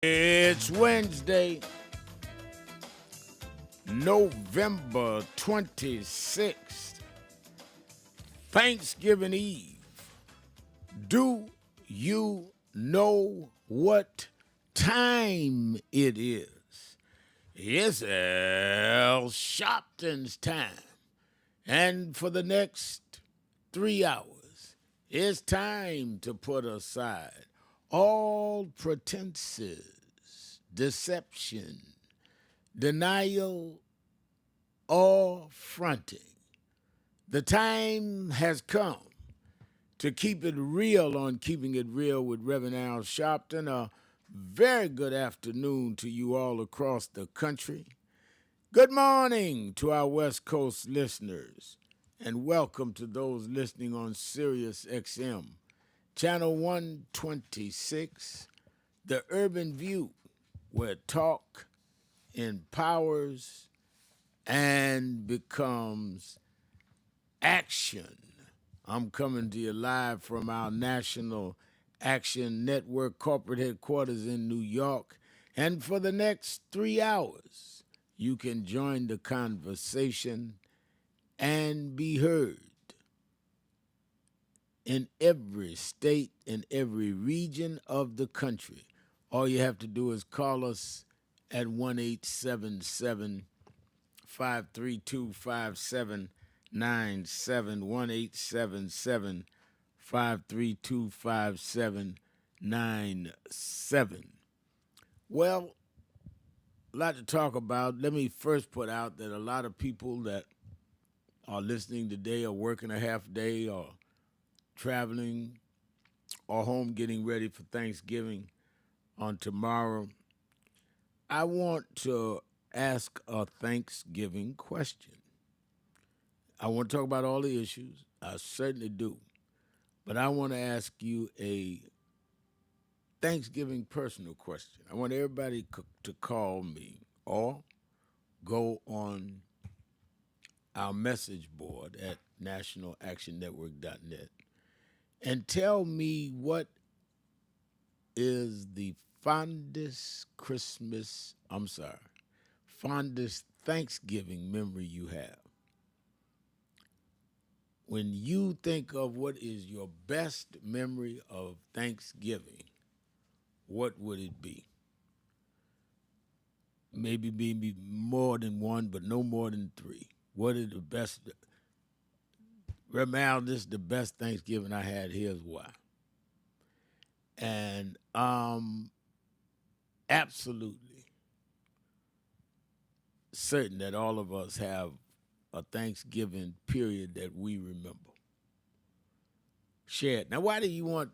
It's Wednesday, November 26th, Thanksgiving Eve. Do you know what time it is? It's Sharpton's time. And for the next 3 hours, it's time to put aside all pretenses, deception, denial, or fronting. The time has come to keep it real on Keeping It Real with Reverend Al Sharpton. A very good afternoon to you all across the country. Good morning to our West Coast listeners, and welcome to those listening on Sirius XM, Channel 126, The Urban View, where talk empowers and becomes action. I'm coming to you live from our National Action Network corporate headquarters in New York. And for the next 3 hours, you can join the conversation and be heard in every state, in every region of the country. All you have to do is call us at 1-877 532 5797, 1-877 532 5797. Well, a lot to talk about. Let me first put out that a lot of people that are listening today are working a half day or traveling or home getting ready for Thanksgiving on tomorrow. I want to ask a Thanksgiving question. I want to talk about all the issues. I certainly do. But I want to ask you a Thanksgiving personal question. I want everybody to call me or go on our message board at nationalactionnetwork.net and tell me what is the fondest Thanksgiving memory you have. When you think of what is your best memory of Thanksgiving, what would it be? Maybe more than one, but no more than three. What is the best? Remal, this is the best Thanksgiving I had. Here's why. And absolutely certain that all of us have a Thanksgiving period that we remember. Share it. Now, why do you want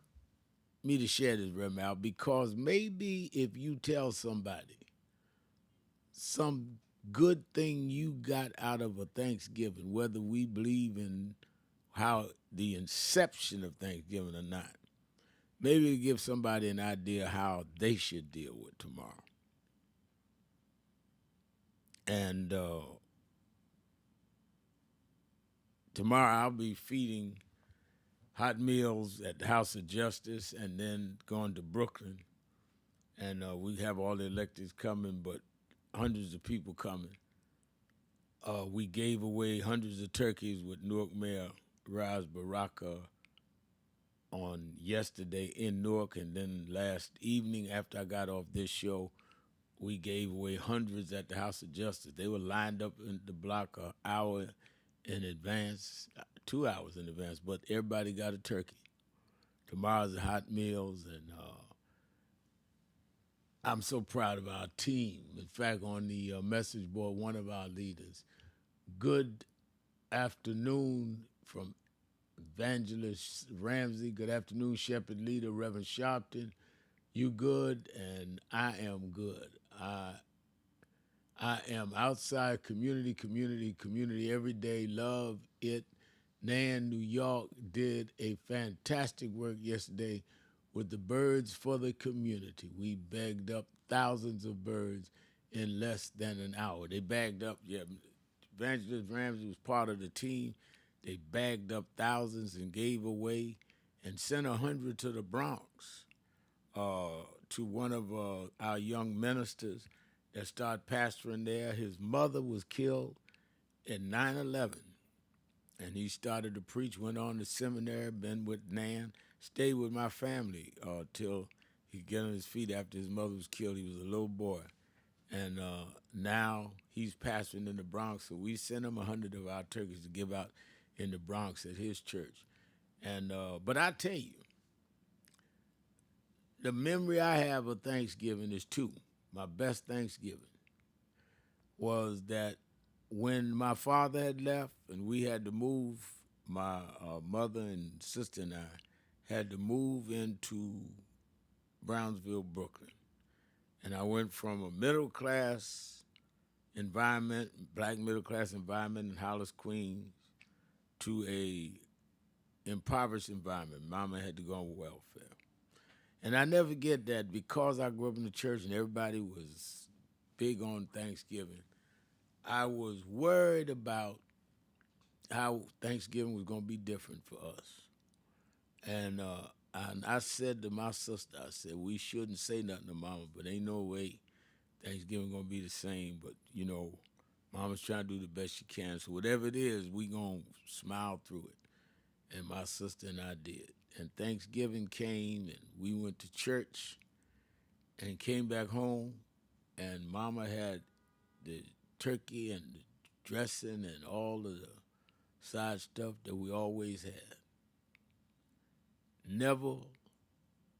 me to share this, Remal? Because maybe if you tell somebody some good thing you got out of a Thanksgiving, whether we believe in how the inception of Thanksgiving or not, maybe to give somebody an idea how they should deal with tomorrow. And tomorrow I'll be feeding hot meals at the House of Justice and then going to Brooklyn. And we have all the electeds coming, but hundreds of people coming. We gave away hundreds of turkeys with Newark Mayor Raz Baraka on yesterday in Newark, and then last evening after I got off this show, we gave away hundreds at the House of Justice. They were lined up in the block an hour in advance, 2 hours in advance, but everybody got a turkey. Tomorrow's the hot meals, and I'm so proud of our team. In fact, on the message board, one of our leaders, good afternoon from Evangelist Ramsey. Good afternoon, Shepherd Leader, Reverend Sharpton. You good, and I am good. I am outside community every day. Love it. Nan, New York did a fantastic work yesterday with the Birds for the Community. We bagged up thousands of birds in less than an hour. They bagged up, Evangelist Ramsey was part of the team. They bagged up thousands and gave away and sent 100 to the Bronx to one of our young ministers that started pastoring there. His mother was killed in 9/11, and he started to preach, went on to seminary, been with Nan, stayed with my family till he got on his feet after his mother was killed. He was a little boy. And now he's pastoring in the Bronx, so we sent him 100 of our turkeys to give out in the Bronx at his church. And but I tell you, the memory I have of Thanksgiving is two. My best Thanksgiving was that when my father had left and we had to move, my mother and sister and I had to move into Brownsville, Brooklyn. And I went from a middle class environment, black middle class environment in Hollis, Queens, to a impoverished environment. Mama had to go on welfare. And I never get that because I grew up in the church and everybody was big on Thanksgiving. I was worried about how Thanksgiving was going to be different for us. And I said to my sister, I said, we shouldn't say nothing to Mama, but ain't no way Thanksgiving going to be the same. But, you know, Mama's trying to do the best she can. So whatever it is, we going to smile through it. And my sister and I did. And Thanksgiving came, and we went to church and came back home, and Mama had the turkey and the dressing and all of the side stuff that we always had. Never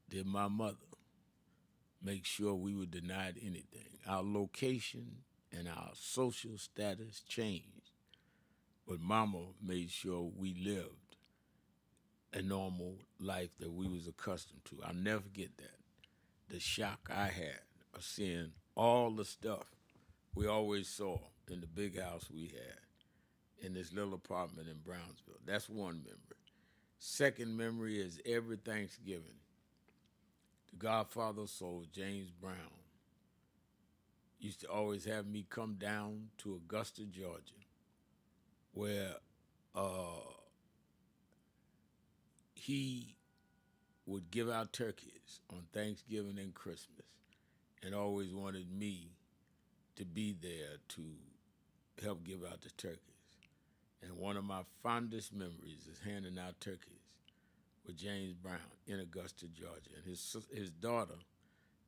did my mother make sure we were denied anything. Our location and our social status changed, but Mama made sure we lived a normal life that we was accustomed to. I'll never forget that. The shock I had of seeing all the stuff we always saw in the big house we had in this little apartment in Brownsville. That's one memory. Second memory is every Thanksgiving, the Godfather of Soul, James Brown, used to always have me come down to Augusta, Georgia, where he would give out turkeys on Thanksgiving and Christmas and always wanted me to be there to help give out the turkeys. And one of my fondest memories is handing out turkeys with James Brown in Augusta, Georgia. And his daughter,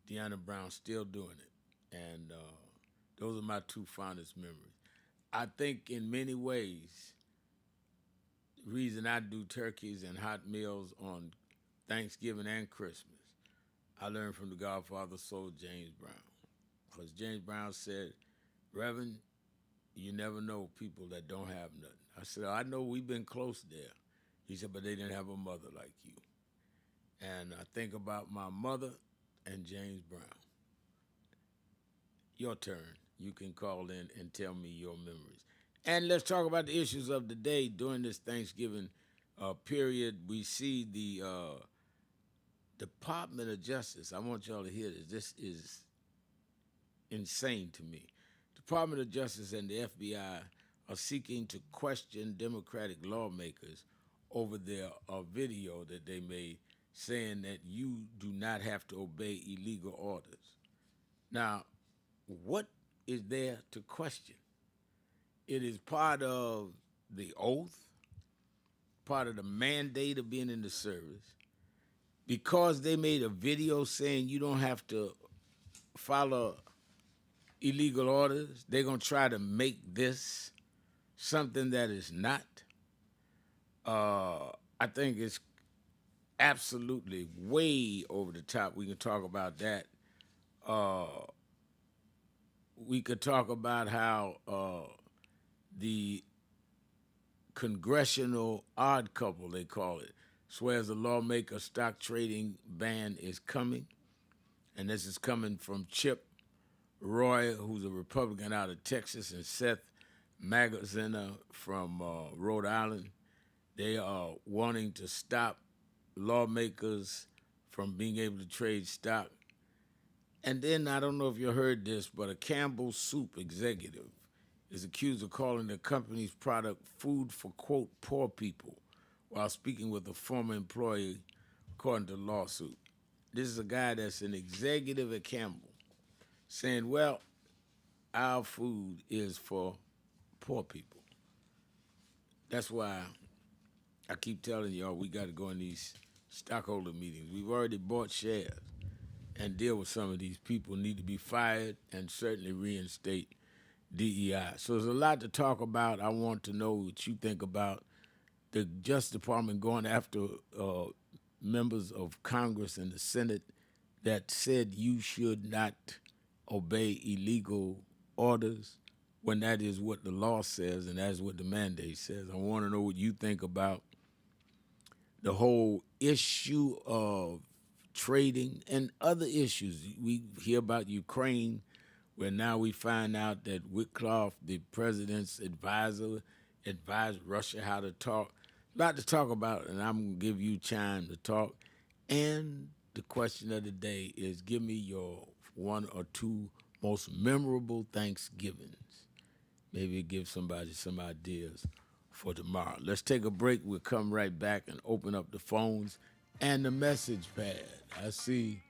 Deanna Brown, still doing it. And those are my two fondest memories. I think in many ways, the reason I do turkeys and hot meals on Thanksgiving and Christmas, I learned from the Godfather Soul, James Brown. Because James Brown said, Reverend, you never know people that don't have nothing. I said, I know we've been close there. He said, but they didn't have a mother like you. And I think about my mother and James Brown. Your turn. You can call in and tell me your memories. And let's talk about the issues of the day during this Thanksgiving period. We see the Department of Justice. I want y'all to hear this. This is insane to me. Department of Justice and the FBI are seeking to question Democratic lawmakers over their video that they made saying that you do not have to obey illegal orders. Now, what is there to question? It is part of the oath, part of the mandate of being in the service. Because they made a video saying you don't have to follow illegal orders, they're going to try to make this something that is not. I think it's absolutely way over the top. We can talk about that. We could talk about how the congressional odd couple, they call it, swears the lawmaker stock trading ban is coming. And this is coming from Chip Roy, who's a Republican out of Texas, and Seth Magaziner from Rhode Island. They are wanting to stop lawmakers from being able to trade stock. And then, I don't know if you heard this, but a Campbell's Soup executive is accused of calling the company's product food for, quote, poor people while speaking with a former employee, according to the lawsuit. This is a guy that's an executive at Campbell saying, well, our food is for poor people. That's why I keep telling y'all we got to go in these stockholder meetings. We've already bought shares and deal with some of these people need to be fired and certainly reinstate DEI. So there's a lot to talk about. I want to know what you think about the Justice Department going after members of Congress and the Senate that said you should not obey illegal orders when that is what the law says and that's what the mandate says. I want to know what you think about the whole issue of trading and other issues. We hear about Ukraine, where now we find out that Wickoff, the president's advisor, advised Russia how to talk. A lot to talk about, and I'm going to give you time to talk. And the question of the day is, give me your one or two most memorable Thanksgivings. Maybe give somebody some ideas for tomorrow. Let's take a break. We'll come right back and open up the phones and the message pad. I see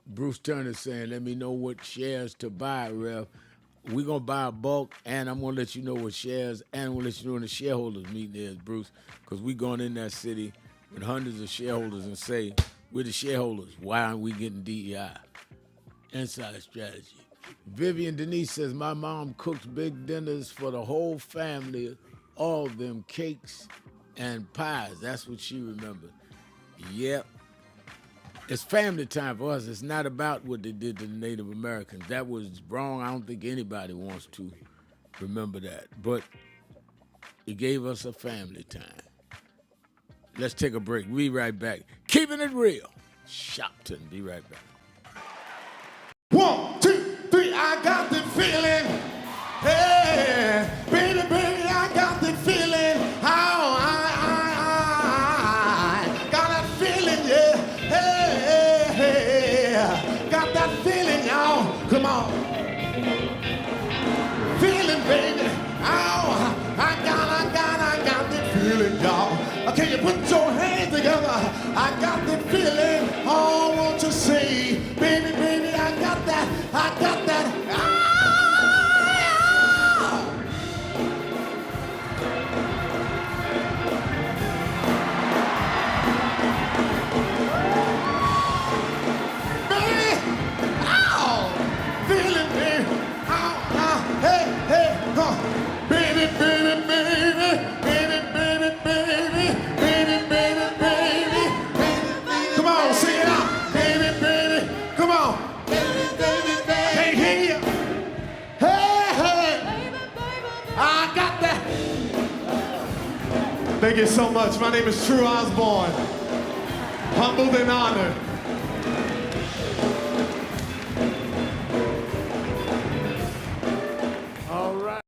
Bruce Turner saying, let me know what shares to buy, Rev. We're going to buy a bulk, and I'm going to let you know what shares, and I'm going to let you know when the shareholders meeting is, Bruce, because we're going in that city with hundreds of shareholders and say, we're the shareholders. Why aren't we getting DEI? Inside strategy. Vivian Denise says, my mom cooks big dinners for the whole family, all of them cakes and pies. That's what she remembered. Yep. It's family time for us. It's not about what they did to the Native Americans. That was wrong. I don't think anybody wants to remember that. But it gave us a family time. Let's take a break. We'll be right back. Keeping it real. Sharpton. Be right back. 1, 2, 3, I got the feeling. Hey, baby, baby, I got the feeling. How I got that feeling, yeah. Hey, hey, hey, got that feeling, y'all. Come on. Feeling, baby. Oh, I got the feeling, y'all. Can you put your hands together? I got the feeling. Oh, won't you say, baby, baby, I got that. Ah! Baby, ow! Feeling, baby. Ow, hey, hey, baby, baby, baby, baby, baby, baby, baby, baby, baby. Come on, sing it out. Baby, baby, come on. Can't hear you. Hey, hey. I got that. Thank you so much. My name is True Osborne. Humbled and honored. All right.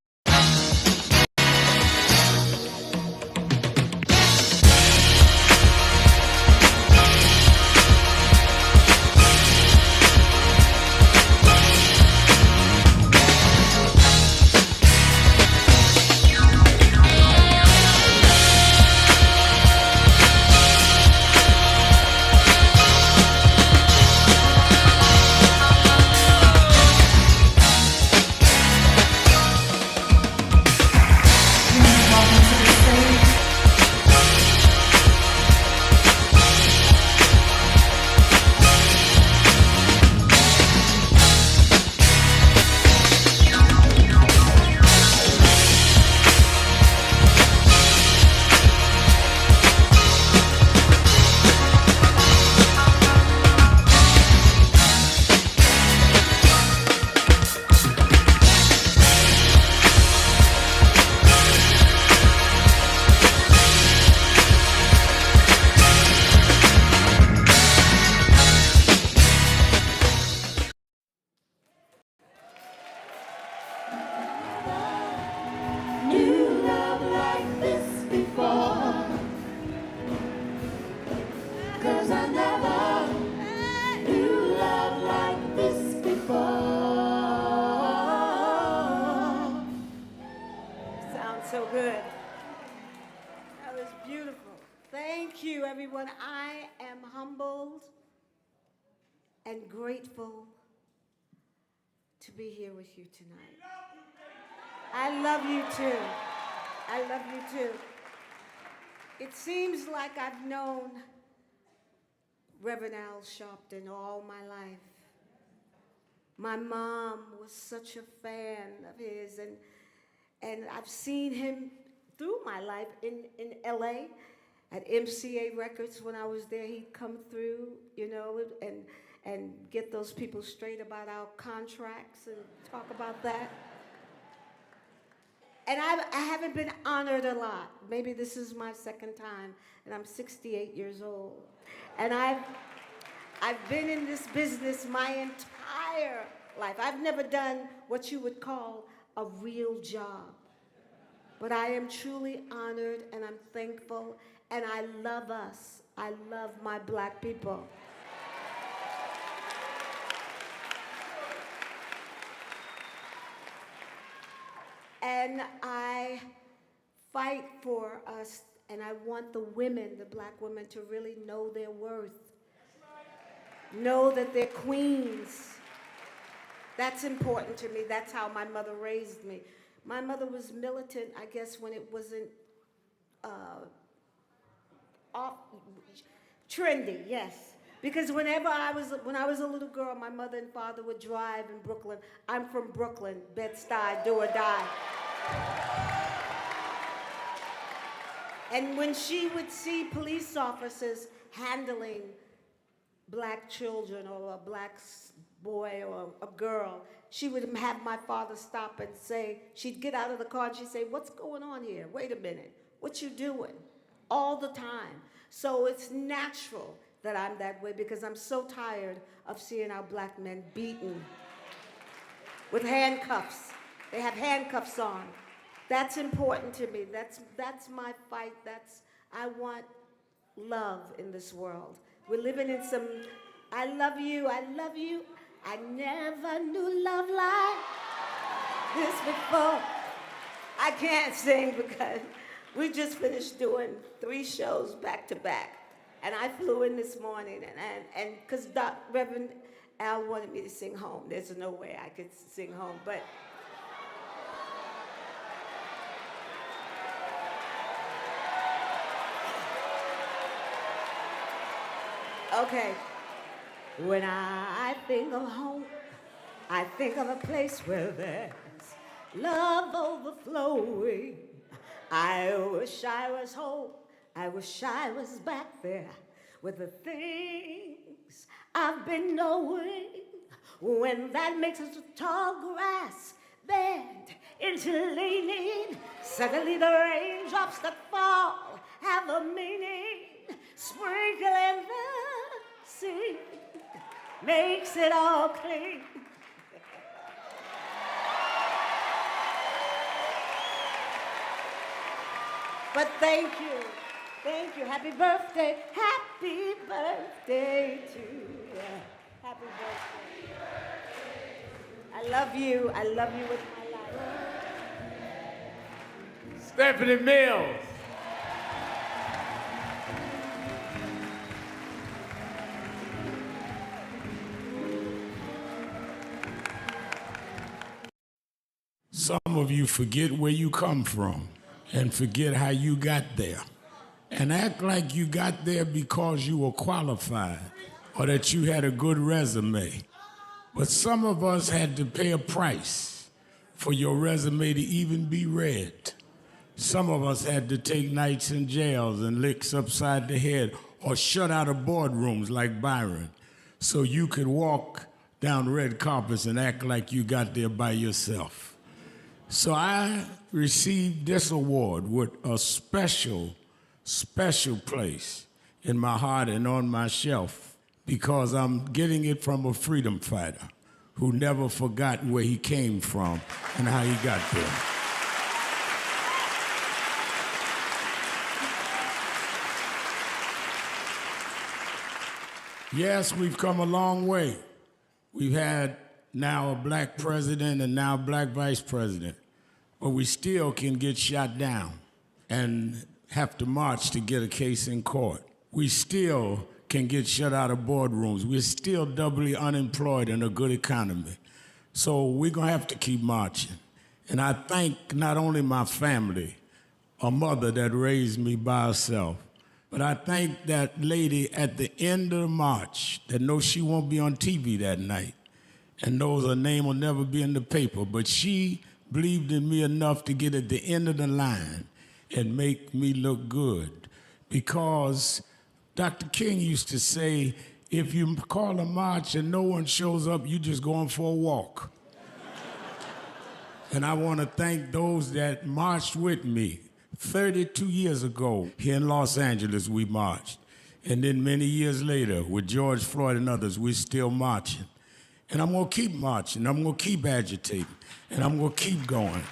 Thank you, everyone. I am humbled and grateful to be here with you tonight. I love you too. I love you too. It seems like I've known Reverend Al Sharpton all my life. My mom was such a fan of his, and I've seen him through my life in LA at MCA Records. When I was there, he'd come through, you know, and get those people straight about our contracts and talk about that. And I haven't been honored a lot. Maybe this is my second time, and I'm 68 years old. And I've been in this business my entire life. I've never done what you would call a real job. But I am truly honored, and I'm thankful, and I love us. I love my black people. And I fight for us, and I want the women, the black women, to really know their worth. Know that they're queens. That's important to me. That's how my mother raised me. My mother was militant, I guess, when it wasn't trendy, yes. Because when I was a little girl, my mother and father would drive in Brooklyn. I'm from Brooklyn, Bed-Stuy, do or die. And when she would see police officers handling black children or a black boy or a girl, she would have my father stop and say, she'd get out of the car and she'd say, "What's going on here? Wait a minute, what you doing?" All the time. So it's natural that I'm that way because I'm so tired of seeing our black men beaten with handcuffs. They have handcuffs on. That's important to me. That's my fight. I want love in this world. We're living in some, I love you, I love you. I never knew love like this before. I can't sing because we just finished doing 3 shows back to back. And I flew in this morning, and because Reverend Al wanted me to sing home. There's no way I could sing home, but okay. When I think of home, I think of a place where there's love overflowing. I wish I was home. I wish I was back there with the things I've been knowing. When that makes us tall grass bend into leaning, suddenly the raindrops that fall have a meaning. Sprinkling the sea makes it all clean. But thank you. Thank you. Happy birthday. Happy birthday to you. Happy birthday. I love you. I love you with my life. Stephanie Mills. Some of you forget where you come from and forget how you got there and act like you got there because you were qualified or that you had a good resume. But some of us had to pay a price for your resume to even be read. Some of us had to take nights in jails and licks upside the head or shut out of boardrooms like Byron so you could walk down red carpets and act like you got there by yourself. So I received this award with a special, special place in my heart and on my shelf because I'm getting it from a freedom fighter who never forgot where he came from and how he got there. Yes, we've come a long way. We've had now a black president and now a black vice president, but we still can get shot down. And have to march to get a case in court. We still can get shut out of boardrooms. We're still doubly unemployed in a good economy. So we're going to have to keep marching. And I thank not only my family, a mother that raised me by herself, but I thank that lady at the end of the march that knows she won't be on TV that night and knows her name will never be in the paper, but she believed in me enough to get at the end of the line and make me look good. Because Dr. King used to say, if you call a march and no one shows up, you just going for a walk. And I want to thank those that marched with me. 32 years ago, here in Los Angeles, we marched. And then many years later, with George Floyd and others, we're still marching. And I'm going to keep marching. I'm going to keep agitating. And I'm going to keep going.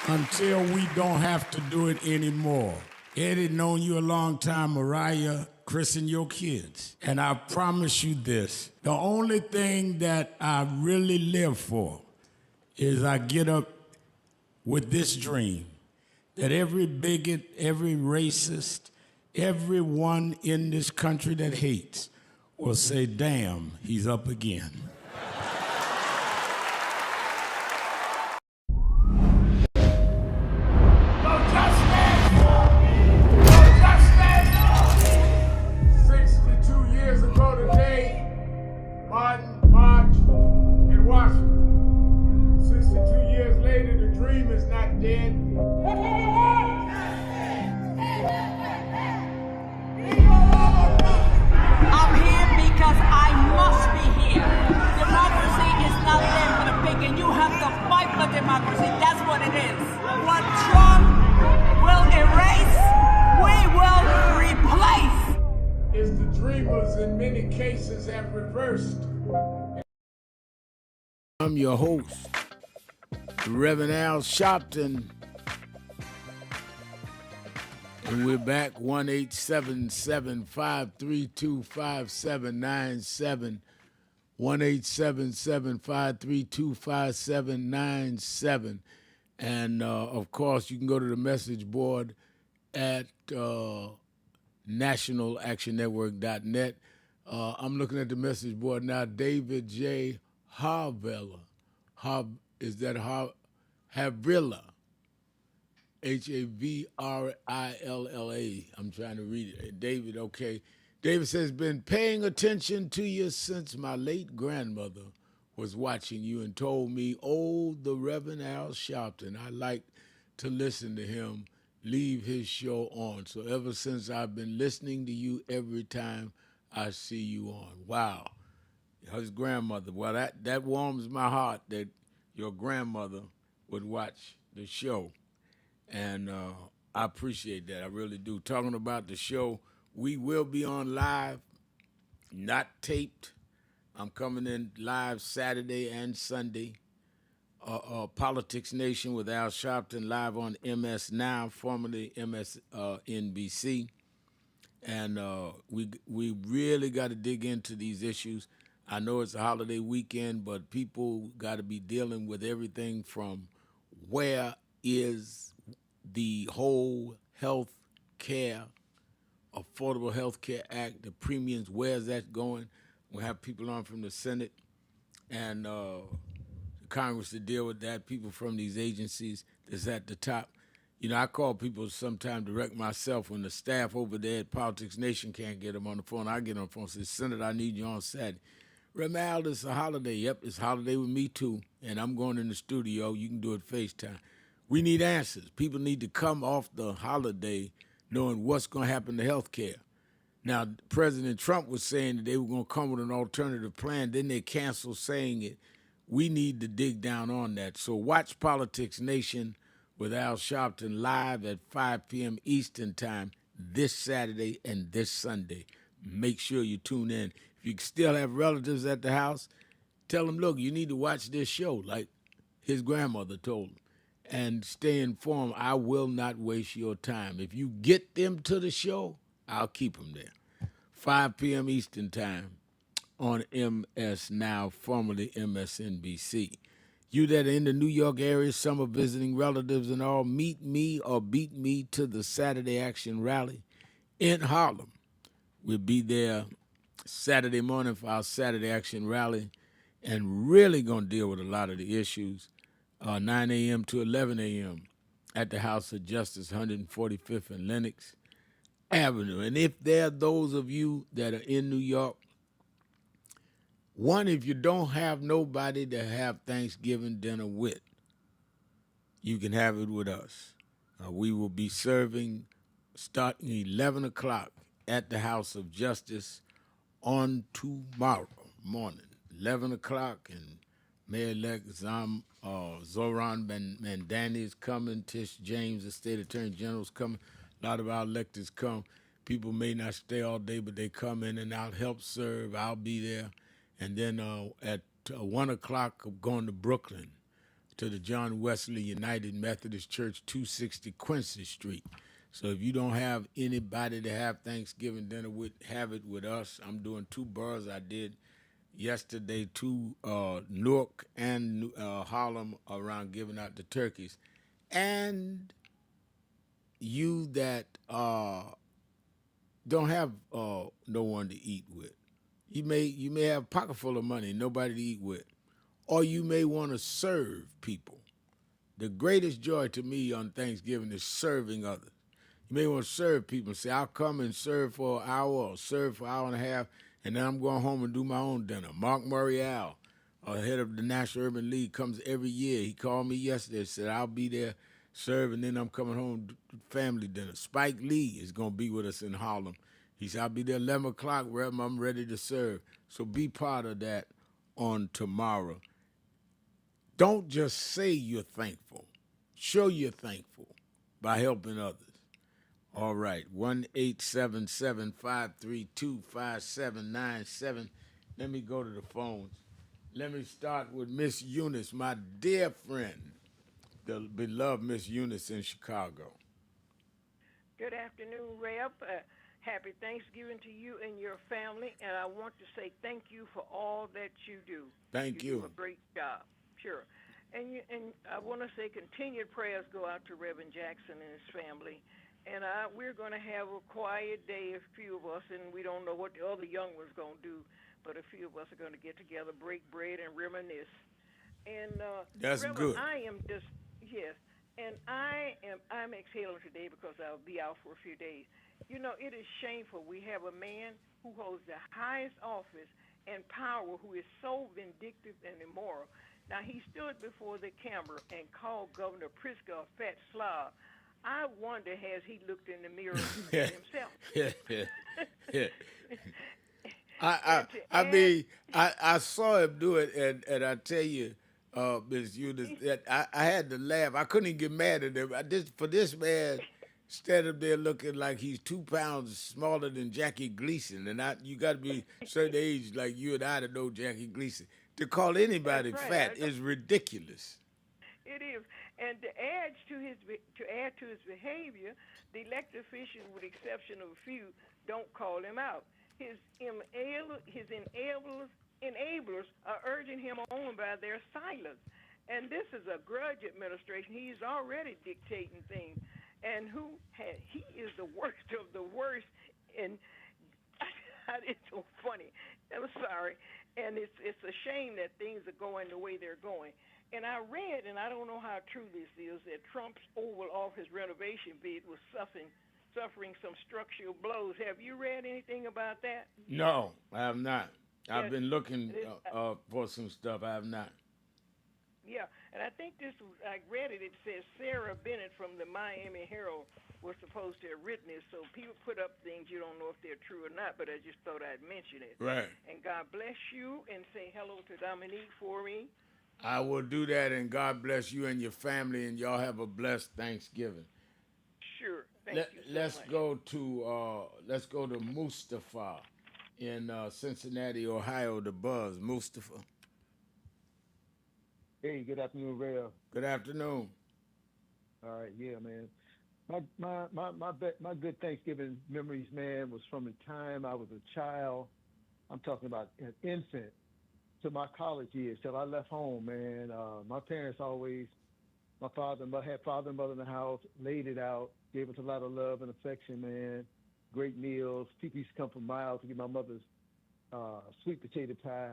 Until we don't have to do it anymore. Eddie, known you a long time. Mariah, Chris, and your kids. And I promise you this, the only thing that I really live for is I get up with this dream that every bigot, every racist, everyone in this country that hates will say, damn, he's up again. No justice! No justice! 62 years ago today, Martin marched in Washington. 62 years later, the dream is not dead. I'm here because I must be here. Democracy is not there for the pig, and you have to fight for democracy. That's what it is. What Trump will erase, we will replace. It's the dreamers in many cases have reversed. I'm your host, the Reverend Al Sharpton. And we're back, 1-877-532-5797, 1-877-532-5797. And, of course, you can go to the message board at nationalactionnetwork.net. I'm looking at the message board now. David J. Havilla. Is that Havrilla? Havrilla. I'm trying to read it. David, okay. David says, been paying attention to you since my late grandmother was watching you and told me, oh, the Reverend Al Sharpton. I like to listen to him leave his show on. So ever since I've been listening to you every time I see you on. Wow. His grandmother. Well, that warms my heart that your grandmother would watch the show. And I appreciate that. I really do. Talking about the show, we will be on live, not taped. I'm coming in live Saturday and Sunday. Politics Nation with Al Sharpton live on MS Now, formerly MSNBC. And we really got to dig into these issues. I know it's a holiday weekend, but people got to be dealing with everything from where is the whole health care, Affordable Health Care Act, the premiums, where's that going? We'll have people on from the Senate and the Congress to deal with that, people from these agencies that's at the top. You know, I call people sometimes direct myself when the staff over there at Politics Nation can't get them on the phone. I get on the phone and say, Senator, I need you on Saturday. Remal, it's a holiday. Yep, it's a holiday with me too, and I'm going in the studio. You can do it FaceTime. We need answers. People need to come off the holiday knowing what's going to happen to health care. Now, President Trump was saying that they were going to come with an alternative plan. Then they canceled saying it. We need to dig down on that. So watch Politics Nation with Al Sharpton live at 5 p.m. Eastern Time this Saturday and this Sunday. Make sure you tune in. If you still have relatives at the house, tell them, look, you need to watch this show like his grandmother told him. And stay informed. I will not waste your time. If you get them to the show, I'll keep them there. 5 p.m. Eastern Time on MS Now, formerly MSNBC. You that are in the New York area, some are visiting relatives and all, meet me or beat me to the Saturday Action Rally in Harlem. We'll be there Saturday morning for our Saturday Action Rally and really going to deal with a lot of the issues. 9 a.m. to 11 a.m. at the House of Justice, 145th and Lenox Avenue. And if there are those of you that are in New York, one, if you don't have nobody to have Thanksgiving dinner with, you can have it with us. We will be serving starting 11 o'clock at the House of Justice on tomorrow morning, 11 o'clock, and Mayor-elect Zoran Mandani is coming, Tish James, the state attorney general, is coming. A lot of our electeds come. People may not stay all day, but they come in and out, help serve. I'll be there. And then at 1 o'clock, I'm going to Brooklyn to the John Wesley United Methodist Church, 260 Quincy Street. So if you don't have anybody to have Thanksgiving dinner with, have it with us. I'm doing 2 boroughs. I did yesterday 2 Newark and Harlem around giving out the turkeys. And you that don't have no one to eat with, you may have a pocket full of money, nobody to eat with, or you may want to serve people. The greatest joy to me on Thanksgiving is serving others. You may want to serve people and say, I'll come and serve for an hour or serve for an hour and a half, and then I'm going home and do my own dinner. Mark Murrial, head of the National Urban League, comes every year. He called me yesterday and said, I'll be there, serve, and then I'm coming home to family dinner. Spike Lee is going to be with us in Harlem. He said, I'll be there 11 o'clock, wherever I'm ready to serve. So be part of that on tomorrow. Don't just say you're thankful. Show you're thankful by helping others. All right, 1-877-532-5797. Let me go to the phones. Let me start with Miss Eunice, my dear friend, the beloved Miss Eunice in Chicago. Good afternoon, Rep. Happy Thanksgiving to you and your family, and I want to say thank you for all that you do. Thank you. You do a great job. Sure. And I want to say continued prayers go out to Reverend Jackson and his family. And we're going to have a quiet day, a few of us, and we don't know what the other young ones going to do, but a few of us are going to get together, break bread, and reminisce. And That's Reverend, good. I am just, yes, and I'm exhaling today because I'll be out for a few days. You know, it is shameful. We have a man who holds the highest office and power who is so vindictive and immoral. Now, he stood before the camera and called Governor Pritzker a fat slob. I wonder, has he looked in the mirror at himself? I saw him do it, and I tell you, Miss Eunice, that I had to laugh. I couldn't even get mad at him. For this man, standing there looking like he's 2 pounds smaller than Jackie Gleason, and you got to be a certain age like you and I to know Jackie Gleason. To call anybody That's right. fat is ridiculous. It is, and to add to his behavior, the elected officials, with the exception of a few, don't call him out. His enablers are urging him on by their silence, and this is a grudge administration. He's already dictating things, and he is the worst of the worst. And it's so funny. I'm sorry, and it's a shame that things are going the way they're going. And I read, and I don't know how true this is, that Trump's Oval Office renovation bid was suffering some structural blows. Have you read anything about that? No, I have not. I've Yes, been looking it is, for some stuff. I have not. yeah, and I think I read it. It says Sarah Bennett from the Miami Herald was supposed to have written this. So people put up things, you don't know if they're true or not, but I just thought I'd mention it. Right. And God bless you, and say hello to Dominique for me. I will do that, and God bless you and your family, and y'all have a blessed Thanksgiving. Sure. Thank you so let's much. let's go to Mustafa in Cincinnati, Ohio. The Buzz, Mustafa. Hey, good afternoon, Rail. Good afternoon. All right, yeah, man. My good Thanksgiving memories, man, was from the time I was a child. I'm talking about an infant, to my college years till I left home, man. My parents always, my father had father and mother in the house, laid it out, gave us a lot of love and affection, man. Great meals. People used to come from miles to get my mother's sweet potato pie.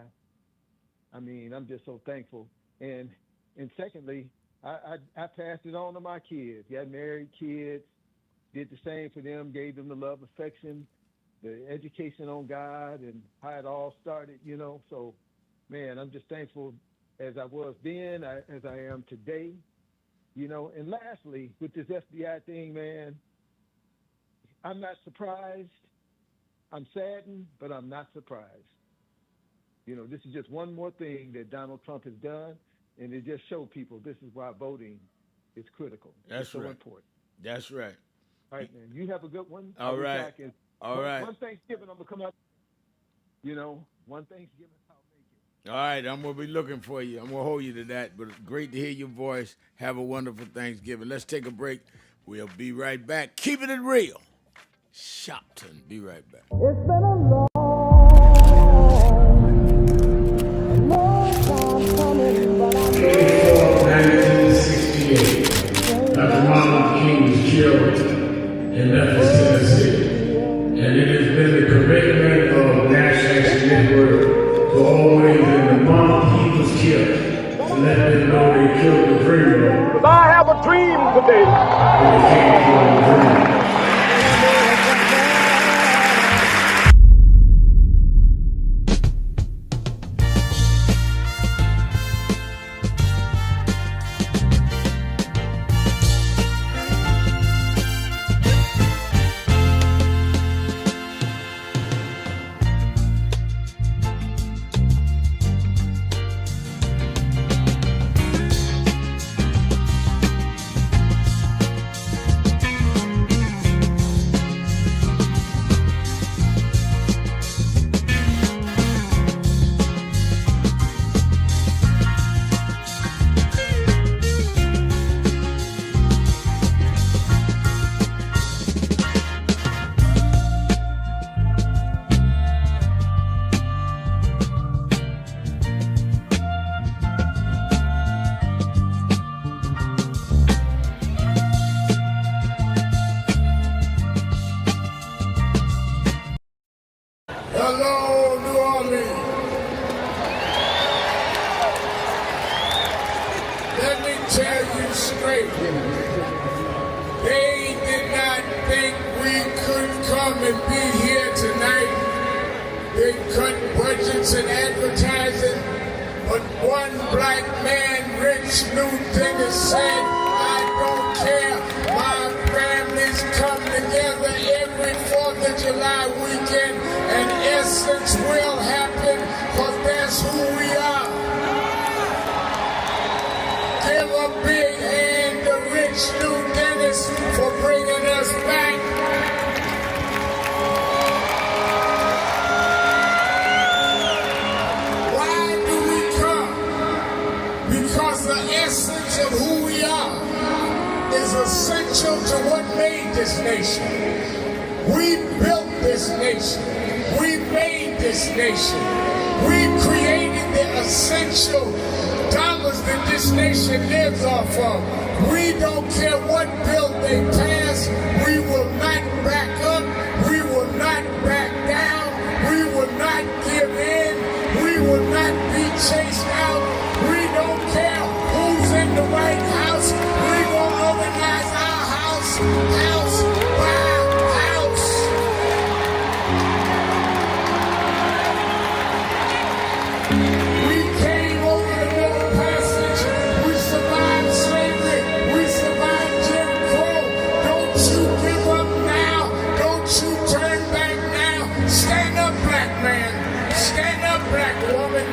I mean, I'm just so thankful. And secondly, I passed it on to my kids. Got married, kids, did the same for them, gave them the love, affection, the education on God and how it all started, you know. So, man, I'm just thankful as I was then, as I am today, you know. And lastly, with this FBI thing, man, I'm not surprised. I'm saddened, but I'm not surprised. You know, this is just one more thing that Donald Trump has done, and it just showed people this is why voting is critical. That's it's so right. important. That's right. All right, man. You have a good one. All right. All right. One Thanksgiving, I'm going to come out. You know, one Thanksgiving, I'll make it. All right, I'm going to be looking for you. I'm going to hold you to that, but it's great to hear your voice. Have a wonderful Thanksgiving. Let's take a break. We'll be right back. Keeping it real. Sharpton. Be right back. It's been a long time coming, but I know 1968, Dr. Martin King was killed in Memphis, Tennessee. And it has been the commitment of Nash Action Network to always, in the month he was killed, to let them know they killed the dreamer. because I have a dream today. They can't kill the dreamer. Hello, New Orleans. Let me tell you straight. They did not think we could come and be here tonight. They cut budgets and advertising, but one black man, Rich New Dennis, said, I don't care. My families come together every 4th of July weekend, and Essence will happen, because that's who we are. Give a big hand to Rich New Dennis for bringing us back. Why do we come? Because the essence of who we are is essential to what made this nation. We built this nation. We made this nation. We created the essential dollars that this nation lives off of. We don't care what bill they pass. We will not back up. We will not back down. We will not give in. We will not be chased out. We don't care who's in the White House. We will organize our house by house. We came over the Middle Passage. We survived slavery. We survived Jim Crow. Don't you give up now. Don't you turn back now. Stand up, black man. Stand up, black woman.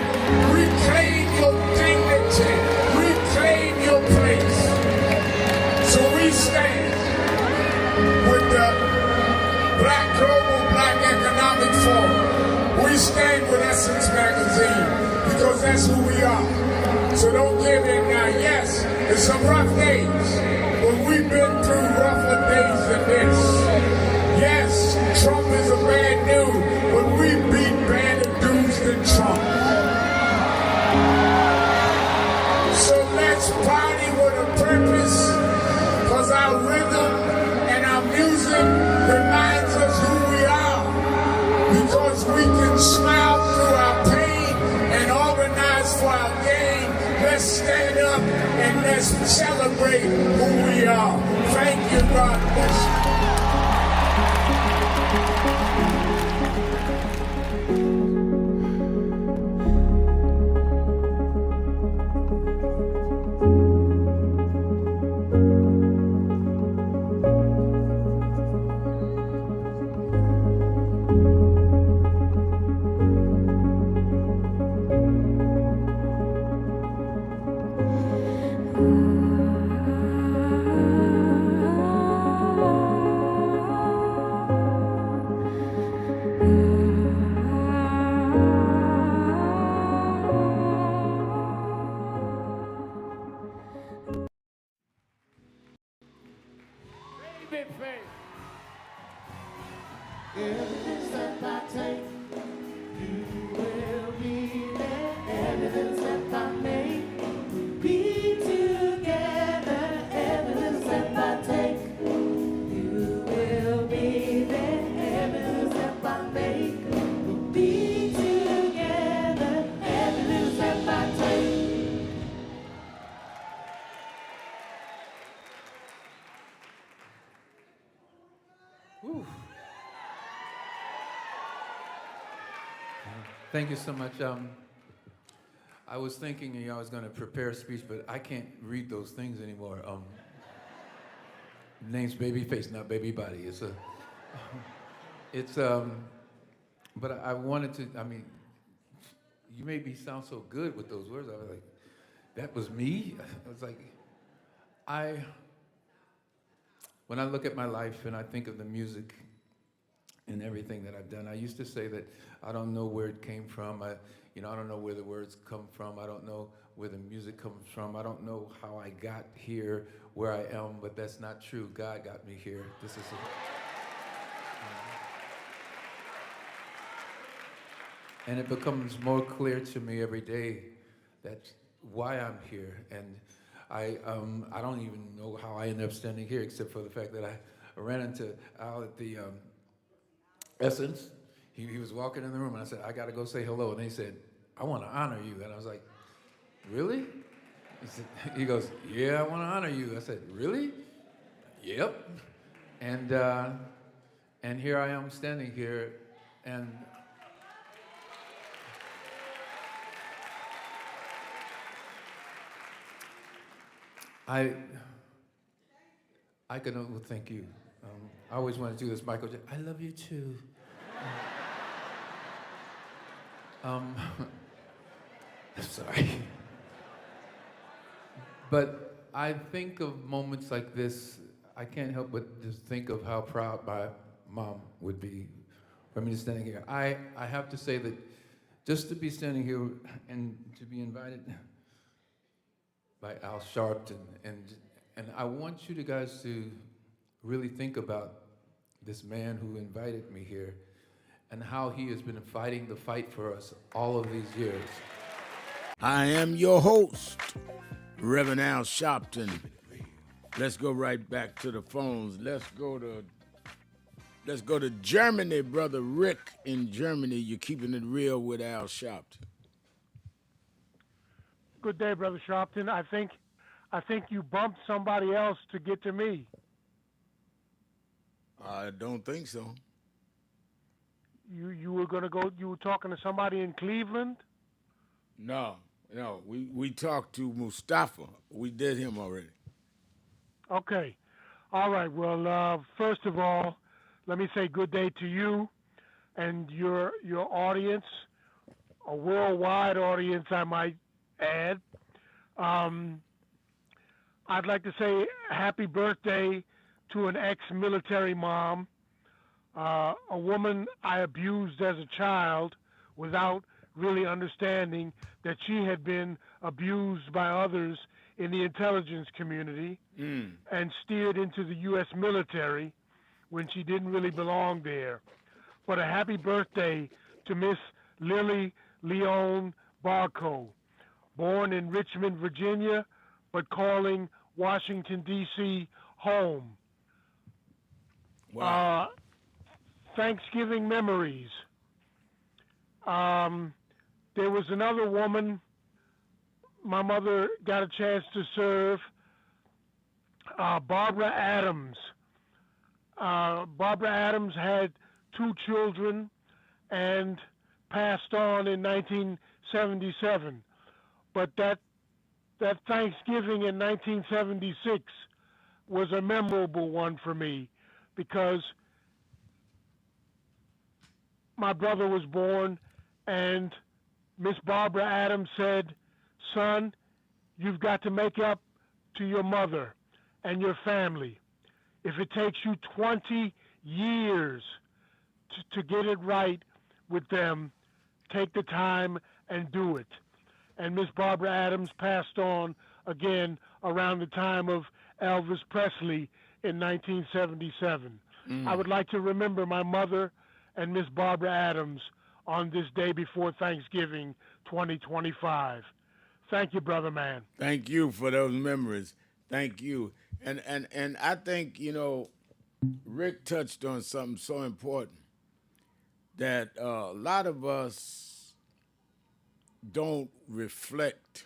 Reclaim your dignity. Reclaim your place. So we stand with the Black Economic Forum. We stand with Essence Magazine because that's who we are. So don't give in now. Yes, it's some rough days, but we've been through rougher days than this. Yes, Trump is a bad dude, but we beat badder dudes than Trump. our game. Let's stand up and let's celebrate who we are. Thank you, God bless you. Evidence that I take, you will be there. Evidence that I make, be together. Evidence that I take, you will be there. Evidence that I make, be together. Evidence that I take. Thank you so much. I was thinking I was going to prepare a speech, but I can't read those things anymore. Name's Babyface, not Baby Body. But I wanted to, I mean, you made me sound so good with those words. I was like, that was me? I was like, when I look at my life and I think of the music and everything that I've done, I used to say that I don't know where it came from. I don't know where the words come from. I don't know where the music comes from. I don't know how I got here where I am, but that's not true. God got me here. This is and it becomes more clear to me every day that's why I'm here. And I don't even know how I ended up standing here, except for the fact that I ran into Al at the Essence. He was walking in the room, and I said, I got to go say hello. And he said, I want to honor you. And I was like, really? He goes, yeah, I want to honor you. I said, really? Yep. And here I am standing here, and I can only thank you. I always want to do this, Michael. I love you too. I'm sorry. But I think of moments like this, I can't help but just think of how proud my mom would be for me standing here. I have to say that just to be standing here and to be invited by Al Sharpton, and I want you guys to really think about this man who invited me here and how he has been fighting the fight for us all of these years. I am your host, Reverend Al Sharpton. Let's go right back to the phones. Let's go to Germany, brother Rick in Germany. You're keeping it real with Al Sharpton. Good day, Brother Sharpton. I think you bumped somebody else to get to me. I don't think so. You were gonna go. You were talking to somebody in Cleveland. No. We talked to Mustafa. We did him already. Okay. All right. Well, first of all, let me say good day to you and your audience, a worldwide audience, I might add. I'd like to say happy birthday to an ex-military mom, a woman I abused as a child without really understanding that she had been abused by others in the intelligence community and steered into the U.S. military when she didn't really belong there. But a happy birthday to Miss Lily Leon Barco, born in Richmond, Virginia, but calling Washington, D.C. home. Wow. Thanksgiving memories. There was another woman my mother got a chance to serve Barbara Adams. Barbara Adams had 2 children and passed on in 1977. But that Thanksgiving in 1976 was a memorable one for me because my brother was born, and Miss Barbara Adams said, "Son, you've got to make up to your mother and your family. If it takes you 20 years to get it right with them, take the time and do it." And Miss Barbara Adams passed on again around the time of Elvis Presley in 1977. I would like to remember my mother and Miss Barbara Adams on this day before Thanksgiving 2025. Thank you, brother man. Thank you for those memories. Thank you. And I think, Rick touched on something so important that a lot of us don't reflect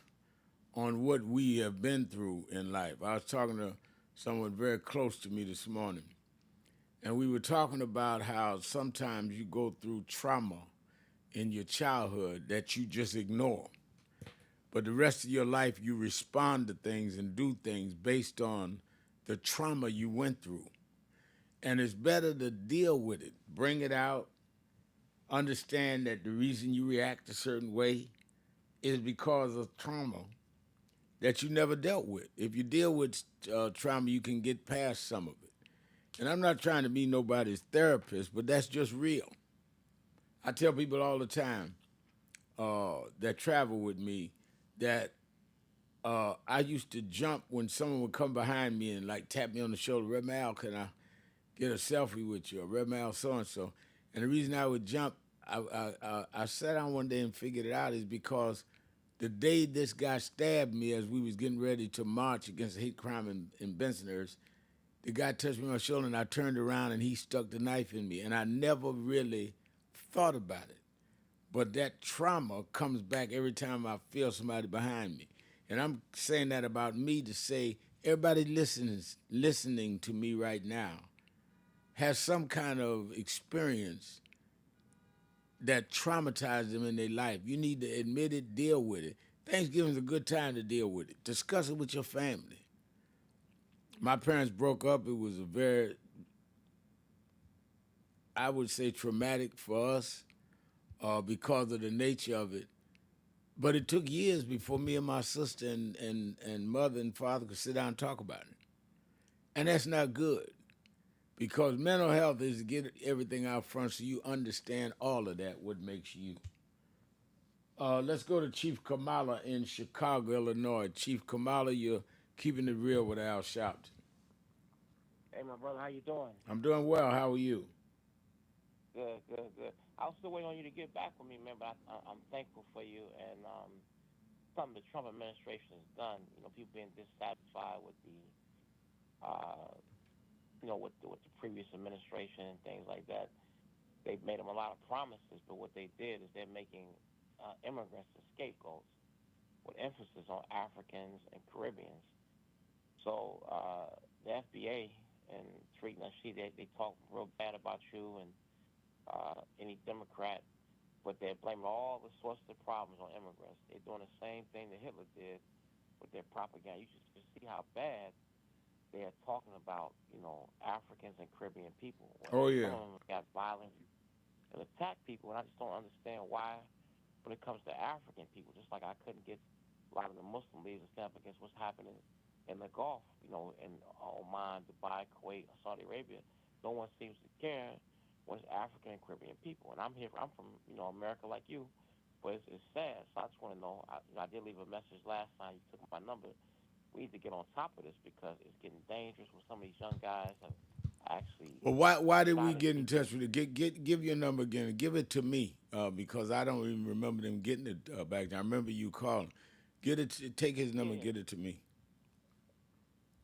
on what we have been through in life. I was talking to someone very close to me this morning, and we were talking about how sometimes you go through trauma in your childhood that you just ignore. But the rest of your life, you respond to things and do things based on the trauma you went through. And it's better to deal with it, bring it out, understand that the reason you react a certain way is because of trauma that you never dealt with. If you deal with trauma, you can get past some of it. And I'm not trying to be nobody's therapist, but that's just real. I tell people all the time that travel with me that I used to jump when someone would come behind me and like tap me on the shoulder, "Red Mal, can I get a selfie with you?" Or "Red Mal so-and-so." And the reason I would jump, I sat down one day and figured it out is because the day this guy stabbed me as we was getting ready to march against hate crime in Bensonhurst, the guy touched me on my shoulder and I turned around and he stuck the knife in me. And I never really thought about it. But that trauma comes back every time I feel somebody behind me. And I'm saying that about me to say everybody listening to me right now has some kind of experience that traumatized them in their life. You need to admit it, deal with it. Thanksgiving's a good time to deal with it. Discuss it with your family. My parents broke up. It was a very, I would say, traumatic for us because of the nature of it. But it took years before me and my sister and mother and father could sit down and talk about it. And that's not good. Because mental health is to get everything out front so you understand all of that, what makes you. Let's go to Chief Kamala in Chicago, Illinois. Chief Kamala, you're keeping it real with Al Sharpton. Hey, my brother, how you doing? I'm doing well. How are you? Good, good, good. I was still waiting on you to get back with me, man, but I'm thankful for you and something the Trump administration has done. People being dissatisfied with the with the previous administration and things like that. They've made them a lot of promises, but what they did is they're making immigrants the scapegoats with emphasis on Africans and Caribbeans. So the FBA and treating us, they talk real bad about you and any Democrat, but they're blaming all the sorts of problems on immigrants. They're doing the same thing that Hitler did with their propaganda. You should just see how bad they are talking about, Africans and Caribbean people. Oh, yeah. Some of them got violent and attacked people, and I just don't understand why, when it comes to African people, just like I couldn't get a lot of the Muslim leaders to stand up against what's happening in the Gulf, in Oman, Dubai, Kuwait, Saudi Arabia. No one seems to care when it's African and Caribbean people. And I'm from, America like you, but it's sad. So I just want to know, I did leave a message last time, you took my number. We need to get on top of this because it's getting dangerous with some of these young guys have actually. Well, why did we get in touch with it? Give your number again. Give it to me because I don't even remember them getting it back then. I remember you calling. Take his number and get it to me.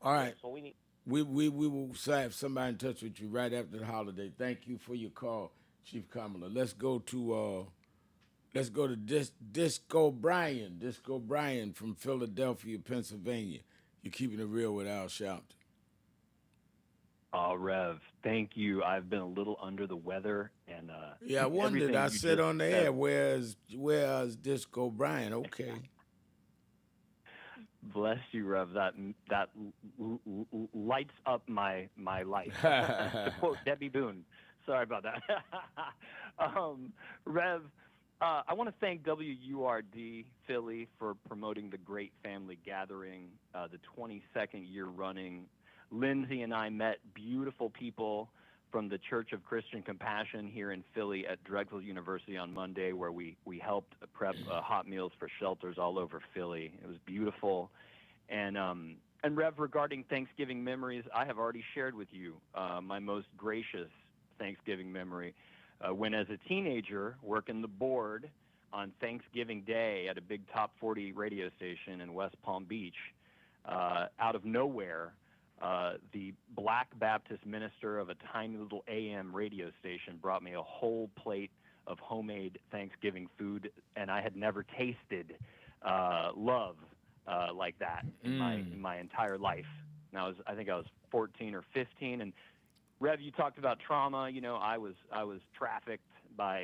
All right. So we need. We will have somebody in touch with you right after the holiday. Thank you for your call, Chief Kamala. Let's go to Let's go to Disco Brian. Disco Brian from Philadelphia, Pennsylvania. You're keeping it real with Al Sharpton. Rev, thank you. I've been a little under the weather, and I wondered. everything I you said just on the said, air, where's Disco Brian? Okay. bless you, Rev. That lights up my life. To quote Debbie Boone. Sorry about that. Rev, I want to thank WURD Philly for promoting the Great Family Gathering, the 22nd year running. Lindsay and I met beautiful people from the Church of Christian Compassion here in Philly at Drexel University on Monday, where we helped prep hot meals for shelters all over Philly. It was beautiful. And Rev, regarding Thanksgiving memories, I have already shared with you my most gracious Thanksgiving memory. When as a teenager, working the board on Thanksgiving Day at a big top 40 radio station in West Palm Beach, out of nowhere, the black Baptist minister of a tiny little AM radio station brought me a whole plate of homemade Thanksgiving food, and I had never tasted love like that in my entire life. And I think I was 14 or 15. And Rev, you talked about trauma. You know, I was trafficked by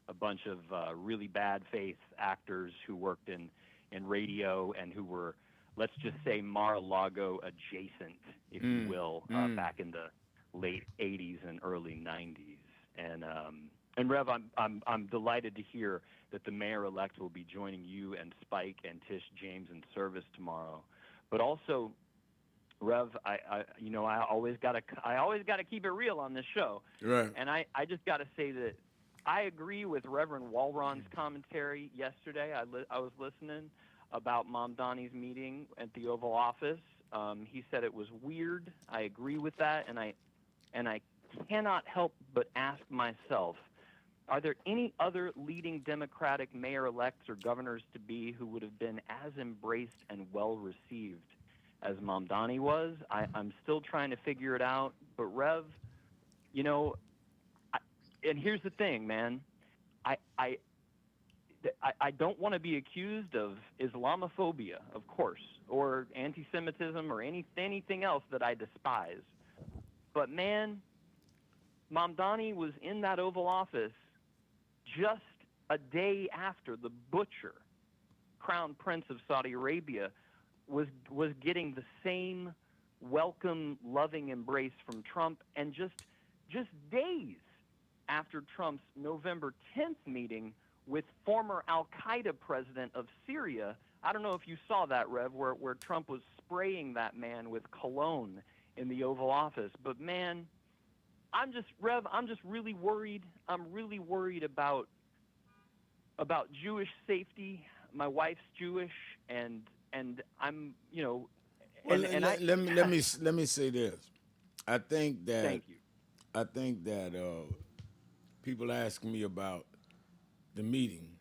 a bunch of really bad faith actors who worked in radio and who were, let's just say, Mar-a-Lago adjacent, if you will, back in the late 80s and early 90s. And Rev, I'm delighted to hear that the mayor-elect will be joining you and Spike and Tish James in service tomorrow. But also, Rev, I always gotta keep it real on this show. Right. And I just gotta say that I agree with Reverend Walron's commentary yesterday. I was listening about Mom Donnie's meeting at the Oval Office. He said it was weird. I agree with that, and I cannot help but ask myself, are there any other leading Democratic mayor-elects or governors-to-be who would have been as embraced and well-received as Mom Donnie was? I'm still trying to figure it out. But, Rev, you know, and here's the thing, man. I don't want to be accused of Islamophobia, of course, or anti-Semitism or anything else that I despise. But, man, Mom Donnie was in that Oval Office just a day after the butcher, Crown Prince of Saudi Arabia, was getting the same welcome, loving embrace from Trump, and just days after Trump's November 10th meeting with former al-Qaeda president of Syria. I don't know if you saw that, Rev, where Trump was spraying that man with cologne in the Oval Office. But, man, I'm just really worried. I'm really worried about Jewish safety. My wife's Jewish, and I'm, you know. Well, let me say this. I think that. Thank you. I think that people ask me about the meeting.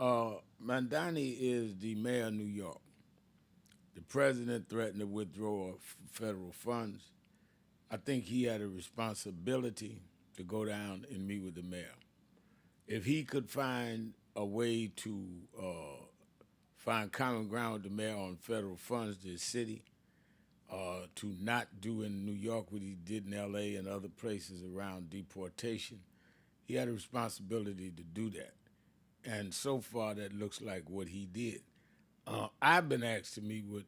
Mandani is the mayor of New York. The president threatened to withdraw federal funds. I think he had a responsibility to go down and meet with the mayor. If he could find a way to find common ground with the mayor on federal funds to the city, to not do in New York what he did in L.A. and other places around deportation, he had a responsibility to do that. And so far, that looks like what he did. I've been asked to meet with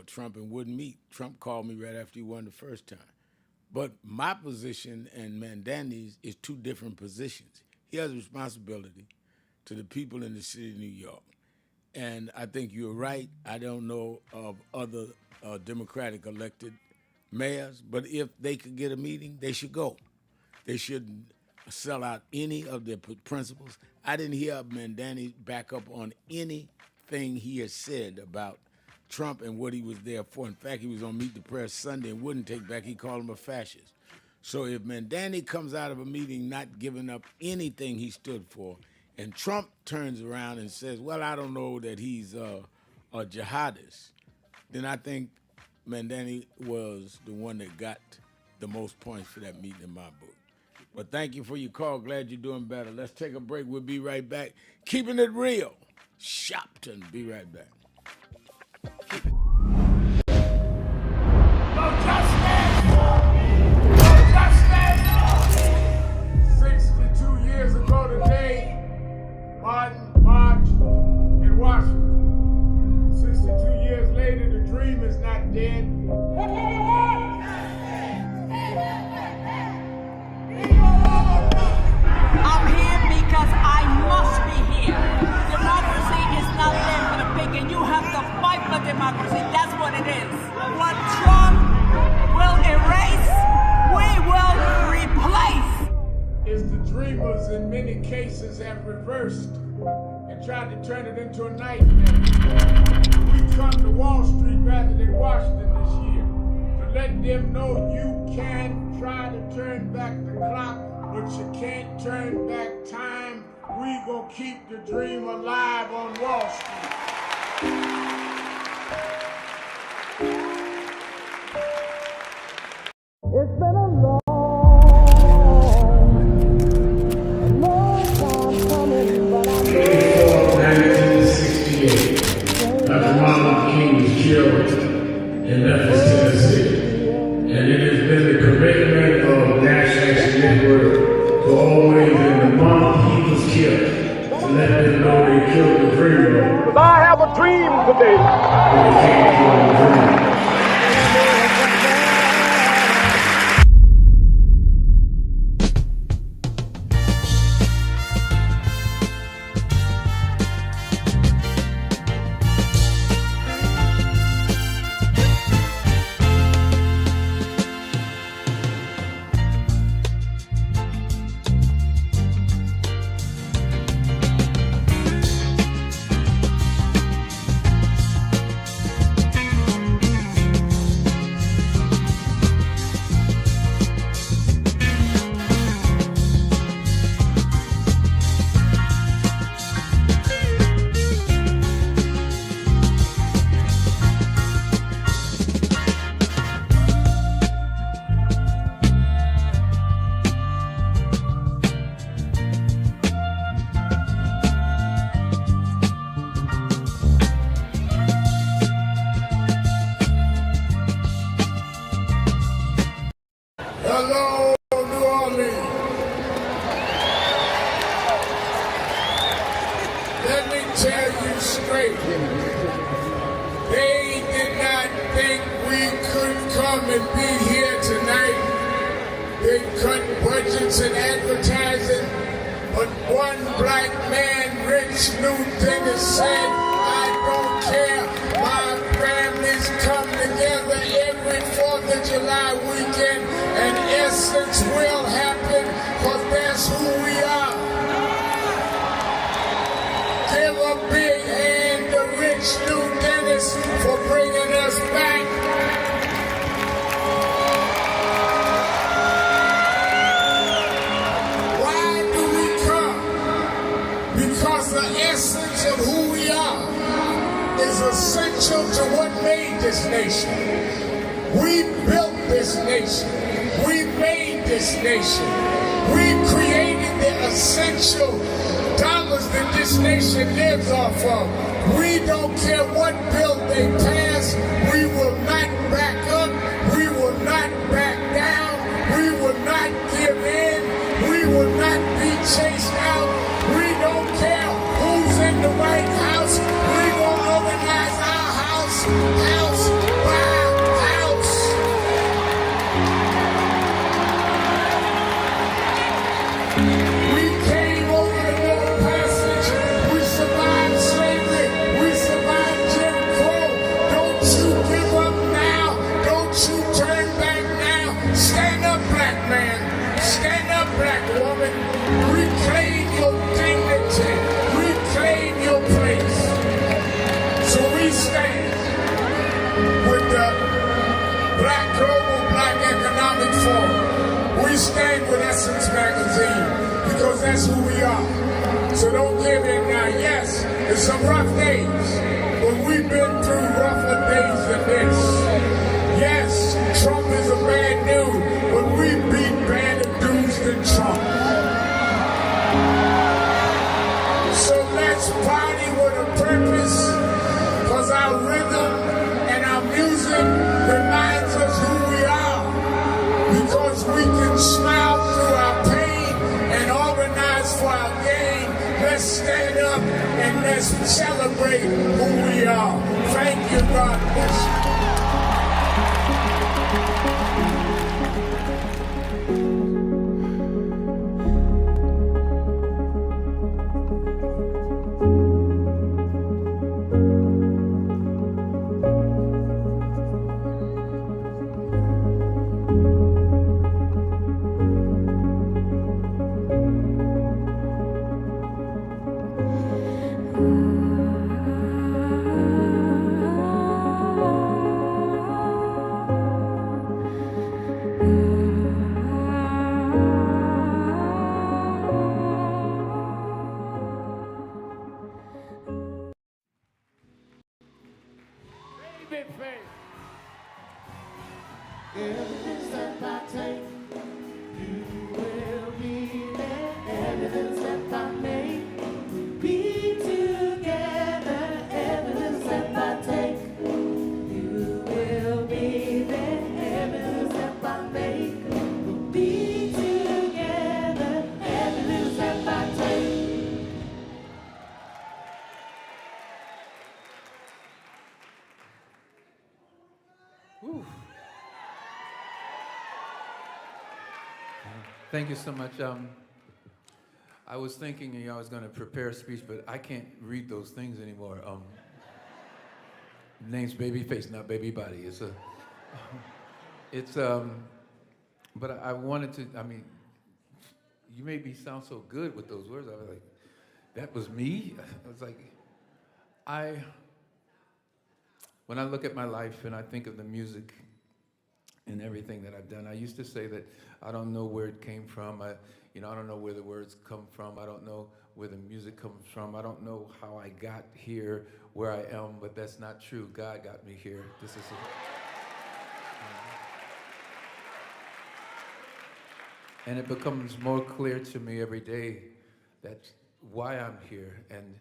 Trump and wouldn't meet. Trump called me right after he won the first time. But my position and Mandani's is two different positions. He has a responsibility to the people in the city of New York. And I think you're right. I don't know of other Democratic elected mayors, but if they could get a meeting, they should go. They shouldn't sell out any of their principles. I didn't hear Mandani back up on anything he has said about Trump and what he was there for. In fact, he was on Meet the Press Sunday and wouldn't take back. He called him a fascist. So if Mandani comes out of a meeting not giving up anything he stood for, and Trump turns around and says, well, I don't know that he's a jihadist, then I think Mandani was the one that got the most points for that meeting in my book. But thank you for your call. Glad you're doing better. Let's take a break. We'll be right back. Keeping it real. Sharpton. Be right back. No justice! No justice! 62 years ago today, Martin marched in Washington. 62 years later, the dream is not dead. I'm here because I must be here. Democracy is not there for the pig, and you have to fight for democracy. That's what it is. What Trump will erase, we will replace. It's the dreamers in many cases have reversed and tried to turn it into a nightmare. We come to Wall Street rather than Washington this year to let them know you can try to turn back the clock, but you can't turn back time. We gonna keep the dream alive on Wall Street. It's been a long time coming, but I'm 1968, Dr. Martin King was killed in Memphis, Tennessee. And it has been the commitment of Nash Action Network to always, in the month he was killed, to let them know they killed the dreamer. Because I have a dream today. They can't kill the dreamer. Hello, New Orleans. Let me tell you straight. They did not think we could come and be here tonight. They cut budgets and advertising, but one black man, Rich Newton, said, I don't care. My families come together every 4th of July weekend, and essence will happen, because that's who we are. Give a big hand to Rich New Dennis for bringing us back. Why do we come? Because the essence of who we are is essential to what made this nation. We built this nation. We made this nation. We created the essential dollars that this nation lives off of. We don't care what bill they pass. We will not back up. We will not back down. We will not give in. We will not be chased out. We don't care who's in the White House. We will organize our house by house. We came over the Middle Passage. We survived slavery. We survived Jim Crow. Don't you give up now. Don't you turn back now. Stand up, black man. Stand up, black woman. Reclaim your dignity. Reclaim your place. So we stand with the Black Global Black Economic Forum. We stand with Essence Magazine because that's who we are. So don't give in now. Yes, there's some rough days, but we've been through rougher days than this. Yes, Trump is a bad dude, but we beat badder dudes than Trump. celebrate who we are. Thank you, God bless you. Evidence that I take, you will be there. Evidence that I make, be together. Evidence that I take, you will be there. Evidence that I make, be together. Evidence that I take. Whew. Thank you so much. I was thinking I was going to prepare a speech, but I can't read those things anymore. Name's Babyface, not Baby Body. But I wanted to, I mean, you made me sound so good with those words. I was like, that was me? I was like, when I look at my life and I think of the music and everything that I've done, I used to say that I don't know where it came from. I don't know where the words come from. I don't know where the music comes from. I don't know how I got here where I am, but that's not true. God got me here. This is and it becomes more clear to me every day that why I'm here. And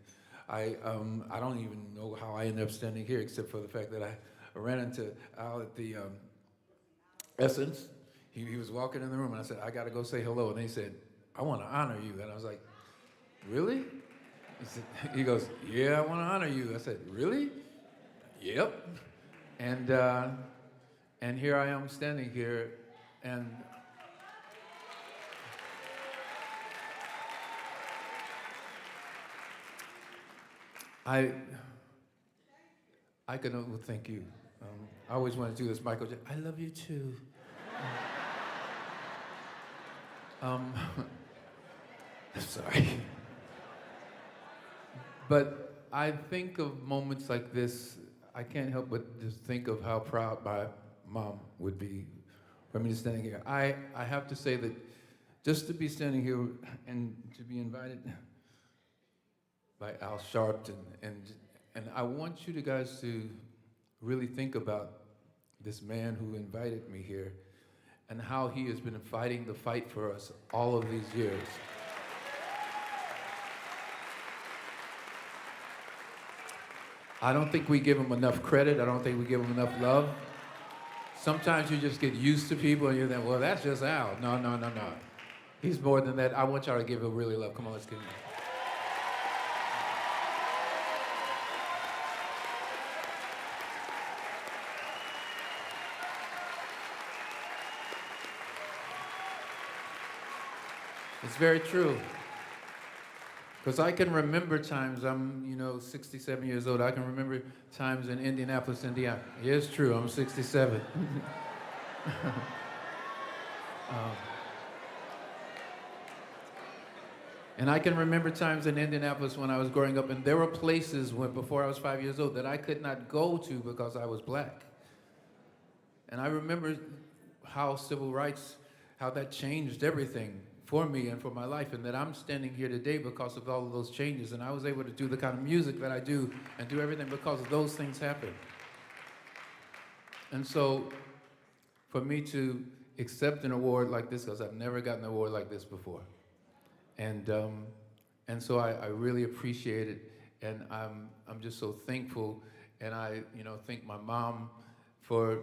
I don't even know how I ended up standing here, except for the fact that I ran into Al at the Essence. He was walking in the room, and I said, I got to go say hello. And he said, I want to honor you. And I was like, really? He goes, yeah, I want to honor you. I said, really? Yep. And here I am standing here, and I can well, thank you. I always want to do this, Michael. I love you too. I'm sorry. But I think of moments like this, I can't help but just think of how proud my mom would be for me to standing here. I have to say that just to be standing here and to be invited by Al Sharpton, and I want you guys to really think about this man who invited me here and how he has been fighting the fight for us all of these years. I don't think we give him enough credit. I don't think we give him enough love. Sometimes you just get used to people and you think, well, that's just Al. No. He's more than that. I want y'all to give him really love. Come on, let's give him. It's very true. Because I can remember times, I'm 67 years old, I can remember times in Indianapolis, Indiana. Yeah, it's true, I'm 67. And I can remember times in Indianapolis when I was growing up, and there were places before I was 5 years old that I could not go to because I was black. And I remember how civil rights, how that changed everything for me and for my life, and that I'm standing here today because of all of those changes, and I was able to do the kind of music that I do and do everything because those things happened. And so for me to accept an award like this, because I've never gotten an award like this before, and so I really appreciate it, and I'm just so thankful, and I thank my mom for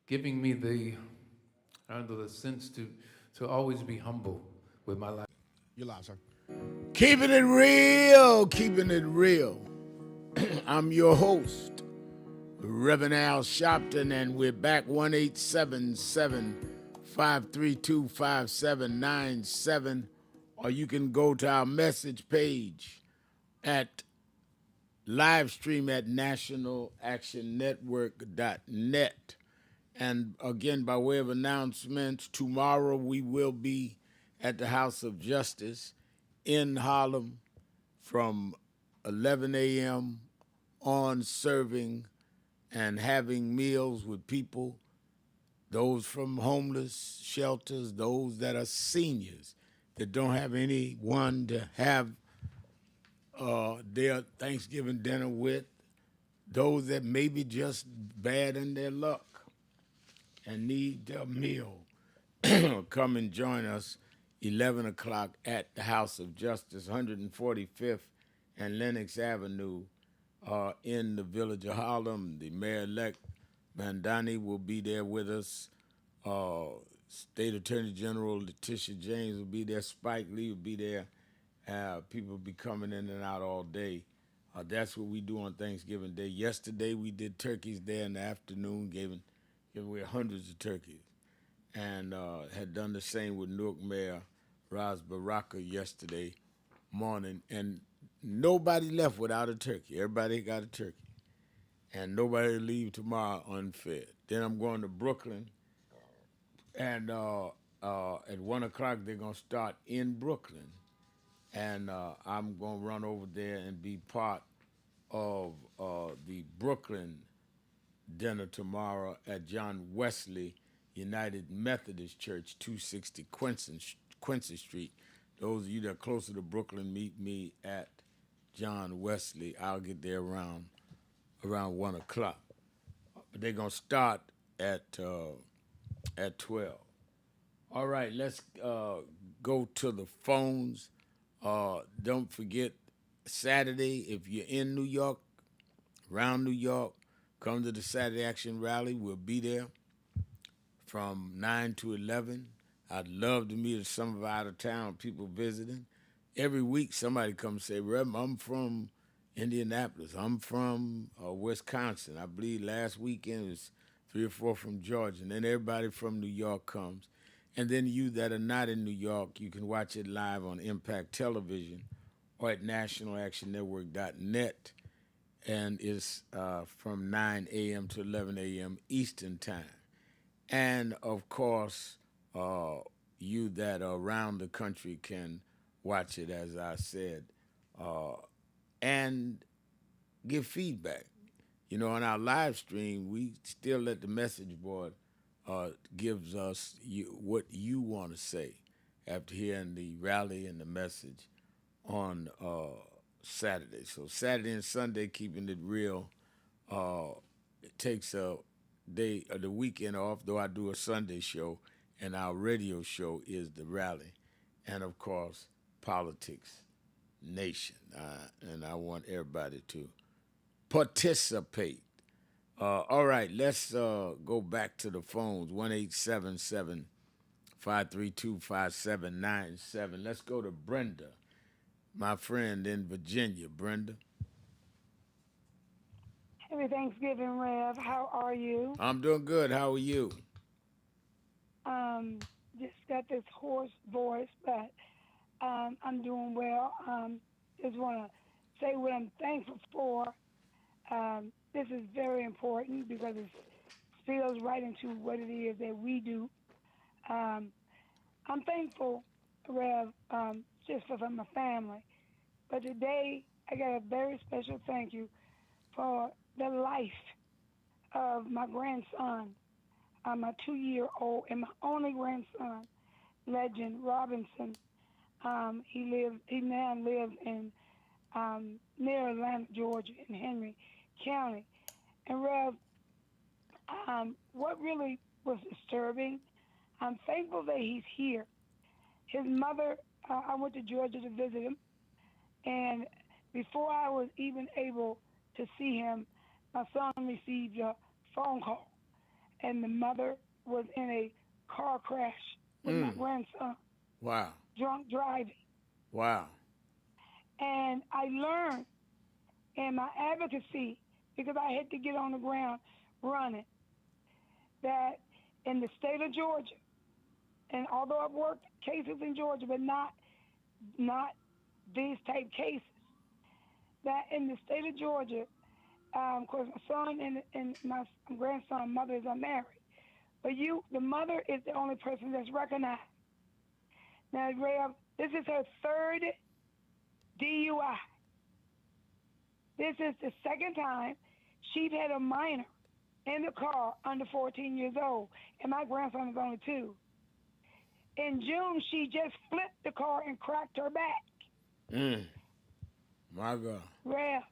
giving me the sense to always be humble with my life. You're live, sir. Keeping it real, keeping it real. I'm your host, Reverend Al Sharpton, and we're back 1-877-532-5797, or you can go to our message page at live stream at nationalactionnetwork.net. And again, by way of announcements, tomorrow we will be at the House of Justice in Harlem from 11 a.m. on, serving and having meals with people, those from homeless shelters, those that are seniors that don't have anyone to have their Thanksgiving dinner with, those that may be just bad in their luck and need a meal. Come and join us 11 o'clock at the House of Justice, 145th and Lenox Avenue in the village of Harlem. The mayor-elect Mandani will be there with us. State Attorney General Letitia James will be there. Spike Lee will be there. People will be coming in and out all day. That's what we do on Thanksgiving Day. Yesterday we did turkeys there in the afternoon, giving away hundreds of turkeys, and had done the same with Newark Mayor Raz Baraka yesterday morning, and nobody left without a turkey. Everybody got a turkey, and nobody will leave tomorrow unfed. Then I'm going to Brooklyn, and at 1 o'clock they're going to start in Brooklyn, and I'm going to run over there and be part of the Brooklyn dinner tomorrow at John Wesley United Methodist Church, 260 Quincy Street. Those of you that are closer to Brooklyn, meet me at John Wesley. I'll get there around 1 o'clock. But they're going to start at 12. All right, let's go to the phones. Don't forget, Saturday, if you're in New York, around New York, come to the Saturday Action Rally. We'll be there from 9 to 11. I'd love to meet some of our out-of-town people visiting. Every week, somebody comes and say, Reb, I'm from Indianapolis. I'm from Wisconsin. I believe last weekend it was 3 or 4 from Georgia. And then everybody from New York comes. And then you that are not in New York, you can watch it live on Impact Television or at nationalactionnetwork.net. And it's from 9 a.m. to 11 a.m. Eastern Time. And, of course, you that are around the country can watch it, as I said, and give feedback. You know, on our live stream, we still let the message board gives us what you want to say after hearing the rally and the message on Saturday. So Saturday and Sunday, keeping it real. It takes a day of the weekend off, though I do a Sunday show, and our radio show is the rally. And, of course, Politics Nation. And I want everybody to participate. All right, let's go back to the phones, 1-877-532-5797. Let's go to Brenda, my friend in Virginia. Brenda. Happy Thanksgiving, Rev. How are you? I'm doing good. How are you? Just got this hoarse voice, but I'm doing well. Just want to say what I'm thankful for. This is very important because it spills right into what it is that we do. I'm thankful, Rev, just for my family. But today, I got a very special thank you for the life of my grandson, my 2-year-old, and my only grandson, Legend Robinson. He now lives in near Atlanta, Georgia, in Henry County. And Rev, what really was disturbing, I'm thankful that he's here. His mother, I went to Georgia to visit him, and before I was even able to see him, my son received a phone call, and the mother was in a car crash with my grandson. Wow. Drunk driving. Wow. And I learned and my advocacy, because I had to get on the ground running, that in the state of Georgia, and although I've worked cases in Georgia, but not these type cases, that in the state of Georgia, of course, my son and my grandson, mother is unmarried, but the mother is the only person that's recognized. Now, Rev, this is her third DUI. This is the second time she's had a minor in the car under 14 years old, and my grandson is only 2. In June, she just flipped the car and cracked her back. My God. Rev,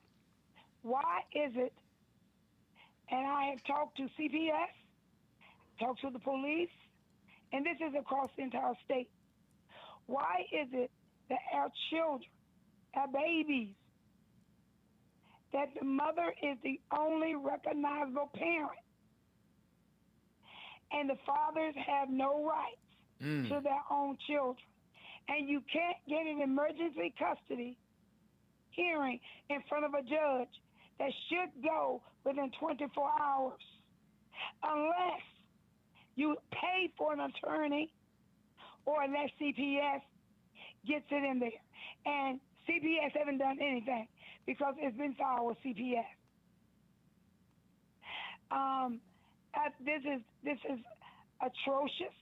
why is it, and I have talked to CPS, talked to the police, and this is across the entire state, why is it that our children, our babies, that the mother is the only recognizable parent and the fathers have no rights to their own children? And you can't get an emergency custody hearing in front of a judge that should go within 24 hours unless you pay for an attorney or unless CPS gets it in there. And CPS haven't done anything because it's been filed with CPS. This is atrocious.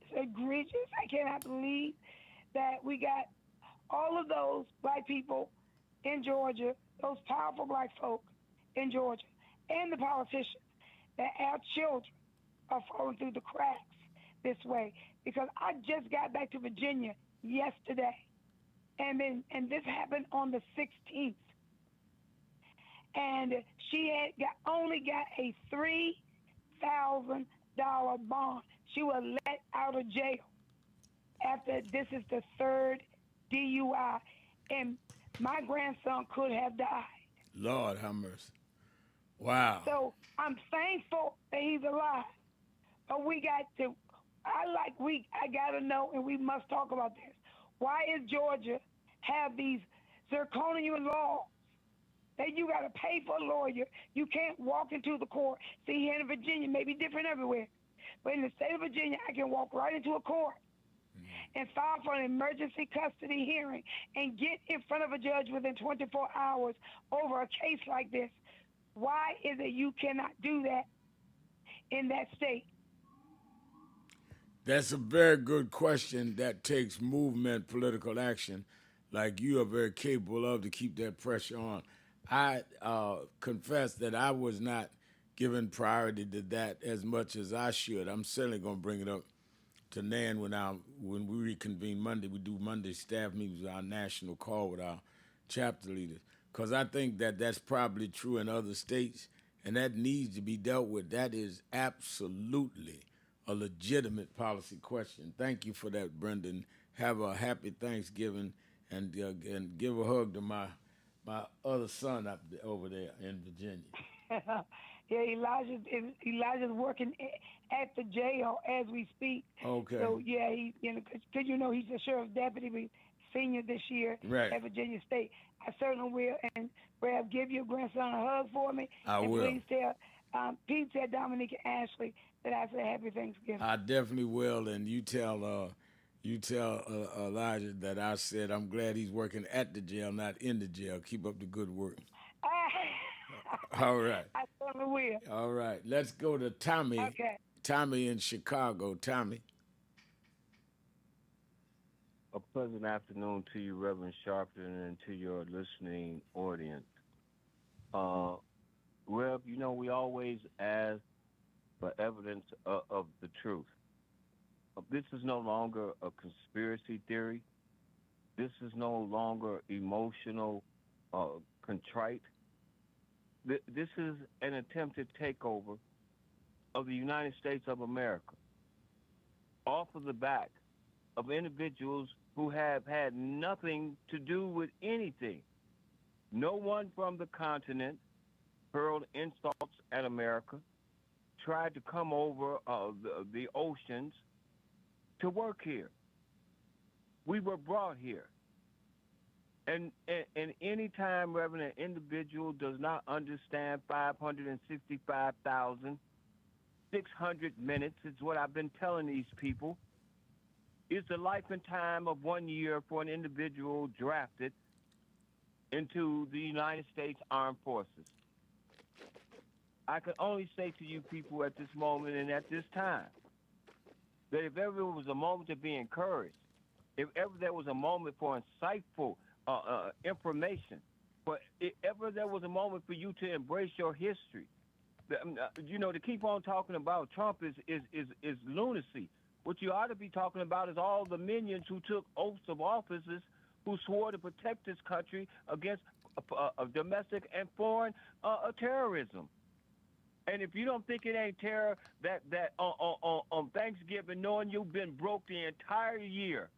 It's egregious. I cannot believe that we got all of those black people in Georgia, those powerful black folk in Georgia, and the politicians, that our children are falling through the cracks this way. Because I just got back to Virginia yesterday, and this happened on the 16th. And she only got a $3,000 bond. She was let out of jail after this is the third DUI, and my grandson could have died. Lord have mercy. Wow. So I'm thankful that he's alive, but I gotta know, and we must talk about this. Why is Georgia have these zirconian laws that you gotta pay for a lawyer? You can't walk into the court. See, here in Virginia, may be different everywhere, but in the state of Virginia, I can walk right into a court and file for an emergency custody hearing and get in front of a judge within 24 hours over a case like this. Why is it you cannot do that in that state? That's a very good question that takes movement, political action, like you are very capable of, to keep that pressure on. I confess that I was not given priority to that as much as I should. I'm certainly going to bring it up to Nan when we reconvene Monday. We do Monday staff meetings with our national call with our chapter leaders, because I think that that's probably true in other states, and that needs to be dealt with. That is absolutely a legitimate policy question. Thank you for that, Brendan. Have a happy Thanksgiving, and give a hug to my other son over there in Virginia. Yeah, Elijah's working at the jail as we speak. Okay. So yeah, because he's a sheriff's deputy, senior this year at Virginia State. I certainly will. And Brad, give your grandson a hug for me. I will. Please tell Pete, tell Dominique and Ashley that I said Happy Thanksgiving. I definitely will, and you tell Elijah that I said I'm glad he's working at the jail, not in the jail. Keep up the good work. All right. I certainly will. All right. Let's go to Tommy. Okay. Tommy in Chicago. Tommy. A pleasant afternoon to you, Reverend Sharpton, and to your listening audience. Rev, we always ask for evidence of the truth. This is no longer a conspiracy theory. This is no longer emotional, contrite. This is an attempted takeover of the United States of America off of the back of individuals who have had nothing to do with anything. No one from the continent hurled insults at America, tried to come over the oceans to work here. We were brought here. And any time, Reverend, an individual does not understand 565,600 minutes, is what I've been telling these people, is the life and time of 1 year for an individual drafted into the United States Armed Forces. I can only say to you people at this moment and at this time that if ever was a moment to be encouraged, if ever there was a moment for insightful information, but if ever there was a moment for you to embrace your history, to keep on talking about Trump is lunacy. What you ought to be talking about is all the minions who took oaths of offices, who swore to protect this country against domestic and foreign terrorism. And if you don't think it ain't terror, that on Thanksgiving, knowing you've been broke the entire year,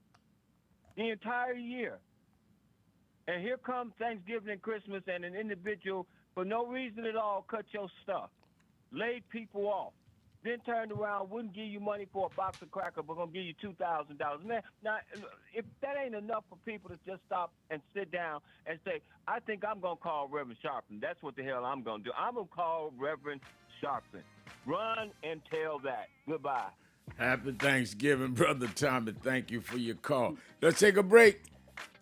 and here comes Thanksgiving and Christmas, and an individual, for no reason at all, cut your stuff, laid people off, then turned around, wouldn't give you money for a box of cracker, but gonna give you $2,000. Man, now, if that ain't enough for people to just stop and sit down and say, I think I'm gonna call Reverend Sharpton. That's what the hell I'm gonna do. I'm gonna call Reverend Sharpton. Run and tell that. Goodbye. Happy Thanksgiving, Brother Tommy. Thank you for your call. Let's take a break.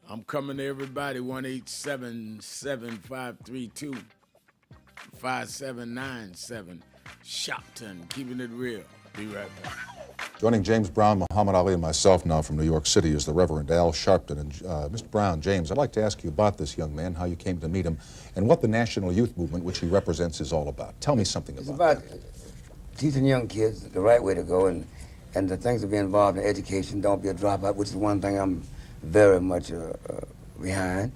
I'm coming to everybody, 1-877-532-5797. Sharpton, keeping it real. Be right back. Joining James Brown, Muhammad Ali, and myself now from New York City is the Reverend Al Sharpton. And Mr. Brown, James, I'd like to ask you about this young man, how you came to meet him, and what the National Youth Movement, which he represents, is all about. Tell me something about that. It's about teaching young kids the right way to go, and the things to be involved in education. Don't be a dropout, which is one thing I'm very much behind.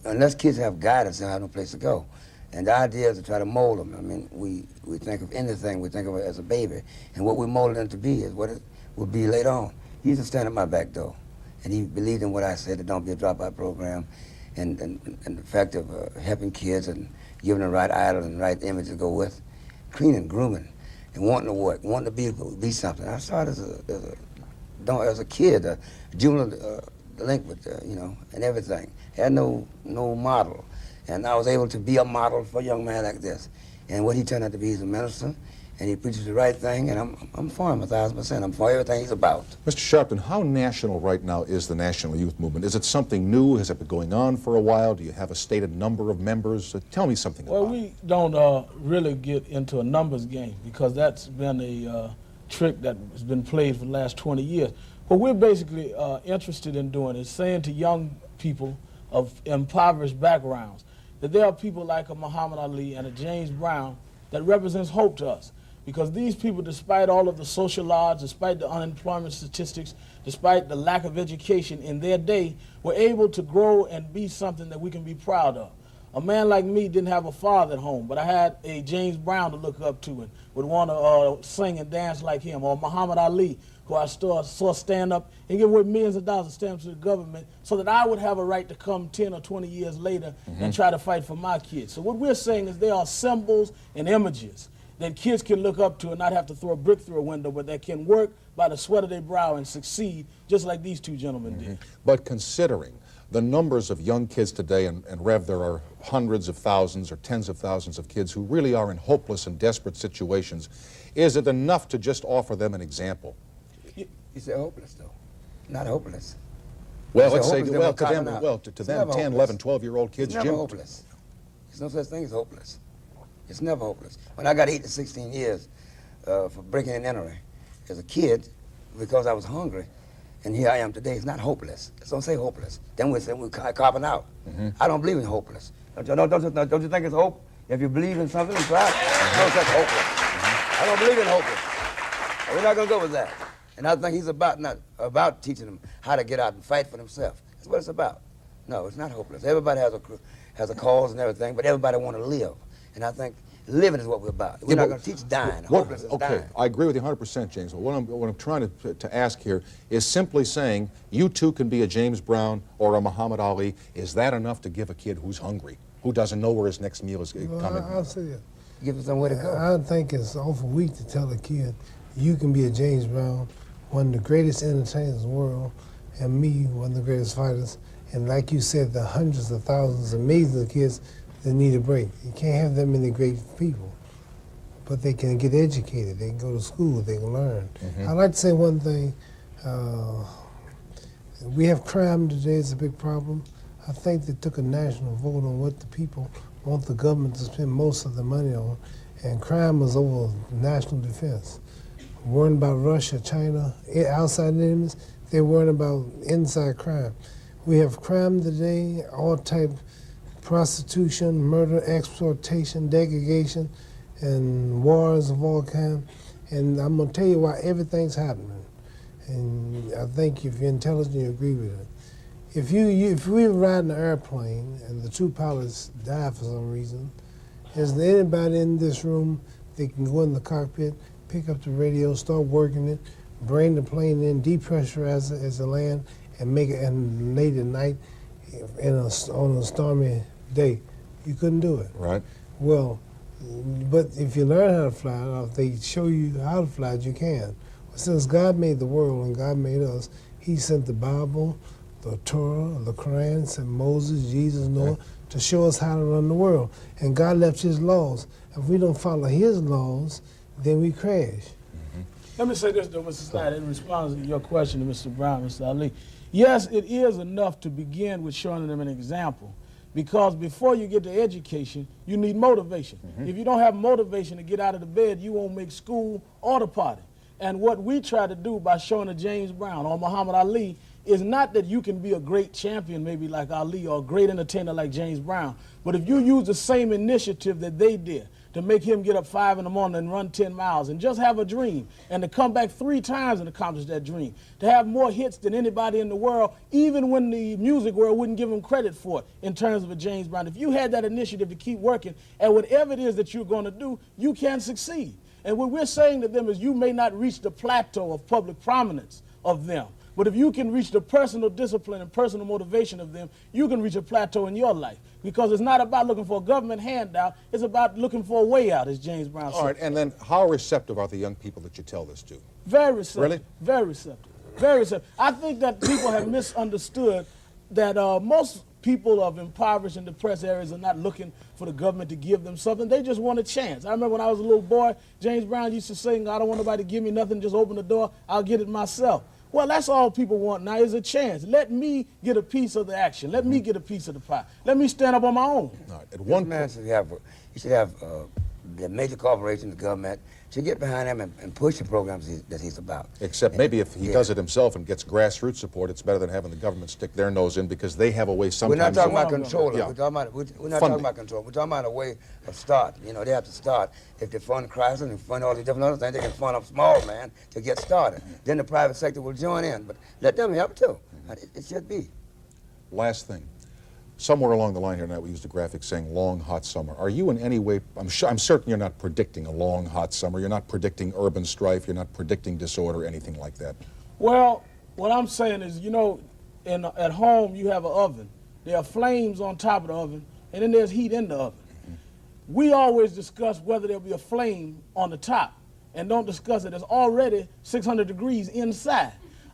Unless kids have guidance, they have no place to go. And the idea is to try to mold them. I mean, we think of anything, we think of it as a baby. And what we mold them to be is what it will be later on. He used to stand at my back door, and he believed in what I said, the Don't Be a Dropout program, and the fact of helping kids and giving them the right idol and the right image to go with, cleaning, grooming, and wanting to work, wanting to be something. I started as a kid, a juvenile delinquent, and everything. Had no model. And I was able to be a model for a young man like this. And what he turned out to be is a minister, and he preaches the right thing, and I'm for him 1,000%. I'm for everything he's about. Mr. Sharpton, how national right now is the National Youth Movement? Is it something new? Has it been going on for a while? Do you have a stated number of members? Tell me something about it. Well, we don't really get into a numbers game, because that's been a trick that has been played for the last 20 years. What we're basically interested in doing is saying to young people of impoverished backgrounds that there are people like a Muhammad Ali and a James Brown that represents hope to us. Because these people, despite all of the social odds, despite the unemployment statistics, despite the lack of education in their day, were able to grow and be something that we can be proud of. A man like me didn't have a father at home, but I had a James Brown to look up to and would want to sing and dance like him, or Muhammad Ali, who I saw stand up and give away millions of dollars of stamps to the government so that I would have a right to come 10 or 20 years later and try to fight for my kids. So what we're saying is there are symbols and images that kids can look up to and not have to throw a brick through a window, but that can work by the sweat of their brow and succeed, just like these two gentlemen did. But considering the numbers of young kids today, and Rev, there are hundreds of thousands or tens of thousands of kids who really are in hopeless and desperate situations, is it enough to just offer them an example? You say hopeless, though. Not hopeless. Well, let's say, to them, 10, 11, 12-year-old kids, it's never hopeless. There's no such thing as hopeless. It's never hopeless. When I got 8 to 16 years for breaking and entering as a kid, because I was hungry, and here I am today, it's not hopeless. Let's don't say hopeless. Then we're copping out. I don't believe in hopeless. Don't you think it's hope? If you believe in something, try it. No such hopeless. I don't believe in hopeless. We're not going to go with that. And I think he's not about teaching them how to get out and fight for themselves. That's what it's about. No, it's not hopeless. Everybody has a cause and everything, but everybody want to live. And I think living is what we're about. We're not going to teach dying. Hopeless is dying. Okay, I agree with you 100%, James. But what I'm trying to ask here is simply saying you too can be a James Brown or a Muhammad Ali. Is that enough to give a kid who's hungry, who doesn't know where his next meal is coming? I'll say it. Give him somewhere to go. I think it's awful weak to tell a kid you can be a James Brown, one of the greatest entertainers in the world, and me, one of the greatest fighters, And like you said, the hundreds of thousands of millions of kids that need a break. You can't have that many great people, but they can get educated. They can go to school. They can learn. I'd like to say one thing. We have crime today. It's a big problem. I think they took a national vote on what the people want the government to spend most of the money on, and crime was over national defense. Worrying about Russia, China, outside enemies, they're worrying about inside crime. We have crime today, all type, prostitution, murder, exploitation, degradation, and wars of all kinds. And I'm going to tell you why everything's happening. And I think if you're intelligent, you agree with it. If we were riding an airplane and the two pilots died for some reason, is there anybody in this room that can go in the cockpit, pick up the radio, start working it, bring the plane in, depressurize it as it land, and make it, and late at night on a stormy day? You couldn't do it. Right. Well, but if you learn how to fly, or if they show you how to fly, you can. Since God made the world and God made us, He sent the Bible, the Torah, the Quran, sent Moses, Jesus, Noah, to show us how to run the world. And God left His laws. If we don't follow His laws, then we crash. Let me say this, though, Mr. Snyder, in response to your question to Mr. Brown, Mr. Ali. Yes, it is enough to begin with showing them an example, because before you get to education, you need motivation. If you don't have motivation to get out of the bed, you won't make school or the party. And what we try to do by showing a James Brown or Muhammad Ali is not that you can be a great champion maybe like Ali or a great entertainer like James Brown, but if you use the same initiative that they did to make him get up 5 in the morning and run 10 miles and just have a dream and to come back 3 times and accomplish that dream, to have more hits than anybody in the world, even when the music world wouldn't give him credit for it in terms of a James Brown. If you had that initiative to keep working at whatever it is that you're going to do, you can succeed. And what we're saying to them is you may not reach the plateau of public prominence of them, but if you can reach the personal discipline and personal motivation of them, you can reach a plateau in your life. Because it's not about looking for a government handout, it's about looking for a way out, as James Brown said. All right, and then how receptive are the young people that you tell this to? Very receptive. Really? Very receptive. Very receptive. I think that people have misunderstood that most people of impoverished and depressed areas are not looking for the government to give them something. They just want a chance. I remember when I was a little boy, James Brown used to sing, I don't want nobody to give me nothing, just open the door, I'll get it myself. Well, that's all people want now is a chance. Let me get a piece of the action. Let me get a piece of the pie. Let me stand up on my own. All right. At one man should have the major corporations, the government, should get behind him and push the programs that he's about. Except maybe if he does it himself and gets grassroots support, it's better than having the government stick their nose in, because they have a way sometimes. We're not talking about control. Yeah. We're not talking about control. We're talking about a way of start. You know, they have to start. If they fund crisis and fund all these different other things, they can fund a small man to get started. Then the private sector will join in, but let them help too. It should be. Last thing. Somewhere along the line here tonight, we used a graphic saying long, hot summer. Are you in any way, I'm certain you're not predicting a long, hot summer. You're not predicting urban strife. You're not predicting disorder, anything like that. Well, what I'm saying is, you know, at home you have an oven. There are flames on top of the oven, and then there's heat in the oven. We always discuss whether there'll be a flame on the top and don't discuss it. There's already 600 degrees inside.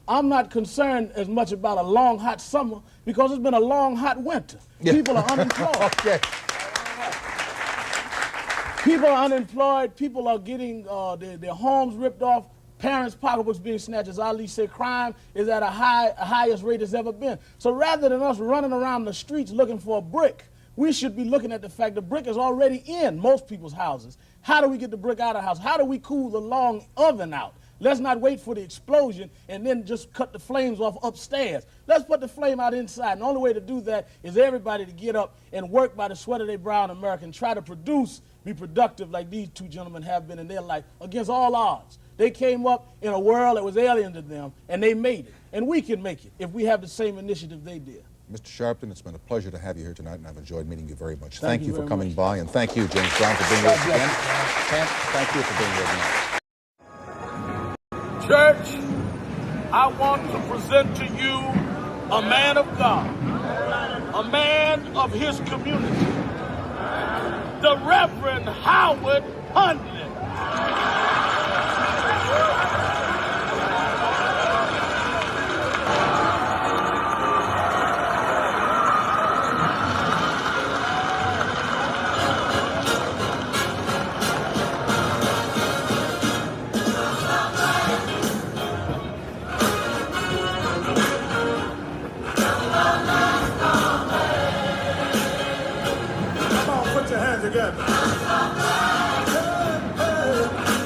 I'm not concerned as much about a long, hot summer because it's been a long, hot winter. Yeah. People are unemployed. Okay. People are unemployed. People are getting their homes ripped off. Parents' pocketbooks being snatched. As Ali said, crime is at a highest rate it's ever been. So rather than us running around the streets looking for a brick, we should be looking at the fact the brick is already in most people's houses. How do we get the brick out of the house? How do we cool the long oven out? Let's not wait for the explosion and then just cut the flames off upstairs. Let's put the flame out inside. And the only way to do that is everybody to get up and work by the sweat of their brow in America and try to produce, be productive like these two gentlemen have been in their life against all odds. They came up in a world that was alien to them, and they made it. And we can make it if we have the same initiative they did. Mr. Sharpton, it's been a pleasure to have you here tonight, and I've enjoyed meeting you very much. Thank you for coming by, and thank you, James Brown, for being with us again. Thank you for being here tonight. Church, I want to present to you a man of God, a man of his community, the Reverend Howard Hundley.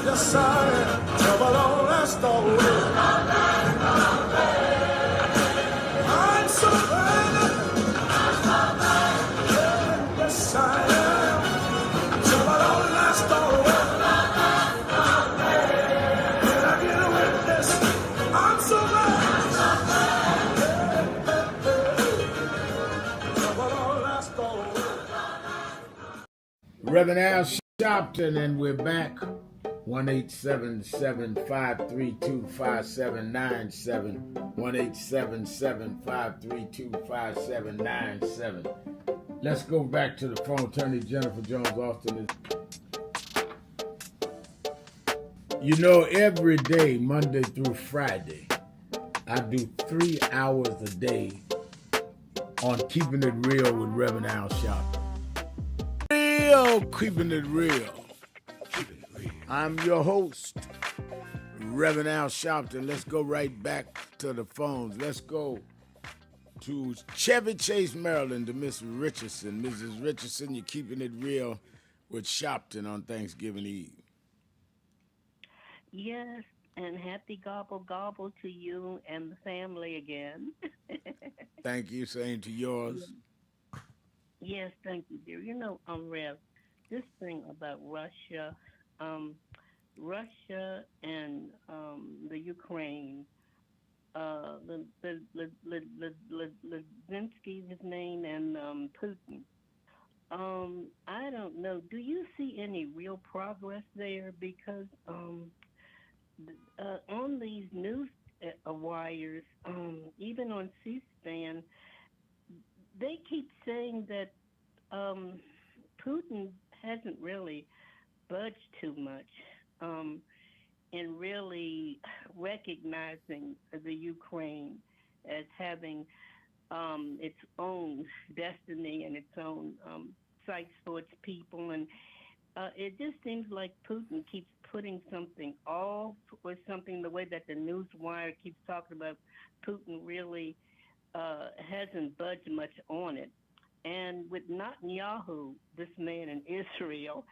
Yes, I am. Trouble don't last always. I'm so glad. Yes, I am. Trouble don't last always. Can I get a witness? I'm so glad. Trouble don't last always. Reverend Al Sharpton, and we're back. 1-877-532-5797. 1-877-532-5797. Let's go back to the phone. Attorney Jennifer Jones Austin is. Every day, Monday through Friday, I do 3 hours a day on Keeping It Real with Reverend Al Sharpton. Keeping it real. I'm your host, Reverend Al Sharpton. Let's go right back to the phones. Let's go to Chevy Chase, Maryland, to Miss Richardson. Mrs. Richardson, you're keeping it real with Sharpton on Thanksgiving Eve. Yes, and happy gobble gobble to you and the family again. Thank you. Same to yours. Yes, thank you, dear. Rev, this thing about Russia, Russia and the Ukraine, Zelensky, his name, and Putin. I don't know. Do you see any real progress there? Because on these news wires, even on C-SPAN, they keep saying that Putin hasn't really budged too much in really recognizing the Ukraine as having its own destiny and its own sights for its people. And it just seems like Putin keeps putting something off or something, the way that the news wire keeps talking about Putin really hasn't budged much on it. And with Netanyahu, this man in Israel,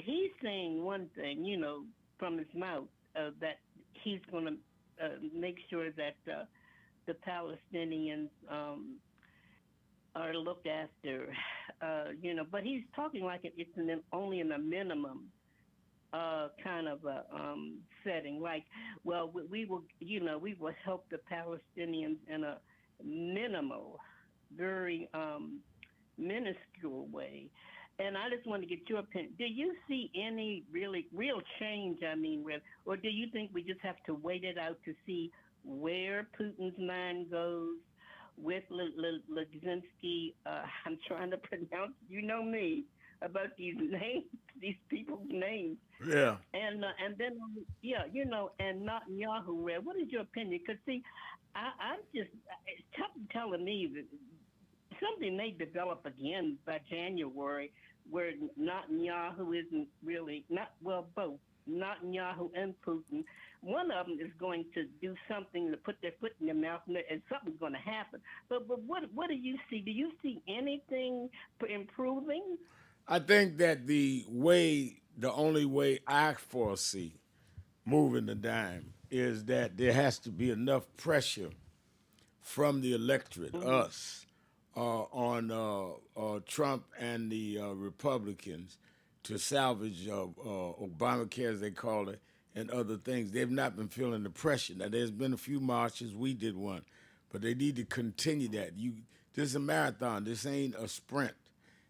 he's saying one thing, from his mouth, that he's going to make sure that the Palestinians are looked after, but he's talking like it's only in a minimum kind of a setting. Like, well, we will help the Palestinians in a minimal, very minuscule way. And I just want to get your opinion. Do you see any real change, or do you think we just have to wait it out to see where Putin's mind goes with Zelensky? I'm trying to pronounce, me, about these names, these people's names. Yeah. And then, and Netanyahu, what is your opinion? Because, see, I'm just telling me that something may develop again by January where Netanyahu isn't really, both Netanyahu and Putin. One of them is going to do something to put their foot in their mouth, and something's going to happen. But what do you see? Do you see anything improving? I think that the only way I foresee moving the dime is that there has to be enough pressure from the electorate, us, on Trump and the Republicans to salvage Obamacare, as they call it, and other things. They've not been feeling the pressure. Now, there's been a few marches. We did one. But they need to continue that. This is a marathon. This ain't a sprint.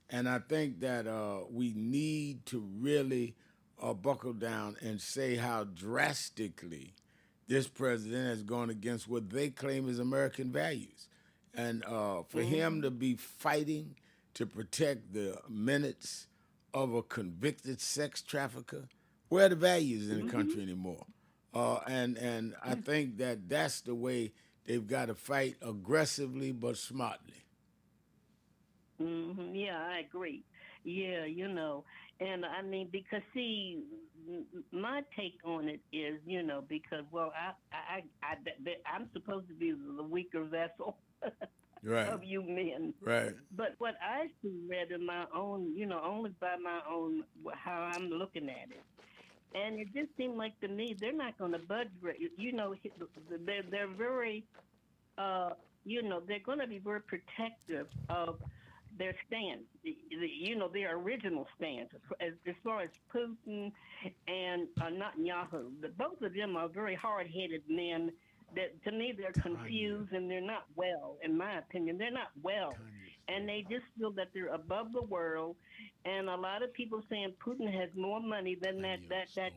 And I think that we need to really buckle down and say how drastically this president has gone against what they claim is American values. And for him to be fighting to protect the minutes of a convicted sex trafficker, where are the values in the country anymore? And I think that that's the way they've got to fight, aggressively but smartly. Yeah, I agree. Yeah, and because see, my take on it is, because I'm supposed to be the weaker vessel, Right. of you men. Right. But what I see read in my own, only by my own how I'm looking at it, and it just seemed like to me they're not going to budge. They're very, uh, they're going to be very protective of their stance, their original stance. As far as Putin and Netanyahu, both of them are very hard-headed men. That to me they're confused and they're not well. In my opinion, they're not well, and they just feel that they're above the world. And a lot of people saying Putin has more money than that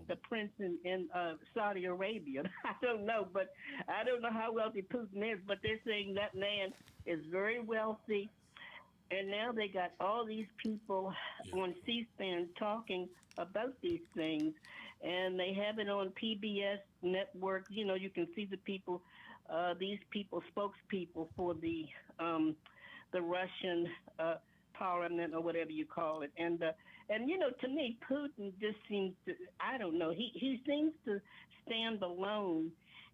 the prince in Saudi Arabia. I don't know, but I don't know how wealthy Putin is, but they're saying that man is very wealthy. And now they got all these people on C-SPAN talking about these things, and they have it on PBS network. You can see the people, these people, spokespeople for the Russian parliament or whatever you call it. And to me, Putin just seems to, I don't know, he seems to stand alone.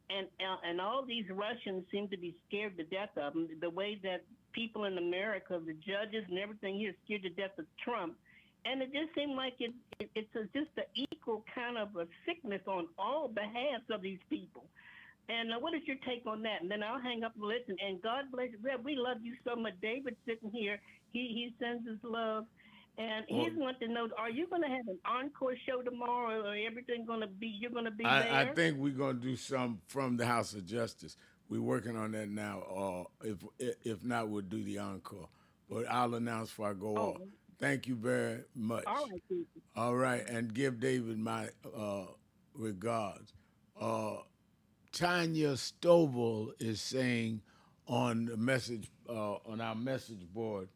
And all these Russians seem to be scared to death of him. The way that people in America, the judges and everything here, scared to death of Trump. And it just seemed like it's just an equal kind of a sickness on all behalves of these people. And what is your take on that? And then I'll hang up and listen. And God bless you. We love you so much. David's sitting here. He sends his love. And he's wanting to know, are you going to have an encore show tomorrow, or everything going to be, you're going to be there? I think we're going to do some from the House of Justice. We're working on that now. If not, we'll do the encore. But I'll announce before I go off. Thank you very much. All right, David. All right, and give David my regards. Tanya Stovall is saying on the message on our message board,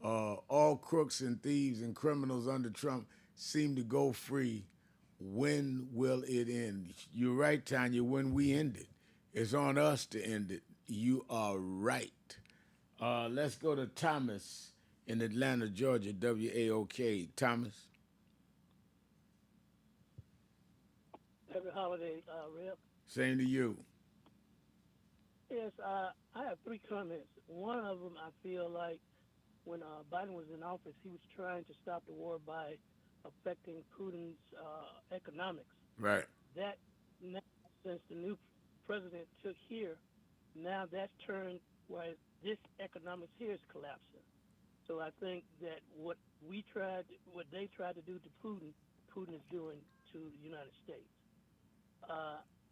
all crooks and thieves and criminals under Trump seem to go free. When will it end? You're right, Tanya. When we end it, it's on us to end it. You are right. Let's go to Thomas in Atlanta, Georgia, WAOK. Thomas. Happy holiday, Rep. Same to you. Yes, I have three comments. One of them, I feel like when Biden was in office, he was trying to stop the war by affecting Putin's economics. Right. That now, since the new president took here, now that's turned where this economics here is collapsing. So I think that what they tried to do to Putin, Putin is doing to the United States.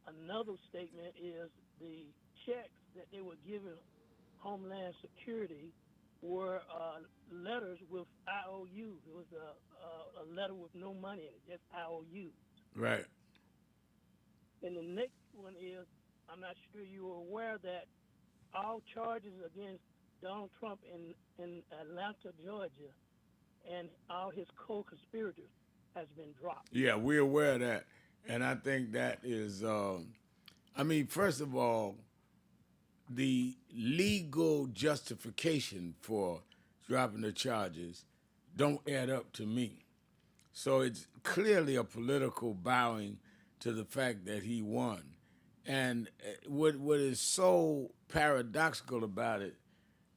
Another statement is the checks that they were giving Homeland Security were letters with IOU. It was a letter with no money in it, just IOU. Right. And the next one is, I'm not sure you were aware that all charges against Donald Trump in Atlanta, Georgia, and all his co-conspirators has been dropped. Yeah, we're aware of that. And I think that is, first of all, the legal justification for dropping the charges don't add up to me. So it's clearly a political bowing to the fact that he won. And what is so paradoxical about it,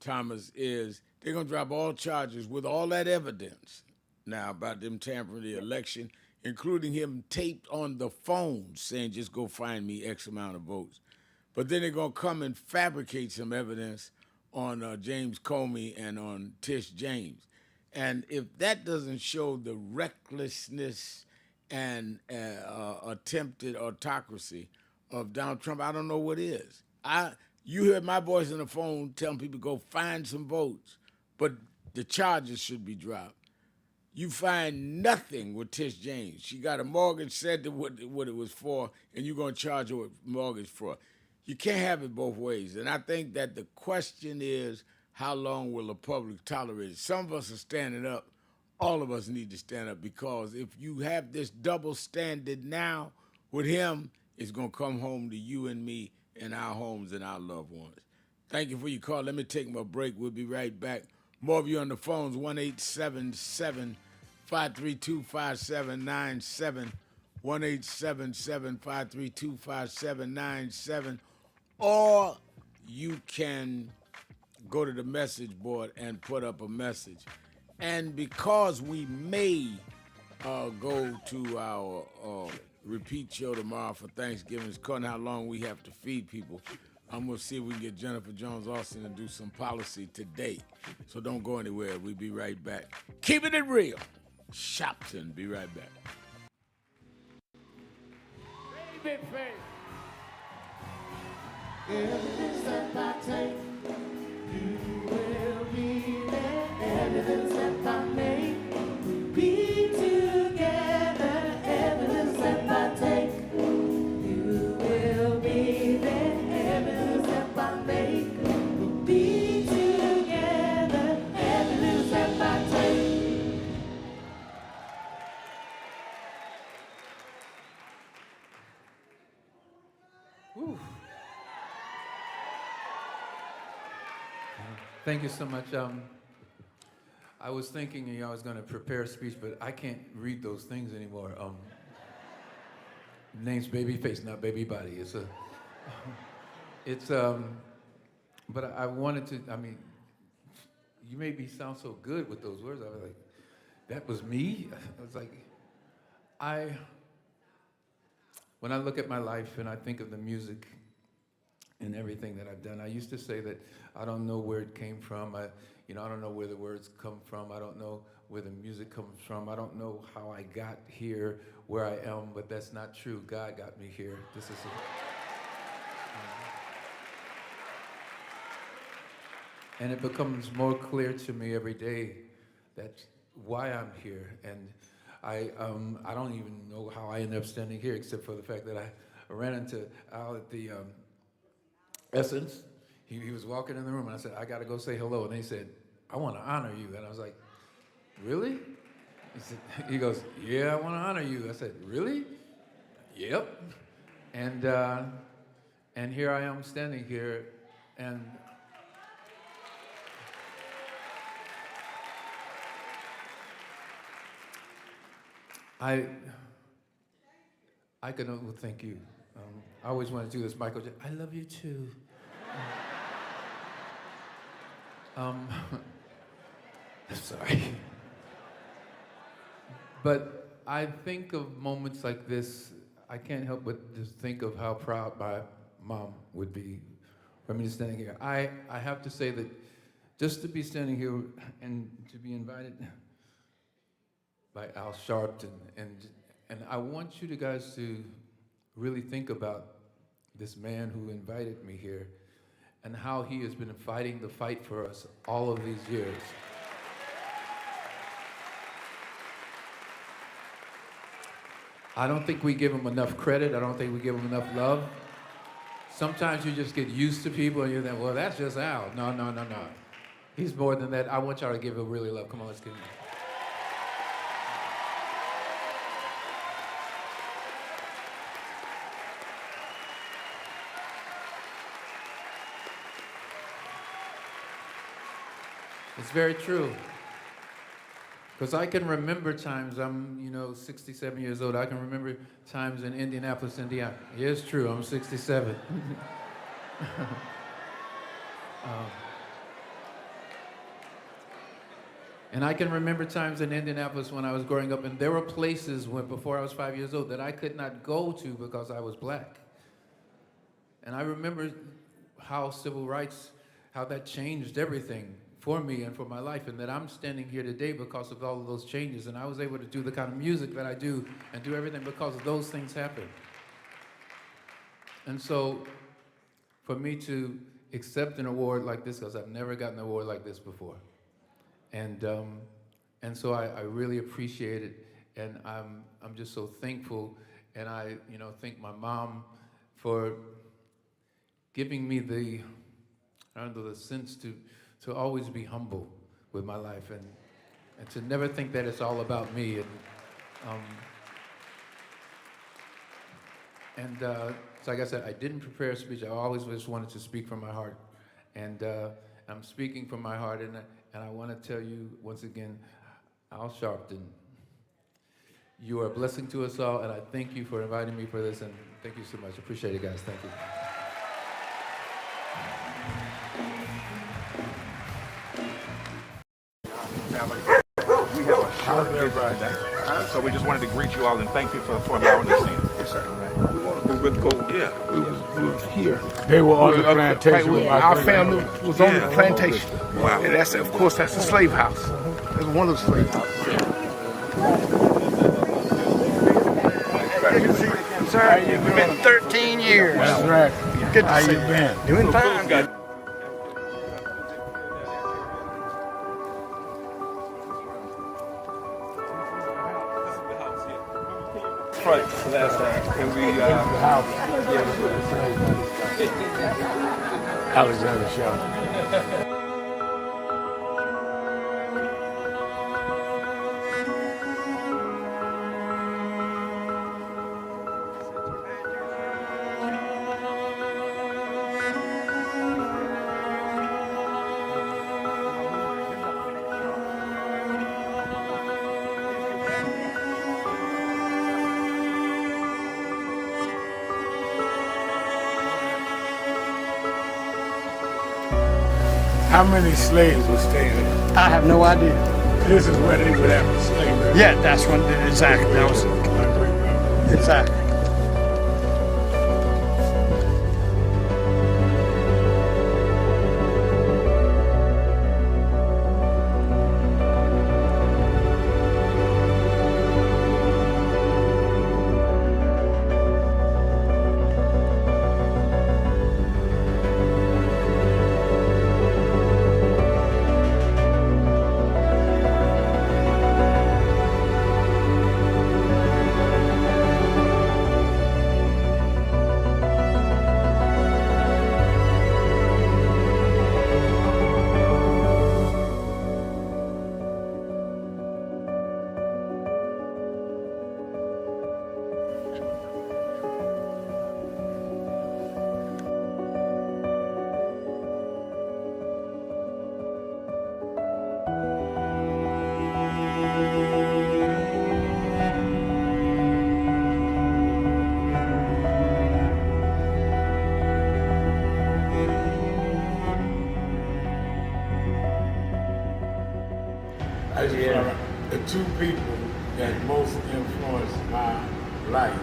Thomas, is they're going to drop all charges with all that evidence now about them tampering the election, including him taped on the phone saying, just go find me X amount of votes. But then they're going to come and fabricate some evidence on James Comey and on Tish James. And if that doesn't show the recklessness and attempted autocracy of Donald Trump, I don't know what is. You heard my voice on the phone telling people go find some votes, but the charges should be dropped. You find nothing with Tish James. She got a mortgage, said what it was for, and you're going to charge her with mortgage fraud. You can't have it both ways. And I think that the question is, how long will the public tolerate it? Some of us are standing up. All of us need to stand up, because if you have this double standard now with him, it's going to come home to you and me and our homes and our loved ones. Thank you for your call. Let me take my break. We'll be right back. More of you on the phones, 1-877-532-5797, 1-877-532-5797, or you can go to the message board and put up a message. And because we may go to our repeat show tomorrow for Thanksgiving, it's according to how long we have to feed people, I'm going to see if we can get Jennifer Jones-Austin to do some policy today. So don't go anywhere. We'll be right back. Keeping it real. Sharpton. Be right back. Babyface. Every step I take, you will be there. Every step I make, we'll be together. Every step I take, you will be there. Every step I make, we'll be together. Every step I take. Whew. Thank you so much. I was thinking I was going to prepare a speech, but I can't read those things anymore. Name's Babyface, not Baby Body. But I wanted to, you made me sound so good with those words. I was like, that was me? I was like, when I look at my life and I think of the music and everything that I've done, I used to say that I don't know where it came from. I don't know where the words come from. I don't know where the music comes from. I don't know how I got here where I am, but that's not true. God got me here. This is and it becomes more clear to me every day that's why I'm here. And I don't even know how I ended up standing here, except for the fact that I ran into Al at the Essence. He was walking in the room, and I said, I got to go say hello. And he said, I want to honor you. And I was like, really? He goes, yeah, I want to honor you. I said, really? Yep. And here I am standing here, and I can well, thank you. I always want to do this, Michael. I love you too. Sorry. But I think of moments like this, I can't help but just think of how proud my mom would be for me standing here. I have to say that just to be standing here and to be invited by Al Sharpton, and I want you guys to really think about this man who invited me here and how he has been fighting the fight for us all of these years. I don't think we give him enough credit. I don't think we give him enough love. Sometimes you just get used to people and you think, well, that's just Al. No. He's more than that. I want y'all to give him really love. Come on, let's give him. It's very true. Because I can remember times, I'm 67 years old, I can remember times in Indianapolis, Indiana. Yeah, it's true, I'm 67. And I can remember times in Indianapolis when I was growing up, and there were places before I was 5 years old that I could not go to because I was black. And I remember how civil rights, how that changed everything for me and for my life, and that I'm standing here today because of all of those changes, and I was able to do the kind of music that I do and do everything because of those things happened. And so for me to accept an award like this, because I've never gotten an award like this before, and so I really appreciate it, and I'm just so thankful, and I thank my mom for giving me the sense to always be humble with my life and to never think that it's all about me. And so like I said, I didn't prepare a speech. I always just wanted to speak from my heart. And I'm speaking from my heart, and I want to tell you once again, Al Sharpton, you are a blessing to us all, and I thank you for inviting me for this, and thank you so much. Appreciate it, guys. Thank you. How's everybody? So we just wanted to greet you all and thank you for allowing us in. Yes, sir. We would go, we was here. They were on the plantation. Our family was on the plantation. Wow. And that's, of course, that's the slave house. That's one of the slave houses. Good to see you again, sir. It's been 13 years. That's right. Good to How see you been? Doing fine. Good. Right, last time. And we, Alexander Sharpton. How many slaves were staying there? I have no idea. This is where they would have the slavery. Yeah, that's when exactly. That was exactly. The two people that most influenced my life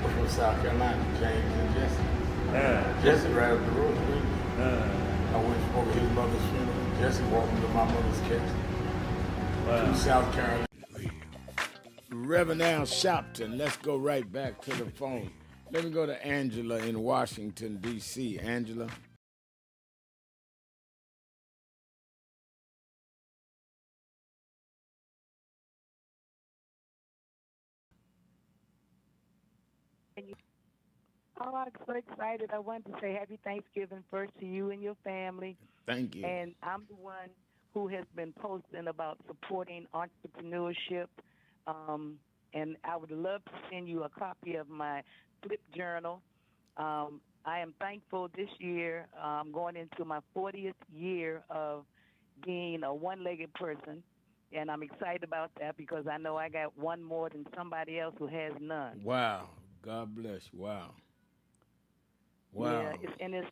were from South Carolina, James and Jesse. Jesse right up the road with me. I went over his mother's funeral. Jesse walked me to my mother's casket. To South Carolina. Reverend Al Sharpton, let's go right back to the phone. Let me go to Angela in Washington, D.C. Angela. Oh, I'm so excited. I wanted to say happy Thanksgiving first to you and your family. Thank you. And I'm the one who has been posting about supporting entrepreneurship. And I would love to send you a copy of my flip journal. I am thankful this year. I'm going into my 40th year of being a one-legged person. And I'm excited about that because I know I got one more than somebody else who has none. Wow. God bless you. Wow. Wow. Yeah,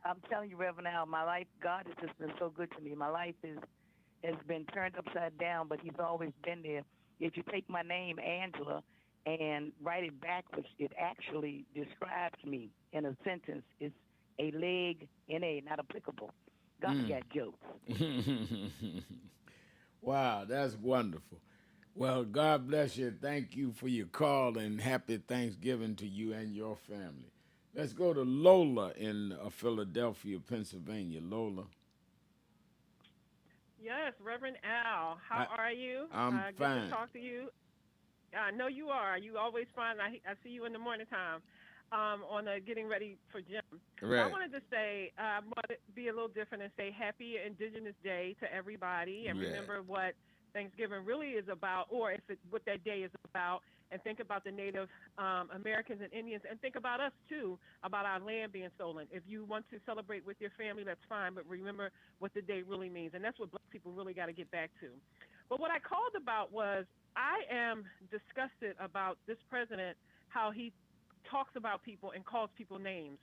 I'm telling you, Reverend Al, my life, God has just been so good to me. My life has been turned upside down, but he's always been there. If you take my name, Angela, and write it backwards, it actually describes me in a sentence. It's a leg, N-A, not applicable. God got jokes. Wow, that's wonderful. Well, God bless you. Thank you for your call and happy Thanksgiving to you and your family. Let's go to Lola in Philadelphia, Pennsylvania. Lola. Yes, Reverend Al. How are you? I'm fine. Good to talk to you. I know you are. You always find I see you in the morning time on getting ready for gym. Right. I wanted to say I want to be a little different and say Happy Indigenous Day to everybody, and remember what Thanksgiving really is about, or what that day is about, and think about the Native Americans and Indians, and think about us too, about our land being stolen. If you want to celebrate with your family, that's fine, but remember what the day really means, and that's what Black people really got to get back to. But what I called about was I am disgusted about this president, how he talks about people and calls people names.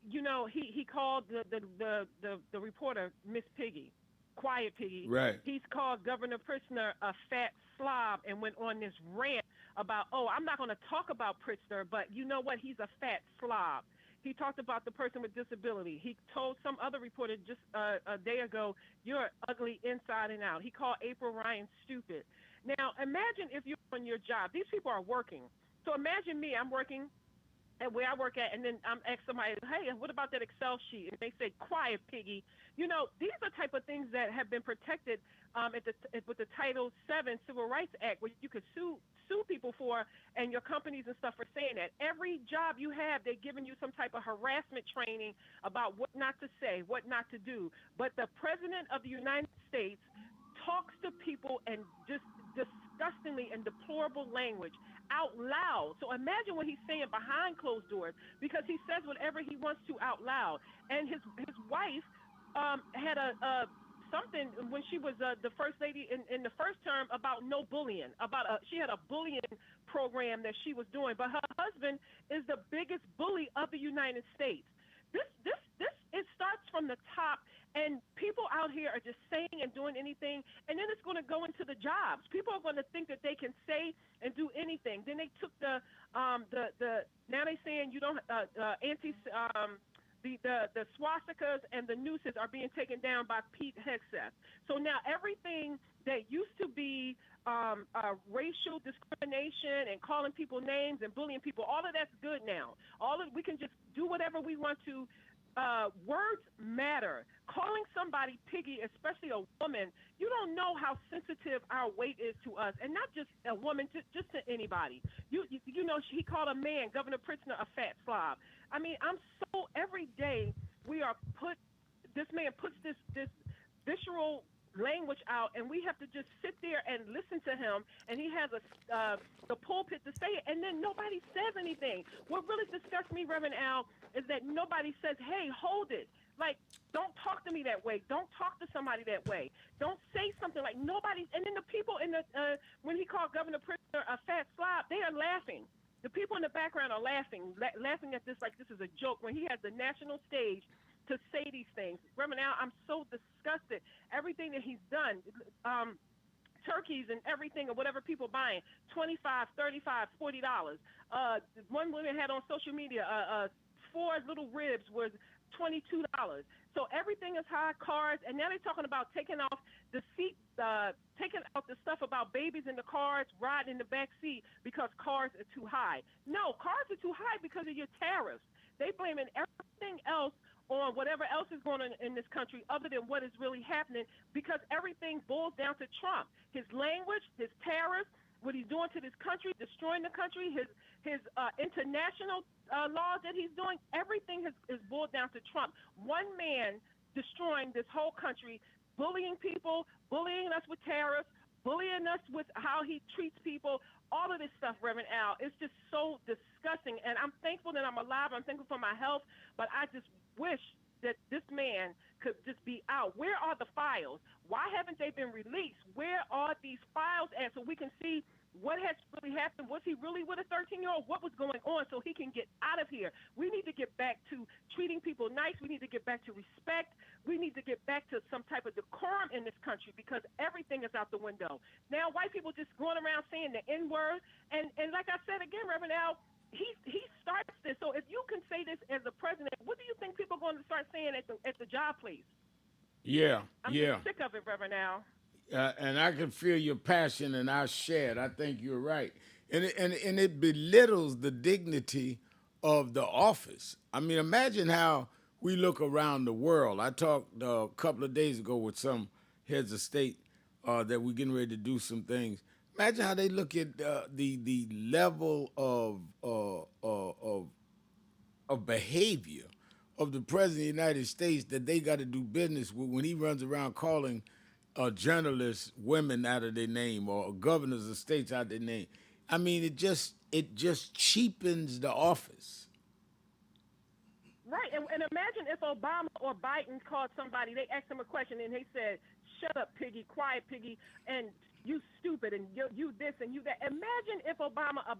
He called the reporter Miss Piggy. quiet piggy. Right. He's called Governor Pritzker a fat slob and went on this rant about, oh, I'm not going to talk about Pritzker, but you know what? He's a fat slob. He talked about the person with disability. He told some other reporter just a day ago, you're ugly inside and out. He called April Ryan stupid. Now, imagine if you're on your job. These people are working. So imagine me, I'm working at where I work at, and then I'm asking somebody, hey, what about that Excel sheet? And they say, quiet, piggy. You know, these are the type of things that have been protected with the Title VII Civil Rights Act, where you could sue people for, and your companies and stuff for saying that. Every job you have, they're giving you some type of harassment training about what not to say, what not to do. But the President of the United States talks to people and just disgustingly and deplorable language out loud. So imagine what he's saying behind closed doors, because he says whatever he wants to out loud. And his wife had a something when she was the first lady in the first term about no bullying. She had a bullying program that she was doing, but her husband is the biggest bully of the United States. This it starts from the top, and people out here are just saying and doing anything, and then it's going to go into the jobs. People are going to think that they can say and do anything. Then they took the now they saying you don't the swastikas and the nooses are being taken down by Pete Hegseth. So now everything that used to be racial discrimination and calling people names and bullying people, all of that's good now. We can just do whatever we want to. Words matter. Calling somebody piggy, especially a woman, you don't know how sensitive our weight is to us, and not just a woman, just to anybody. You know, he called a man, Governor Pritzker, a fat slob. I mean, every day this man puts this visceral language out, and we have to just sit there and listen to him, and he has the pulpit to say it, and then nobody says anything. What really disgusts me, Reverend Al, is that nobody says, hey, hold it. Like, don't talk to me that way. Don't talk to somebody that way. Don't say something like nobody. And then the people when he called Governor Pritzker a fat slob, they are laughing. The people in the background are laughing at this like this is a joke, when he has the national stage to say these things. Reverend Al, I'm so disgusted. Everything that he's done, turkeys and everything, or whatever people buying, $25, $35, $40. One woman had on social media 4 little ribs was $22. So everything is high, cars, and now they're talking about taking off the seat, taking out the stuff about babies in the cars, riding in the back seat because cars are too high. No, cars are too high because of your tariffs. They blaming everything else on whatever else is going on in this country other than what is really happening, because everything boils down to Trump. His language, his tariffs, what he's doing to this country, destroying the country, his international laws that he's doing, everything is boiled down to Trump. One man destroying this whole country, bullying people, bullying us with tariffs, bullying us with how he treats people, all of this stuff, Reverend Al. It's just so disgusting. And I'm thankful that I'm alive. I'm thankful for my health. But I just wish that this man could just be out. Where are the files? Why haven't they been released? Where are these files at, so we can see what has really happened? Was he really with a 13-year-old? What was going on, so he can get out of here? We need to get back to treating people nice. We need to get back to respect. We need to get back to some type of decorum in this country, because everything is out the window. Now white people just going around saying the N-word. And like I said again, Reverend Al, he starts this. So if you can say this as a president, what do you think people are going to start saying at the job place? Yeah, I'm just sick of it, Reverend Al. And I can feel your passion, and I share it. I think you're right, and it belittles the dignity of the office. I mean, imagine how we look around the world. I talked a couple of days ago with some heads of state that we're getting ready to do some things. Imagine how they look at the level of behavior of the president of the United States that they got to do business with when he runs around calling journalists women out of their name, or governors of states out of their name. I mean, it just cheapens the office. Right, and imagine if Obama or Biden called somebody, they asked him a question, and they said, shut up, piggy, quiet, piggy, and you stupid, and you this and you that. Imagine if Obama, a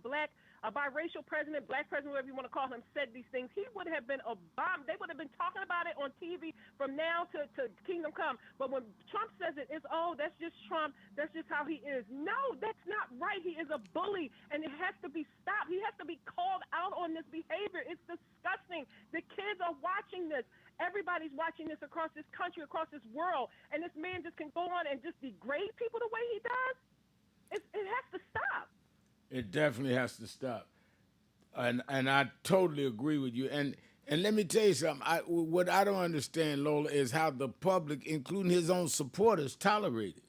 biracial president, black president, whatever you want to call him, said these things. He would have been Obama. They would have been talking about it on TV from now to Kingdom Come. But when Trump says it, it's, oh, that's just Trump. That's just how he is. No, that's not right. He is a bully, and it has to be stopped. He has to be called out on this behavior. It's disgusting. The kids are watching this. Everybody's watching this across this country, across this world, and this man just can go on and just degrade people the way he does. It has to stop. It definitely has to stop, and I totally agree with you. And let me tell you something. What I don't understand, Lola, is how the public, including his own supporters, tolerate it.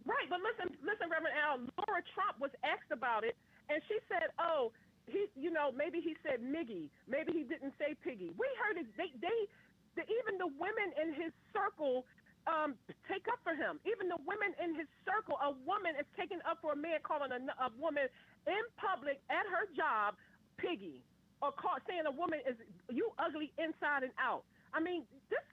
Right, but listen, Reverend Al. Laura Trump was asked about it, and she said, "Oh, maybe he said Miggy, maybe he didn't say Piggy." We heard it. Even the women in his circle take up for him. Even the women in his circle, a woman is taking up for a man calling a woman in public at her job Piggy, or saying a woman is you ugly inside and out. I mean, this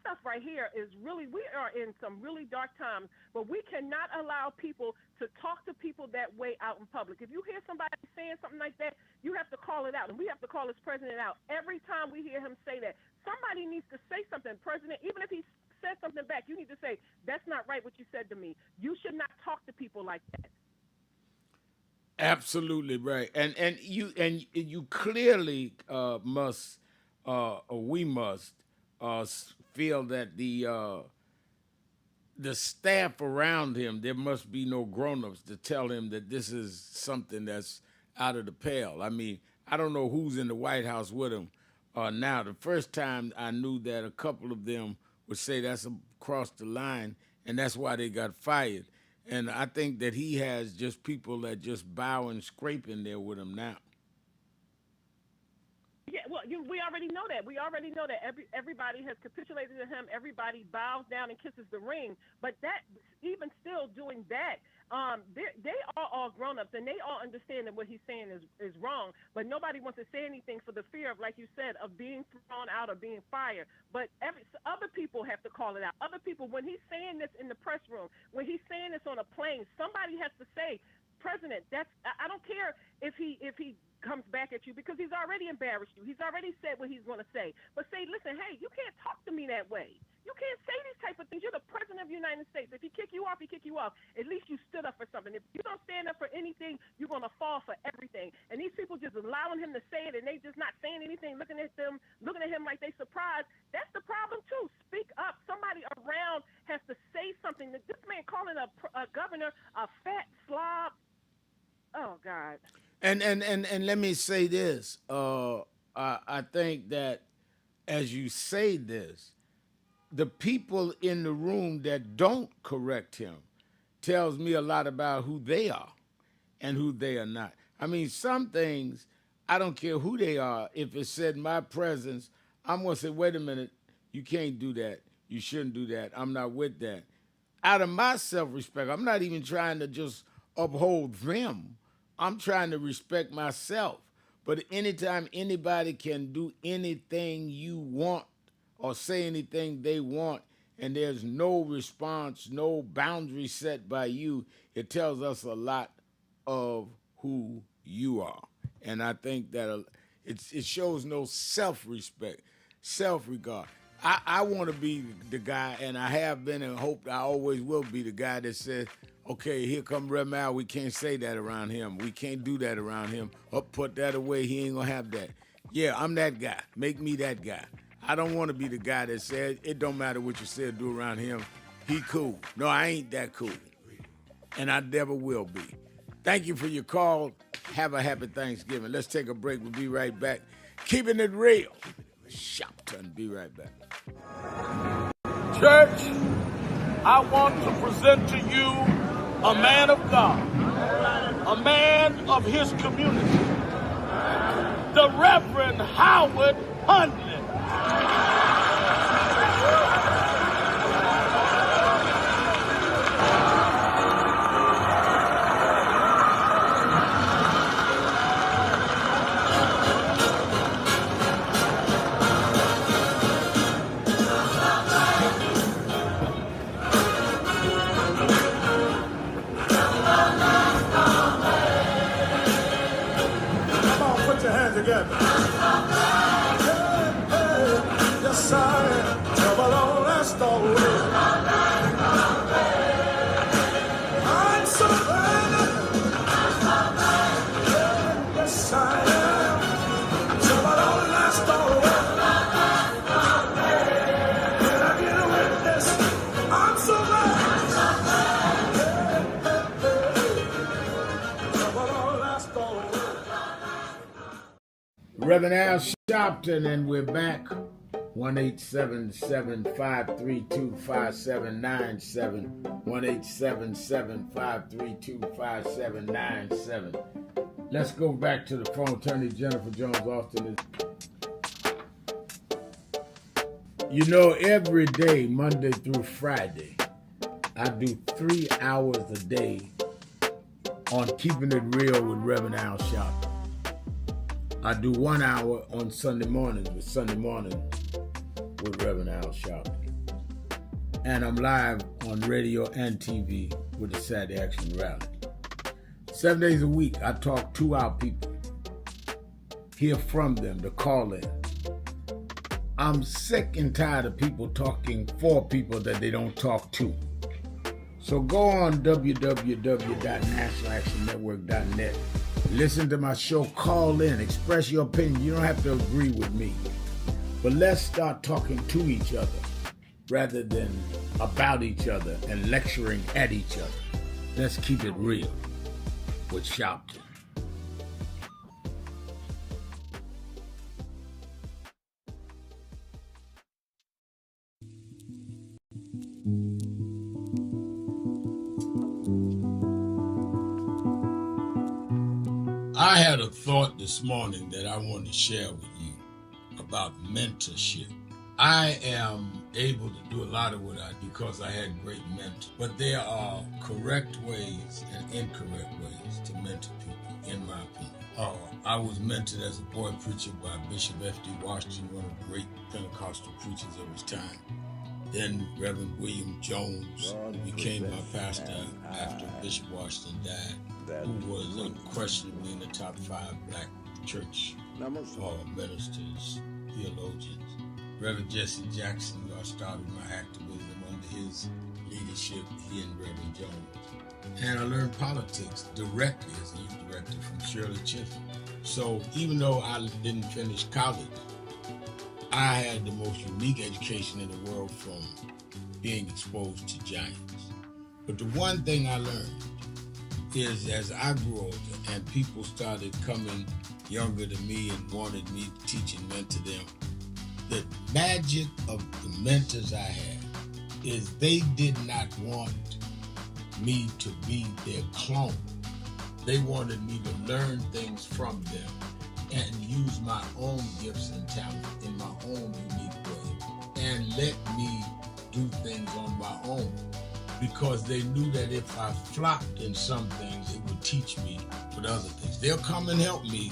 stuff right here is really, we are in some really dark times, but we cannot allow people to talk to people that way out in public. If you hear somebody saying something like that, you have to call it out, and we have to call this president out. Every time we hear him say that, somebody needs to say something. President, even if he said something back, you need to say, that's not right what you said to me. You should not talk to people like that. Absolutely right, and you clearly must, or we must, feel that the staff around him, there must be no grown-ups to tell him that this is something that's out of the pale. I mean, I don't know who's in the White House with him now. The first time I knew that, a couple of them would say that's across the line, and that's why they got fired. And I think that he has just people that just bow and scrape in there with him now. Yeah, well, we already know that. We already know that everybody has capitulated to him. Everybody bows down and kisses the ring. But that, even still doing that, they are all grown-ups, and they all understand that what he's saying is wrong. But nobody wants to say anything for the fear of, like you said, of being thrown out or being fired. But other people have to call it out. Other people, when he's saying this in the press room, when he's saying this on a plane, somebody has to say, President, I don't care if he comes back at you, because he's already embarrassed you. He's already said what he's going to say. But say, listen, hey, you can't talk to me that way. You can't say these type of things. You're the president of the United States. If he kick you off, he kick you off. At least you stood up for something. If you don't stand up for anything, you're going to fall for everything. And these people just allowing him to say it, and they just not saying anything, looking at him like they surprised. That's the problem, too. Speak up. Somebody around has to say something. This man calling a governor a fat slob. Oh, God. And let me say this. I think that as you say this, the people in the room that don't correct him tells me a lot about who they are and who they are not. I mean, some things, I don't care who they are. If it's said in my presence, I'm going to say, wait a minute, you can't do that. You shouldn't do that. I'm not with that. Out of my self-respect, I'm not even trying to just uphold them. I'm trying to respect myself. But anytime anybody can do anything you want or say anything they want, and there's no response, no boundary set by you, it tells us a lot of who you are. And I think that it shows no self-respect, self-regard. I want to be the guy, and I have been and hope I always will be the guy that says, okay, here come Rev Al, we can't say that around him. We can't do that around him. Put that away, he ain't going to have that. Yeah, I'm that guy. Make me that guy. I don't want to be the guy that said, it don't matter what you say or do around him. He cool. No, I ain't that cool. And I never will be. Thank you for your call. Have a happy Thanksgiving. Let's take a break. We'll be right back. Keeping it real. Sharpton. Be right back. Church, I want to present to you a man of God, a man of his community, the Reverend Howard Hundley. Reverend Al Sharpton, and we're back. 1-877-532-5797. 1-877-532-5797. Let's go back to the phone. Attorney Jennifer Jones Austin. You know, every day, Monday through Friday, I do 3 hours a day on Keeping It Real with Reverend Al Sharpton. I do 1 hour on Sunday mornings with Reverend Al Sharpton. And I'm live on radio and TV with the Saturday Action Rally. 7 days a week, I talk to our people, hear from them, the call-in. I'm sick and tired of people talking for people that they don't talk to. So go on www.nationalactionnetwork.net. Listen to my show, call in, express your opinion. You don't have to agree with me. But let's start talking to each other rather than about each other and lecturing at each other. Let's keep it real with Sharpton. I had a thought this morning that I want to share with you about mentorship. I am able to do a lot of what I do because I had great mentors, but there are correct ways and incorrect ways to mentor people, in my opinion. I was mentored as a boy preacher by Bishop F.D. Washington, one of the great Pentecostal preachers of his time. Then Reverend William Jones, who became my pastor after Bishop Washington died, who was unquestionably in the top 5 black church ministers, theologians. Reverend Jesse Jackson, who I started my activism under his leadership, he and Reverend Jones. And I learned politics directly as a youth director from Shirley Chisholm. So even though I didn't finish college, I had the most unique education in the world from being exposed to giants. But the one thing I learned is as I grew older and people started coming younger than me and wanted me to teach and mentor them, the magic of the mentors I had is they did not want me to be their clone. They wanted me to learn things from them and use my own gifts and talent in my own unique way and let me do things on my own, because they knew that if I flopped in some things, it would teach me for the other things. They'll come and help me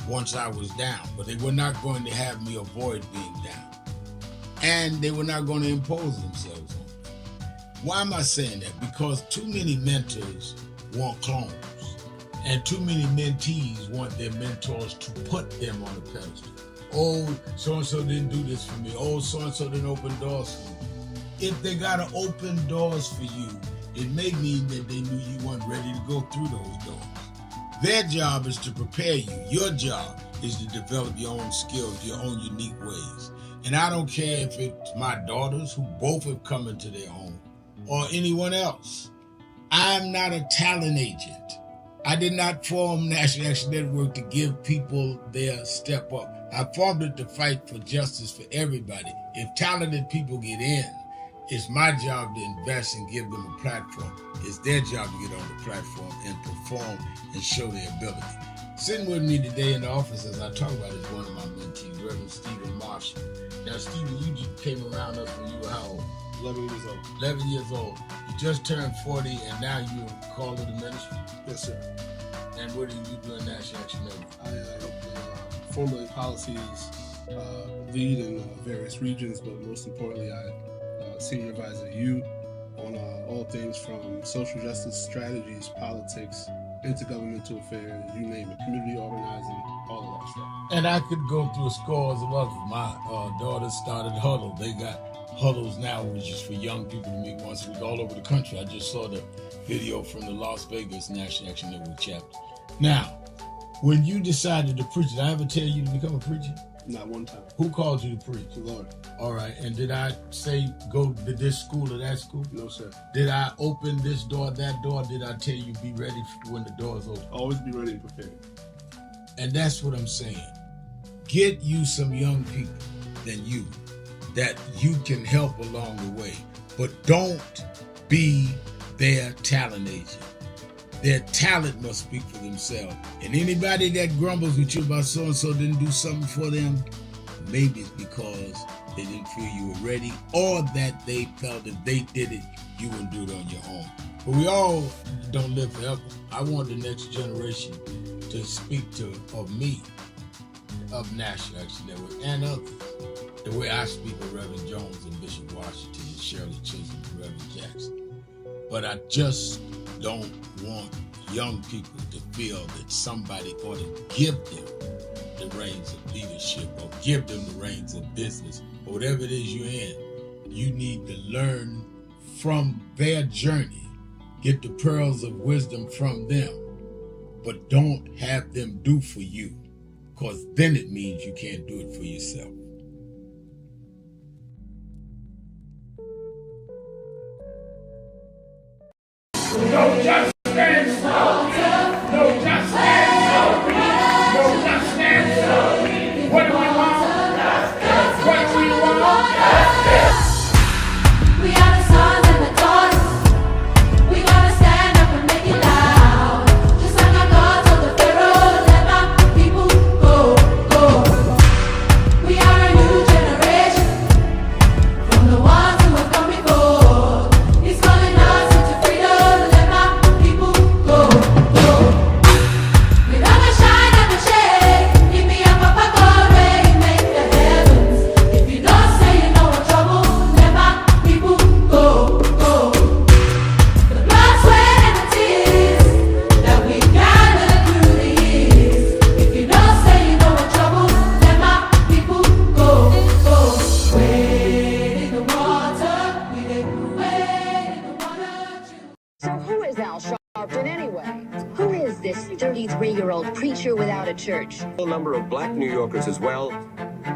once I was down, but they were not going to have me avoid being down. And they were not going to impose themselves on me. Why am I saying that? Because too many mentors want clones. And too many mentees want their mentors to put them on a pedestal. Oh, so-and-so didn't do this for me. Oh, so-and-so didn't open doors for me. If they got to open doors for you, it may mean that they knew you weren't ready to go through those doors. Their job is to prepare you. Your job is to develop your own skills, your own unique ways. And I don't care if it's my daughters, who both have come into their home, or anyone else. I'm not a talent agent. I did not form National Action Network to give people their step up. I formed it to fight for justice for everybody. If talented people get in, it's my job to invest and give them a platform. It's their job to get on the platform and perform and show their ability. Sitting with me today in the office as I talk about is one of my mentees, Reverend Stephen Marshall. Now, Stephen, you just came around us when you were how old? 11 years old. 11 years old. You just turned 40 and now you're called to the ministry? Yes, sir. And what do you do in National Action Network? I formulate policies, lead in various regions, but most importantly, I senior advisor to you on all things from social justice strategies, politics, intergovernmental affairs, you name it, community organizing, all of that stuff. And I could go through scores of others. My daughters started Huddle. They got Huddles now, which is for young people to meet once a week all over the country. I just saw the video from the Las Vegas National Action Network chapter. Now, when you decided to preach, did I ever tell you to become a preacher? Not one time. Who called you to preach? The Lord. All right. And did I say go to this school or that school? No, sir. Did I open this door, that door? Did I tell you be ready when the doors open? Always be ready and prepared. And that's what I'm saying. get you some young people than you that you can help along the way. But don't be their talent agent. Their talent must speak for themselves. And anybody that grumbles with you about so-and-so didn't do something for them, maybe it's because they didn't feel you were ready, or that they felt if they did it, you wouldn't do it on your own. But we all don't live forever. I want the next generation to speak of me, of National Action Network, and others, the way I speak of Reverend Jones and Bishop Washington and Shirley Chisholm and Reverend Jackson. But I just don't want young people to feel that somebody ought to give them the reins of leadership or give them the reins of business or whatever it is you're in. You need to learn from their journey, get the pearls of wisdom from them, but don't have them do for you, because then it means you can't do it for yourself. No just stand still. No just stand still. No just stand still. What do we want? What do we want? We are the sons and the daughters. We gotta stand up and make it loud. Just like our God told the Pharaoh, let my people go, go. We are a new generation from the ones who have come before. He's calling us into freedom. Let my people go, go. We never shine, never shade. Give me a papa God, rain, make the heavens. If you don't say you know what trouble, let my people go, go. The blood, sweat, and the tears that we gathered through the years. If you don't say you know what trouble, let my people go, go. Wade in the water, we did wade in the water. So who is Al Sharpton anyway? Who is this 33-year-old preacher without a church? A number of black New Yorkers as well.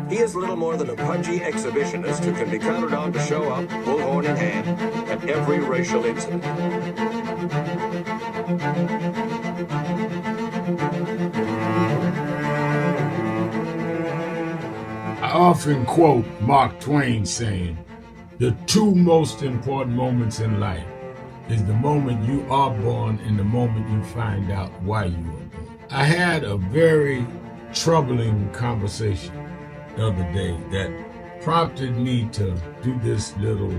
He is little more than a pudgy exhibitionist who can be counted on to show up, bullhorn in hand, at every racial incident. I often quote Mark Twain saying, the two most important moments in life is the moment you are born and the moment you find out why you were born. I had a very troubling conversation the other day that prompted me to do this little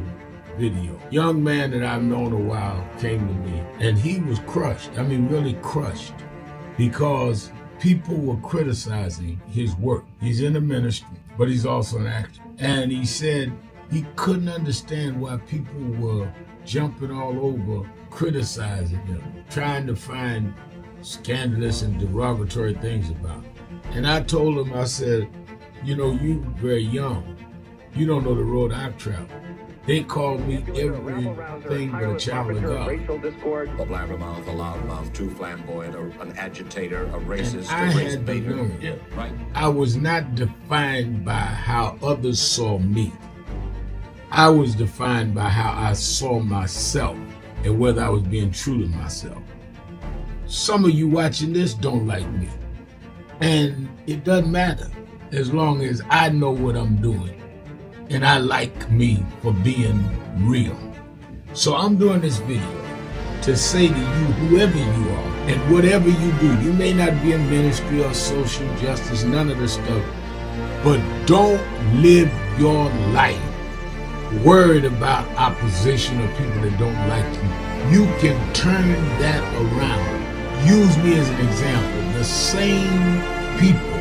video. Young man that I've known a while came to me and he was crushed. I mean, really crushed, because people were criticizing his work. He's in the ministry, but he's also an actor. And he said he couldn't understand why people were jumping all over, criticizing him, trying to find scandalous and derogatory things about him. And I told him, I said, you know, you very young. You don't know the road I've traveled. They called me everything but a child of God. Racial discord, a blabbermouth, a loudmouth, too flamboyant, an agitator, a racist, I a race had to baiter. learn. Yeah, right. I was not defined by how others saw me. I was defined by how I saw myself and whether I was being true to myself. Some of you watching this don't like me. And it doesn't matter as long as I know what I'm doing and I like me for being real. So I'm doing this video to say to you, whoever you are and whatever you do, you may not be in ministry or social justice, none of this stuff, but don't live your life worried about opposition or people that don't like you. You can turn that around. Use me as an example. The same people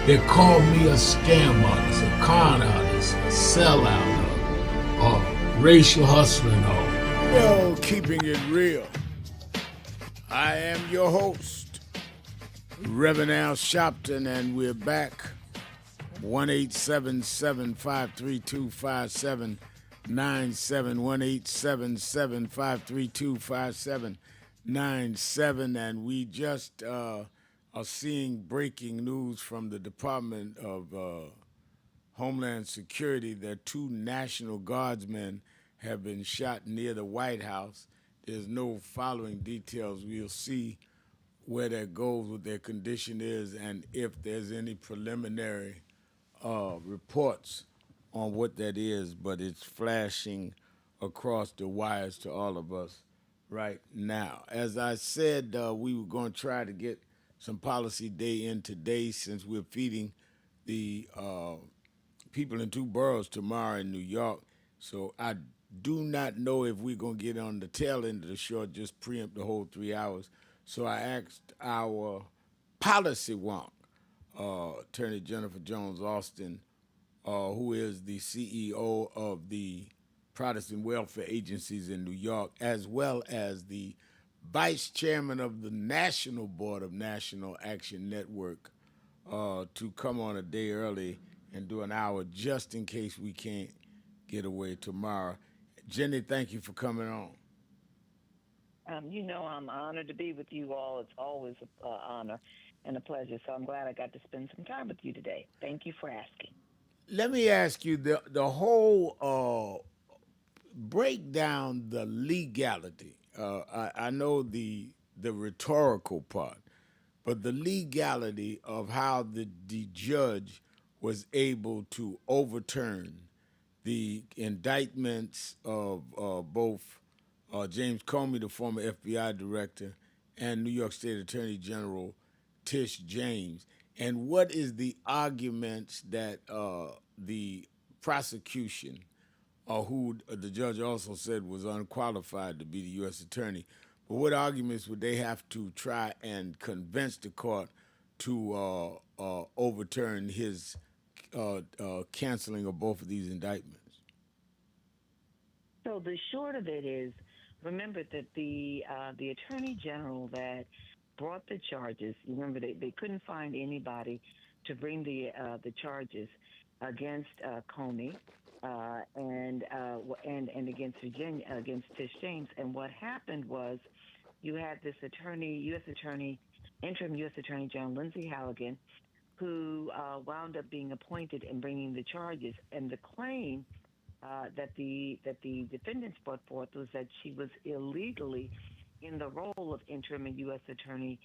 that call me a scam artist, a con artist, a sellout, or racial hustler and all. Yo, keeping it real. I am your host, Reverend Al Sharpton, and we're back. 1-877-532-5797, 1-877-532-5797, and we just are seeing breaking news from the Department of Homeland Security that 2 National Guardsmen have been shot near the White House. There's no following details. We'll see where that goes, what their condition is, and if there's any preliminary reports on what that is, but it's flashing across the wires to all of us right now. As I said, we were going to try to get some policy day in today since we're feeding the people in two boroughs tomorrow in New York. So I do not know if we're going to get on the tail end of the show, just preempt the whole 3 hours. So I asked our policy wonk, Attorney Jennifer Jones Austin, who is the CEO of the Protestant Welfare Agencies in New York, as well as the vice chairman of the National Board of National Action Network, to come on a day early and do an hour just in case we can't get away tomorrow. Jenny, thank you for coming on. You know, I'm honored to be with you all. It's always an honor and a pleasure. So I'm glad I got to spend some time with you today. Thank you for asking. Let me ask you the whole break down the legality. I know the rhetorical part, but the legality of how the judge was able to overturn the indictments of both James Comey, the former FBI director, and New York State Attorney General Tish James. And what is the arguments that the prosecution, who the judge also said was unqualified to be the U.S. attorney, but what arguments would they have to try and convince the court to overturn his canceling of both of these indictments? So the short of it is, remember that the attorney general that brought the charges, remember they couldn't find anybody to bring the charges against Comey and against Virginia, against Tish James. And what happened was you had this interim U.S. Attorney General Lindsey Halligan, who wound up being appointed and bringing the charges. And the claim that the defendants brought forth was that she was illegally in the role of interim U.S. Attorney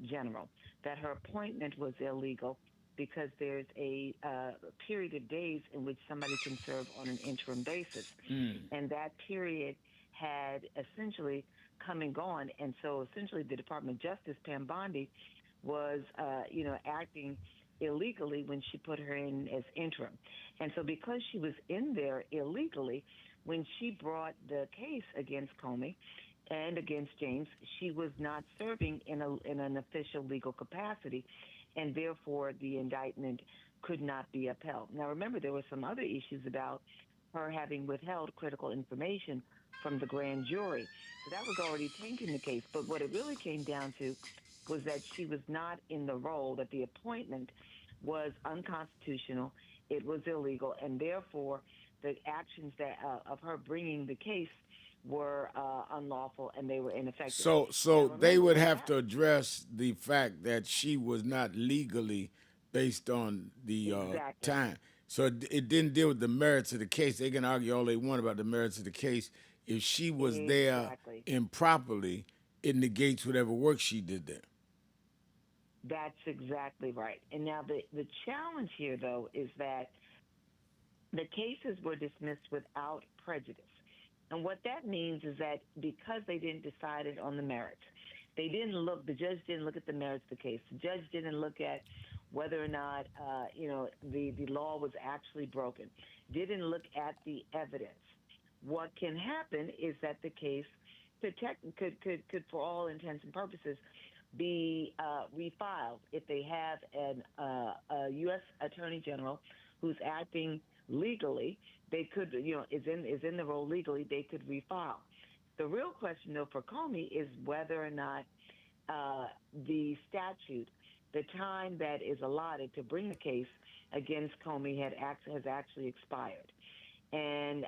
General, that her appointment was illegal because there's a period of days in which somebody can serve on an interim basis. And that period had essentially come and gone. And so essentially the Department of Justice, Pam Bondi, was, acting illegally when she put her in as interim. And so because she was in there illegally, when she brought the case against Comey and against James, she was not serving in an official legal capacity, and therefore the indictment could not be upheld. Now remember, there were some other issues about her having withheld critical information from the grand jury. So that was already tainting the case. But what it really came down to was that she was not in the role, that the appointment was unconstitutional, it was illegal, and therefore the actions that of her bringing the case were unlawful and they were ineffective. So they would have to address the fact that she was not legally based on the time. So it didn't deal with the merits of the case. They can argue all they want about the merits of the case. If she was there improperly, it negates whatever work she did there. That's exactly right. And now the challenge here, though, is that the cases were dismissed without prejudice. And what that means is that because they didn't decide it on the merits, the judge didn't look at the merits of the case. The judge didn't look at whether or not, the law was actually broken, didn't look at the evidence. What can happen is that the case could, for all intents and purposes, be refiled if they have a U.S. Attorney General who's acting legally. They could, is in the role legally. They could refile. The real question, though, for Comey is whether or not the statute, the time that is allotted to bring the case against Comey has actually expired. And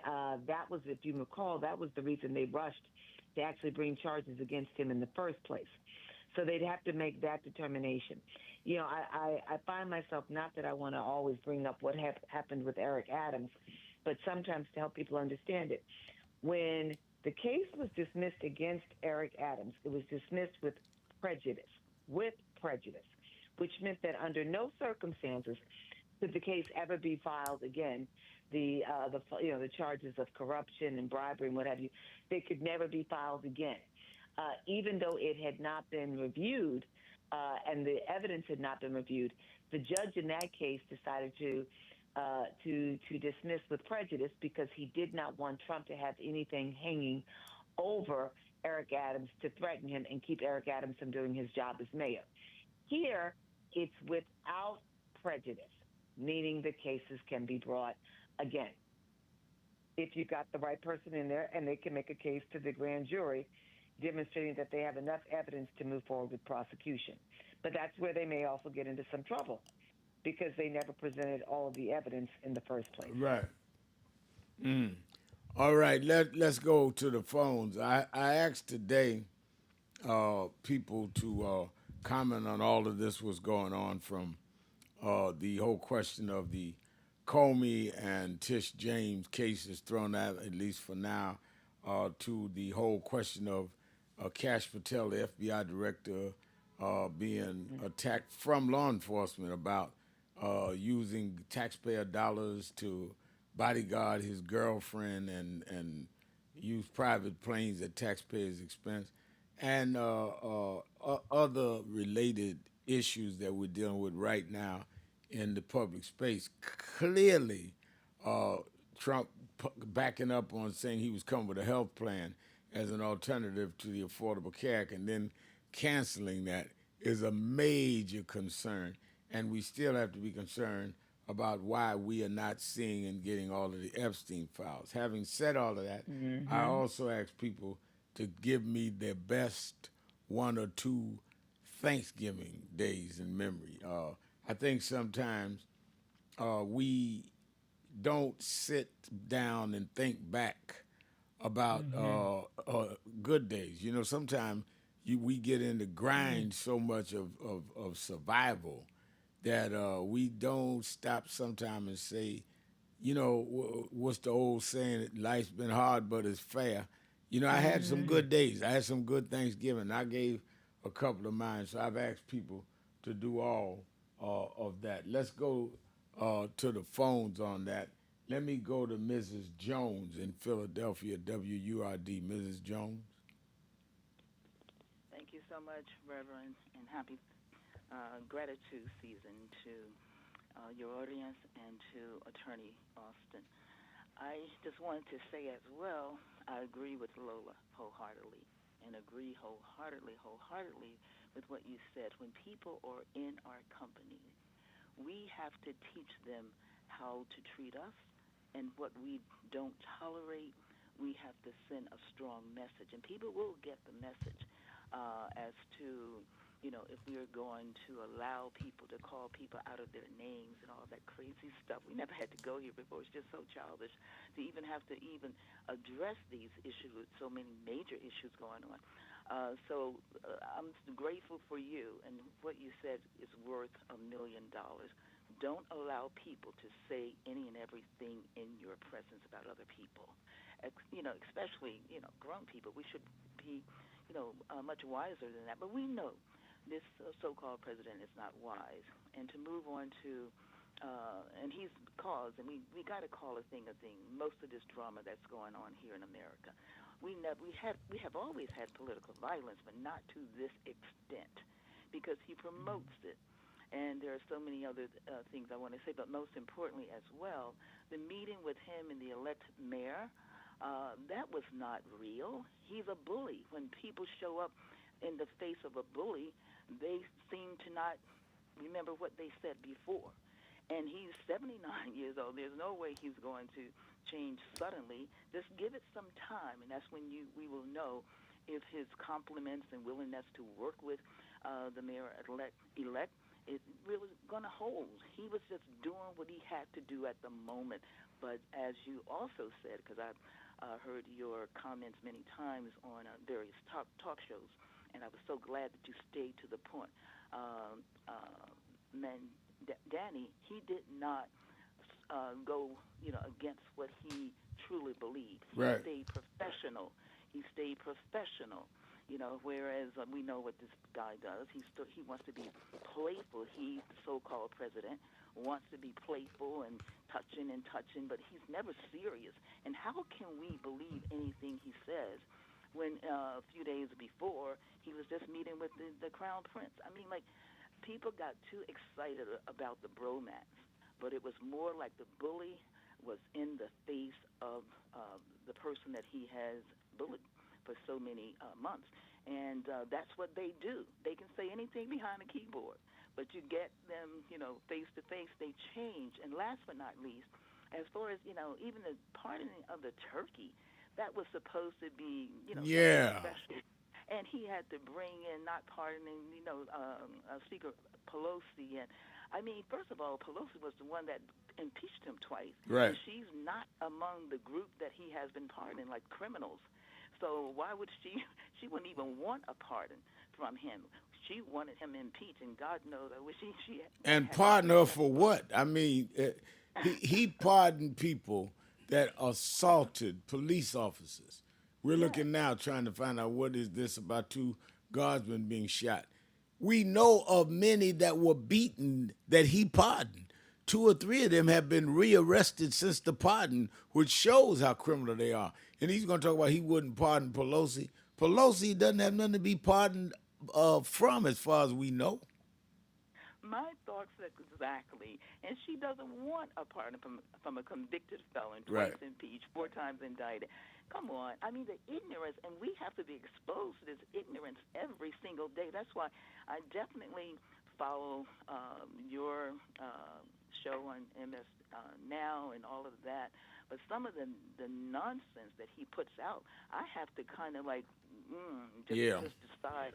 that was, if you recall, that was the reason they rushed to actually bring charges against him in the first place. So they'd have to make that determination. I find myself, not that I want to always bring up what happened with Eric Adams, but sometimes to help people understand it. When the case was dismissed against Eric Adams, it was dismissed with prejudice, with prejudice, which meant that under no circumstances could the case ever be filed again. The charges of corruption and bribery and what have you, they could never be filed again, even though it had not been reviewed and the evidence had not been reviewed. The judge in that case decided to dismiss with prejudice because he did not want Trump to have anything hanging over Eric Adams to threaten him and keep Eric Adams from doing his job as mayor. Here, it's without prejudice, meaning the cases can be brought again. If you got the right person in there and they can make a case to the grand jury demonstrating that they have enough evidence to move forward with prosecution. But that's where they may also get into some trouble because they never presented all of the evidence in the first place. Right. All right, let's go to the phones. I asked today people to comment on all of this was going on from the whole question of the Comey and Tish James cases thrown out, at least for now, to the whole question of Kash Patel, the FBI director, being attacked from law enforcement about using taxpayer dollars to bodyguard his girlfriend and use private planes at taxpayers' expense, and other related issues that we're dealing with right now in the public space. Clearly, Trump backing up on saying he was coming with a health plan as an alternative to the Affordable Care Act and then canceling that is a major concern. And we still have to be concerned about why we are not seeing and getting all of the Epstein files. Having said all of that, I also ask people to give me their best one or two Thanksgiving days in memory. I think sometimes we don't sit down and think back about good days. You know, sometimes we get in the grind so much of survival that we don't stop sometime and say, you know, what's the old saying? Life's been hard, but it's fair. You know, I had some good days. I had some good Thanksgiving. I gave a couple of mine, so I've asked people to do all of that. Let's go to the phones on that. Let me go to Mrs. Jones in Philadelphia, WURD. Mrs. Jones. Thank you so much, Reverend, and happy gratitude season to your audience and to Attorney Austin. I just wanted to say as well, I agree with Lola wholeheartedly and agree wholeheartedly with what you said. When people are in our company, we have to teach them how to treat us and what we don't tolerate. We have to send a strong message, and people will get the message as to, you know, if we are going to allow people to call people out of their names and all that crazy stuff. We never had to go here before. It's just so childish to even have to even address these issues with so many major issues going on. So I'm grateful for you, and what you said is worth $1 million. Don't allow people to say any and everything in your presence about other people. You know, especially, you know, grown people. We should be, you know, much wiser than that. But we know this so-called president is not wise. And to move on to, and he's caused, and we got to call a thing, most of this drama that's going on here in America. We have always had political violence, but not to this extent, because he promotes it. And there are so many other things I want to say, but most importantly as well, the meeting with him and the elect mayor, that was not real. He's a bully. When people show up in the face of a bully, they seem to not remember what they said before. And he's 79 years old. There's no way he's going to change suddenly. Just give it some time, and that's when we will know if his compliments and willingness to work with the mayor-elect is really going to hold. He was just doing what he had to do at the moment. But as you also said, because I've heard your comments many times on various talk shows, and I was so glad that you stayed to the point. Danny, he did not go, you know, against what he truly believed. He stayed professional. You know, whereas we know what this guy does. He wants to be playful. He's the so-called president, wants to be playful and touching, but he's never serious. And how can we believe anything he says when a few days before he was just meeting with the crown prince? I mean, like, people got too excited about the bromance, but it was more like the bully was in the face of the person that he has bullied for so many months. And that's what they do. They can say anything behind the keyboard, but you get them, face to face, they change. And last but not least, as far as, even the pardoning of the turkey, that was supposed to be, Yeah. something special. And he had to bring in, not pardoning, Speaker Pelosi. And I mean, first of all, Pelosi was the one that impeached him twice. Right. So she's not among the group that he has been pardoning, like criminals. So why would she wouldn't even want a pardon from him. She wanted him impeached, and God knows, I wish she had. And pardon her for what? I mean, he pardoned people that assaulted police officers. We're looking now trying to find out what is this about 2 guardsmen being shot. We know of many that were beaten that he pardoned. 2 or 3 of them have been rearrested since the pardon, which shows how criminal they are. And he's going to talk about he wouldn't pardon Pelosi. Pelosi doesn't have nothing to be pardoned from, as far as we know. My thoughts exactly. And she doesn't want a pardon from a convicted felon, twice impeached, 4 times indicted. Come on. I mean, the ignorance, and we have to be exposed to this ignorance every single day. That's why I definitely follow your show on MS Now and all of that. But some of the nonsense that he puts out, I have to kind of like just decide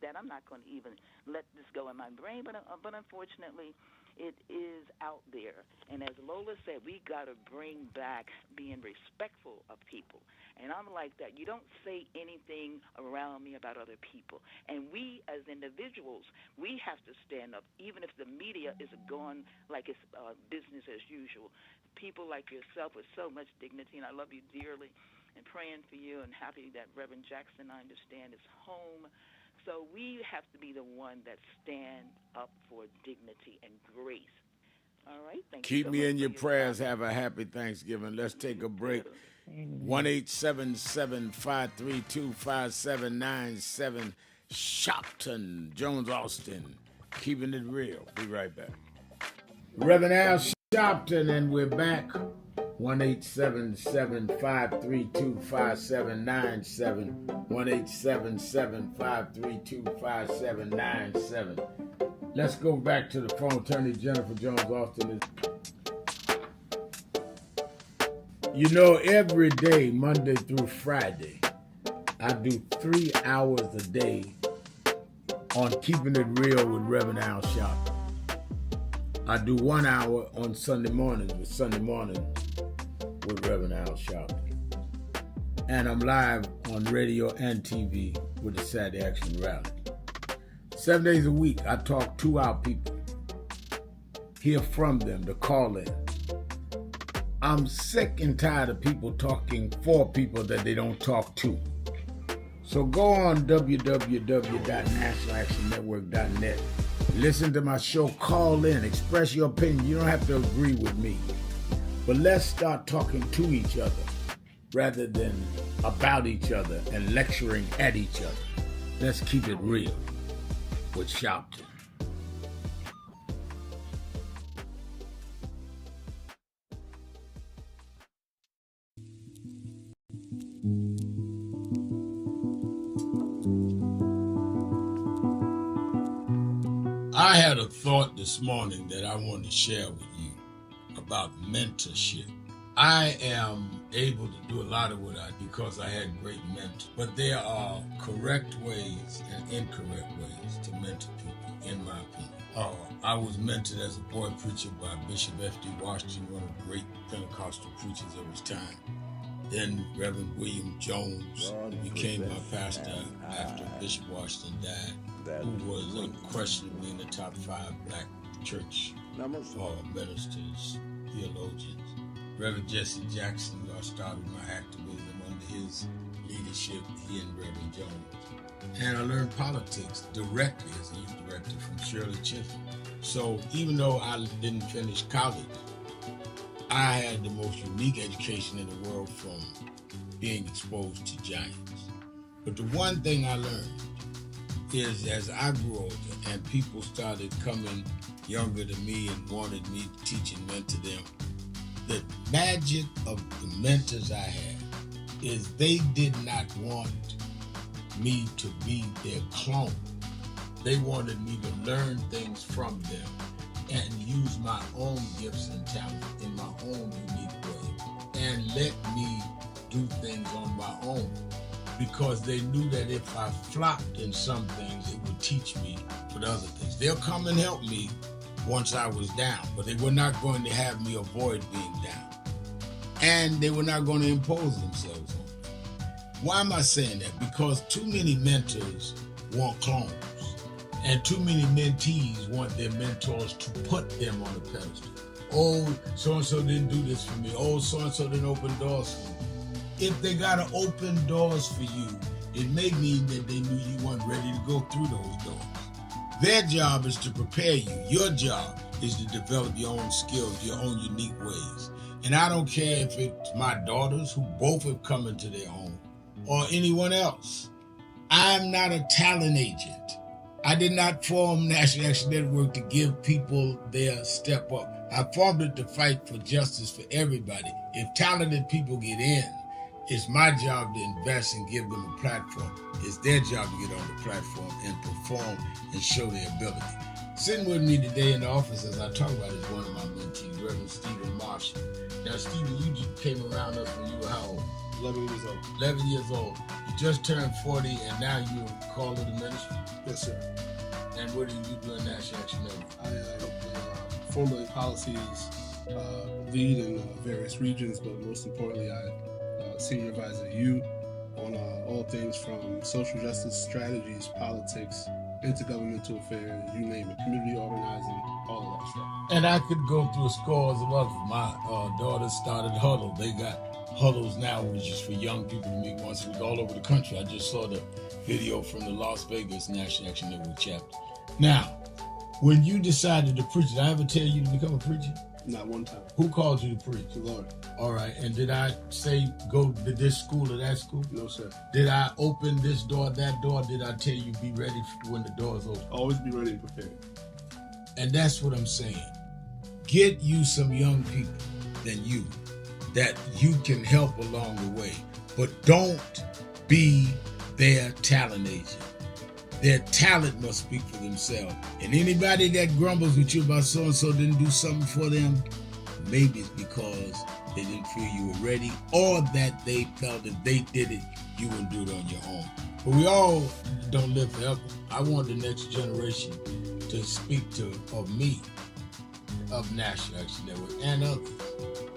that I'm not going to even let this go in my brain. But unfortunately, it is out there. And as Lola said, we got to bring back being respectful of people. And I'm like that. You don't say anything around me about other people. And we as individuals, we have to stand up, even if the media is going like it's business as usual. People like yourself with so much dignity, and I love you dearly, and praying for you, and happy that Reverend Jackson, I understand, is home. So we have to be the one that stand up for dignity and grace. All right? Thank you Keep so me much in for your your prayers. time. Have a happy Thanksgiving. Let's take a break. 1-877-532-5797. Sharpton, Jones, Austin. Keeping it real. Be right back. Reverend Al Sharpton, and we're back. 1-877-532-5797. 1-877-532-5797. Let's go back to the phone. Attorney Jennifer Jones Austin. You know, every day, Monday through Friday, I do 3 hours a day on Keeping It Real with Reverend Al Sharpton. I do 1 hour on Sunday mornings with Reverend Al Sharpton. And I'm live on radio and TV with the Saturday Action Rally. 7 days a week, I talk to our people. Hear from them, to call in. I'm sick and tired of people talking for people that they don't talk to. So go on www.nationalactionnetwork.net. Listen to my show, call in, express your opinion. You don't have to agree with me. But let's start talking to each other rather than about each other and lecturing at each other. Let's keep it real with Sharpton. I had a thought this morning that I wanted to share with you about mentorship. I am able to do a lot of what I do because I had great mentors, but there are correct ways and incorrect ways to mentor people, in my opinion. I was mentored as a boy preacher by Bishop F.D. Washington, one of the great Pentecostal preachers of his time. Then Reverend William Jones, who became my pastor after Bishop Washington died, who was unquestionably in the top 5 black church ministers, theologians. Reverend Jesse Jackson, who I started my activism under his leadership, he and Reverend Jones. And I learned politics directly as a youth director from Shirley Chisholm. So even though I didn't finish college, I had the most unique education in the world from being exposed to giants. But the one thing I learned is as I grew older and people started coming younger than me and wanted me to teach and mentor them, the magic of the mentors I had is they did not want me to be their clone. They wanted me to learn things from them and use my own gifts and talents in my own unique way and let me do things on my own, because they knew that if I flopped in some things, it would teach me for the other things. They'll come and help me once I was down, but they were not going to have me avoid being down. And they were not going to impose themselves on me. Why am I saying that? Because too many mentors want clones, and too many mentees want their mentors to put them on a pedestal. Oh, so-and-so didn't do this for me. Oh, so-and-so didn't open doors for me. If they got to open doors for you, it may mean that they knew you weren't ready to go through those doors. Their job is to prepare you. Your job is to develop your own skills, your own unique ways. And I don't care if it's my daughters, who both have come into their own, or anyone else. I'm not a talent agent. I did not form National Action Network to give people their step up. I formed it to fight for justice for everybody. If talented people get in, it's my job to invest and give them a platform. It's their job to get on the platform and perform and show their ability. Sitting with me today in the office as I talk about it is one of my mentees, Reverend Stephen Marshall. Now, Stephen, you just came around us when you were how old? 11 years old. 11 years old. You just turned 40 and now you're called to the ministry? Yes, sir. And what do you do in National Action Network? I formulate policies, lead in various regions, but most importantly, I senior advisor to you on all things from social justice strategies, politics, intergovernmental affairs, you name it, community organizing, all of that stuff. And I could go through scores of others. My daughter started Huddle. They got Huddles now, which is for young people to meet once a week all over the country. I just saw the video from the Las Vegas National Action Network chapter. Now, when you decided to preach, did I ever tell you to become a preacher? Not one time. Who called you to preach? The Lord. All right. And did I say go to this school or that school? No, sir. Did I open this door, that door? Did I tell you be ready when the doors open? Always be ready and prepared. And that's what I'm saying. Get you some young people than you that you can help along the way. But don't be their talent agent. Their talent must speak for themselves. And anybody that grumbles with you about so-and-so didn't do something for them, maybe it's because they didn't feel you were ready, or that they felt if they did it, you wouldn't do it on your own. But we all don't live forever. I want the next generation to speak of me, of National Action Network, and others,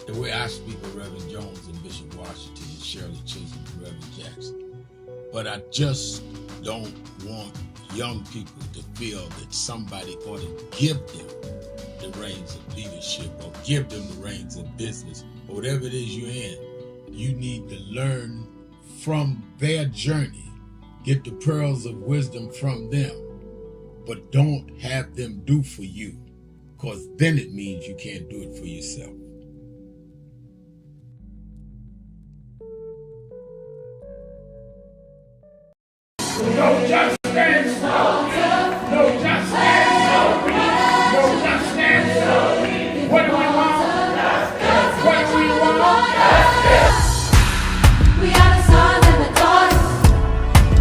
the way I speak of Reverend Jones and Bishop Washington and Shirley Chisholm and Reverend Jackson. But I just don't want young people to feel that somebody ought to give them the reins of leadership or give them the reins of business or whatever it is you're in. You need to learn from their journey, get the pearls of wisdom from them, but don't have them do for you, because then it means you can't do it for yourself. No justice, no justice, no justice. What do we want? What do we want? We are the sons and the daughters.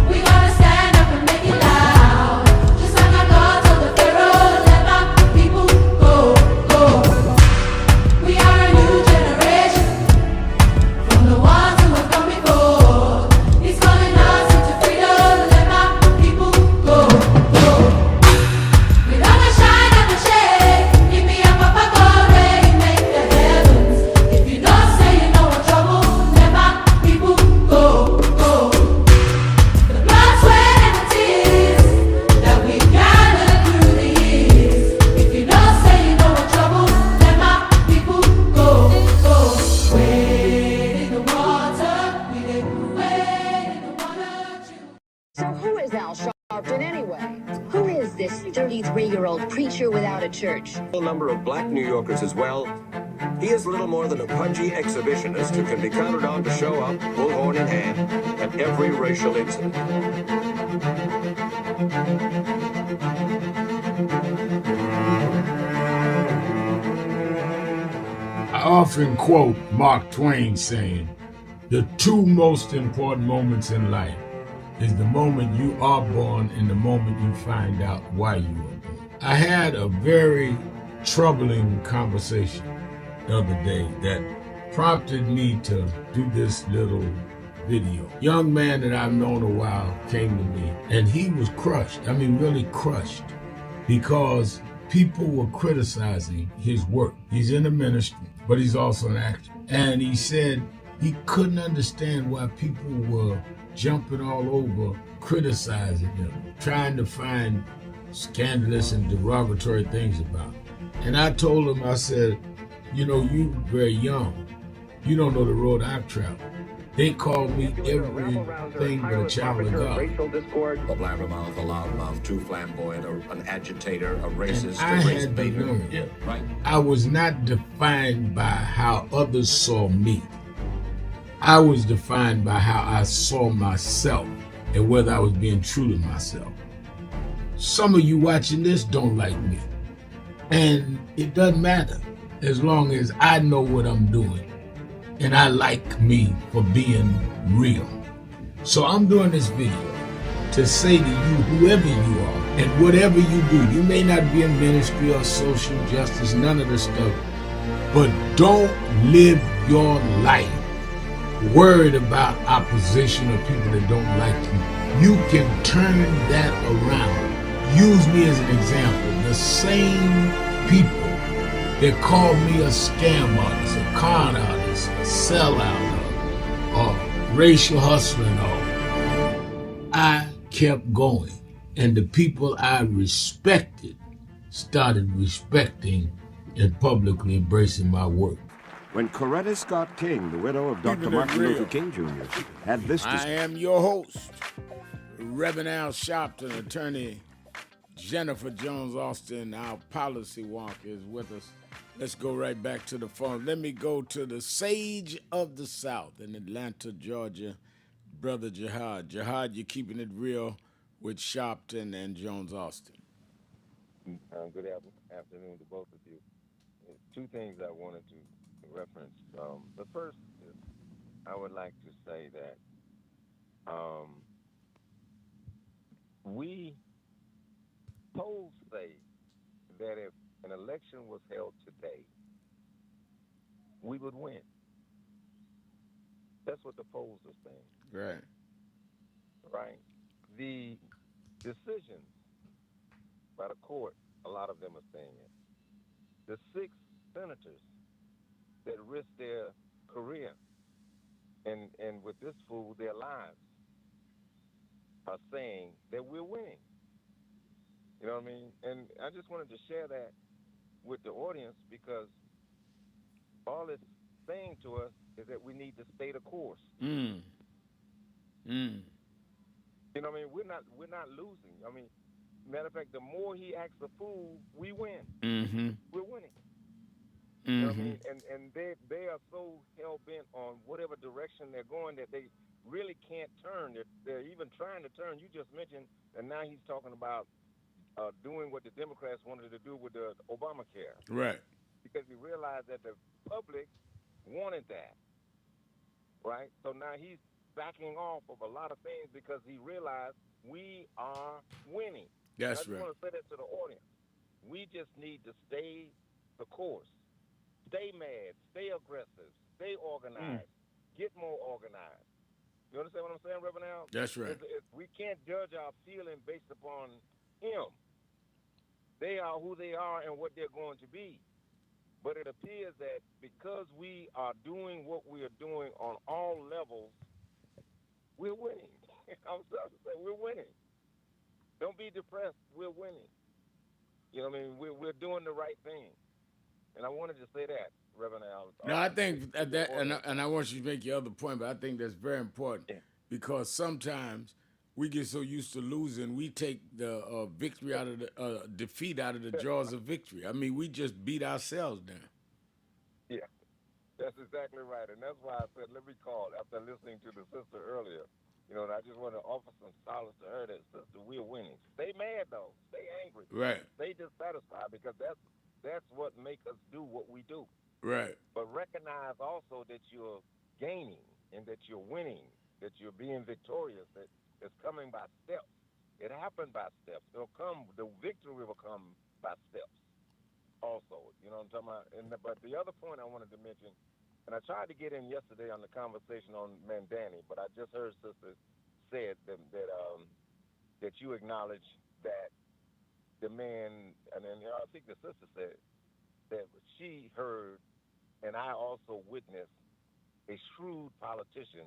We gotta stand up and make it loud. Just like our God told the Pharaoh, let my people go, go. We are a new generation from the ones who have come before. He's calling us into freedom. Let my people So who is Al Sharpton anyway? Who is this 33-year-old preacher without a church? A number of black New Yorkers as well. He is little more than a pudgy exhibitionist who can be counted on to show up, bullhorn in hand, at every racial incident. I often quote Mark Twain saying, the two most important moments in life is the moment you are born and the moment you find out why you were born. I had a very troubling conversation the other day that prompted me to do this little video. Young man that I've known a while came to me and he was crushed. I mean, really crushed, because people were criticizing his work. He's in the ministry, but he's also an actor. And he said he couldn't understand why people were jumping all over, criticizing him, trying to find scandalous and derogatory things about him. And I told him, I said, you know, you very young. You don't know the road I've traveled. They call me everything but a child of God. A blabbermouth, a loudmouth, too flamboyant, an agitator, a racist, I had to learn. Yeah, right. I was not defined by how others saw me. I was defined by how I saw myself and whether I was being true to myself. Some of you watching this don't like me. And it doesn't matter as long as I know what I'm doing. And I like me for being real. So I'm doing this video to say to you, whoever you are and whatever you do, you may not be in ministry or social justice, none of this stuff, but don't live your life worried about opposition or people that don't like you. You can turn that around. Use me as an example. The same people that call me a scam artist, a con artist, a sellout, or racial hustler and all, I kept going. And the people I respected started respecting and publicly embracing my work. When Coretta Scott King, the widow of Dr. Martin Luther King Jr., had this I am your host, Reverend Al Sharpton. Attorney Jennifer Jones Austin, our policy walk, is with us. Let's go right back to the phone. Let me go to the sage of the South in Atlanta, Georgia, Brother Jihad. Jihad, you're keeping it real with Sharpton and Jones Austin. Good afternoon to both of you. Two things I wanted to reference. The first is I would like to say that we polls say that if an election was held today, we would win. That's what the polls are saying. Right. Right. The decisions by the court, a lot of them are saying it. The 6 senators that risked their career and with this fool, their lives, are saying that we're winning. You know what I mean? And I just wanted to share that with the audience because all it's saying to us is that we need to stay the course. You know what I mean? We're not losing. I mean, matter of fact, the more he acts a fool, we win. We're winning. You know what I mean? And they are so hell-bent on whatever direction they're going that they really can't turn. They're even trying to turn. You just mentioned, and now he's talking about doing what the Democrats wanted to do with the Obamacare. Right. Because he realized that the public wanted that. Right? So now he's backing off of a lot of things because he realized we are winning. That's I just right. want to say that to the audience. We just need to stay the course. Stay mad, stay aggressive, stay organized, get more organized. You understand what I'm saying, Reverend Al? That's right. We can't judge our feeling based upon him. They are who they are and what they're going to be. But it appears that because we are doing what we are doing on all levels, we're winning. I'm sorry to say, we're winning. Don't be depressed. We're winning. You know what I mean? We're doing the right thing. And I wanted to say that, Reverend Al. No, I think that, and I want you to make your other point, but I think that's very important because sometimes we get so used to losing, we take the victory out of the defeat out of the jaws of victory. I mean, we just beat ourselves down. Yeah, that's exactly right. And that's why I said, let me call after listening to the sister earlier. You know, and I just want to offer some solace to her that, sister, we're winning. Stay mad, though. Stay angry. Right. Stay dissatisfied because that's what makes us do what we do. Right. But recognize also that you're gaining and that you're winning, that you're being victorious, that it's coming by steps. It happened by steps. It'll come, the victory will come by steps also. You know what I'm talking about? But the other point I wanted to mention, and I tried to get in yesterday on the conversation on Mandani, but I just heard Sister said that you acknowledge that the man, and then I think the sister said that she heard, and I also witnessed a shrewd politician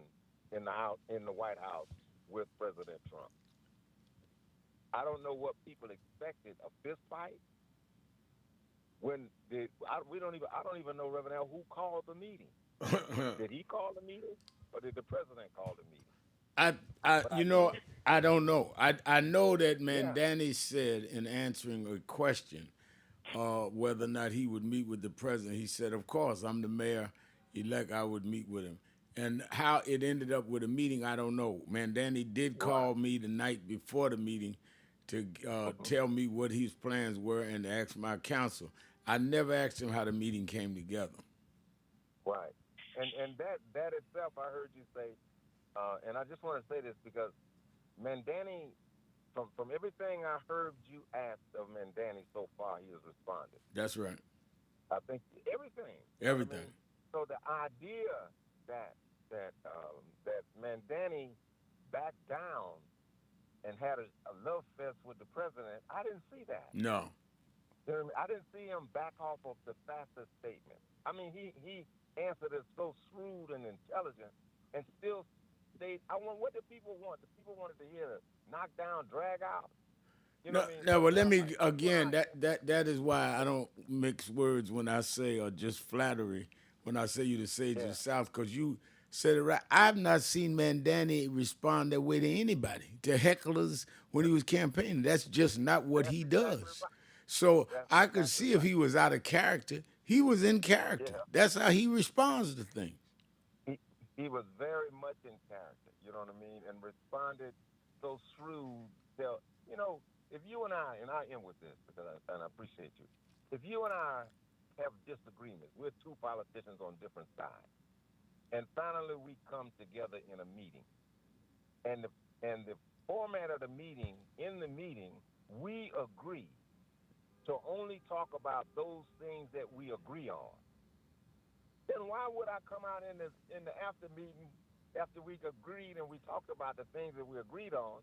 in the White House with President Trump. I don't know what people expected, a fist fight. I don't even know, Reverend Al, who called the meeting. Did he call the meeting, or did the president call the meeting? I don't know. I know that Mandani said in answering a question whether or not he would meet with the president. He said, "Of course, I'm the mayor-elect. I would meet with him." And how it ended up with a meeting, I don't know. Mandani did call me the night before the meeting to tell me what his plans were and to ask my counsel. I never asked him how the meeting came together. Right. And that itself, I heard you say, and I just want to say this because Mandani, from everything I heard you ask of Mandani so far, he has responded. That's right. I think everything. Everything. I mean? So the idea that Mandani backed down and had a love fest with the president, I didn't see that. No. I didn't see him back off of the fastest statement. I mean, he answered it so shrewd and intelligent, and still stayed. What did people want? The people wanted to hear knock down, drag out. You know what I mean? No, well, let me again. That is why I don't mix words when I say or just flattery when I say you the sage of the South, because you said it right. I've not seen Mandani respond that way to anybody, to hecklers when he was campaigning. That's just not what he does. So I could see if he was out of character. He was in character. That's how he responds to things. He was very much in character, you know what I mean, and responded so shrewd. You know, if you and I end with this because I appreciate you. If you and I have disagreements, we're two politicians on different sides, and finally we come together in a meeting, and the format of the meeting, in the meeting, we agree to only talk about those things that we agree on. Then why would I come out in the after meeting after we agreed and we talked about the things that we agreed on,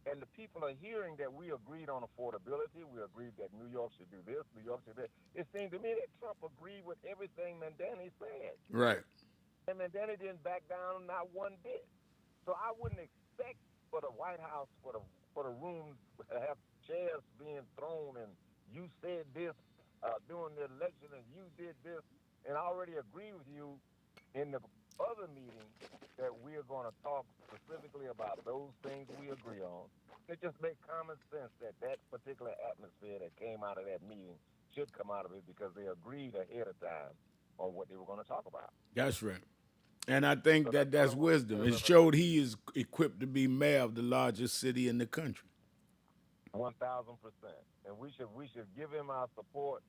and the people are hearing that we agreed on affordability, we agreed that New York should do this, New York should do that. It seemed to me that Trump agreed with everything Mandani said. Right. And Mandani didn't back down not one bit. So I wouldn't expect for the White House, for the rooms to have chairs being thrown and you said this during the election and you did this, and I already agree with you in the other meeting that we are going to talk specifically about those things we agree on. It just makes common sense that particular atmosphere that came out of that meeting should come out of it because they agreed ahead of time on what they were going to talk about. That's right. And I think that's wisdom. It showed he is equipped to be mayor of the largest city in the country. 1,000%. And we should give him our support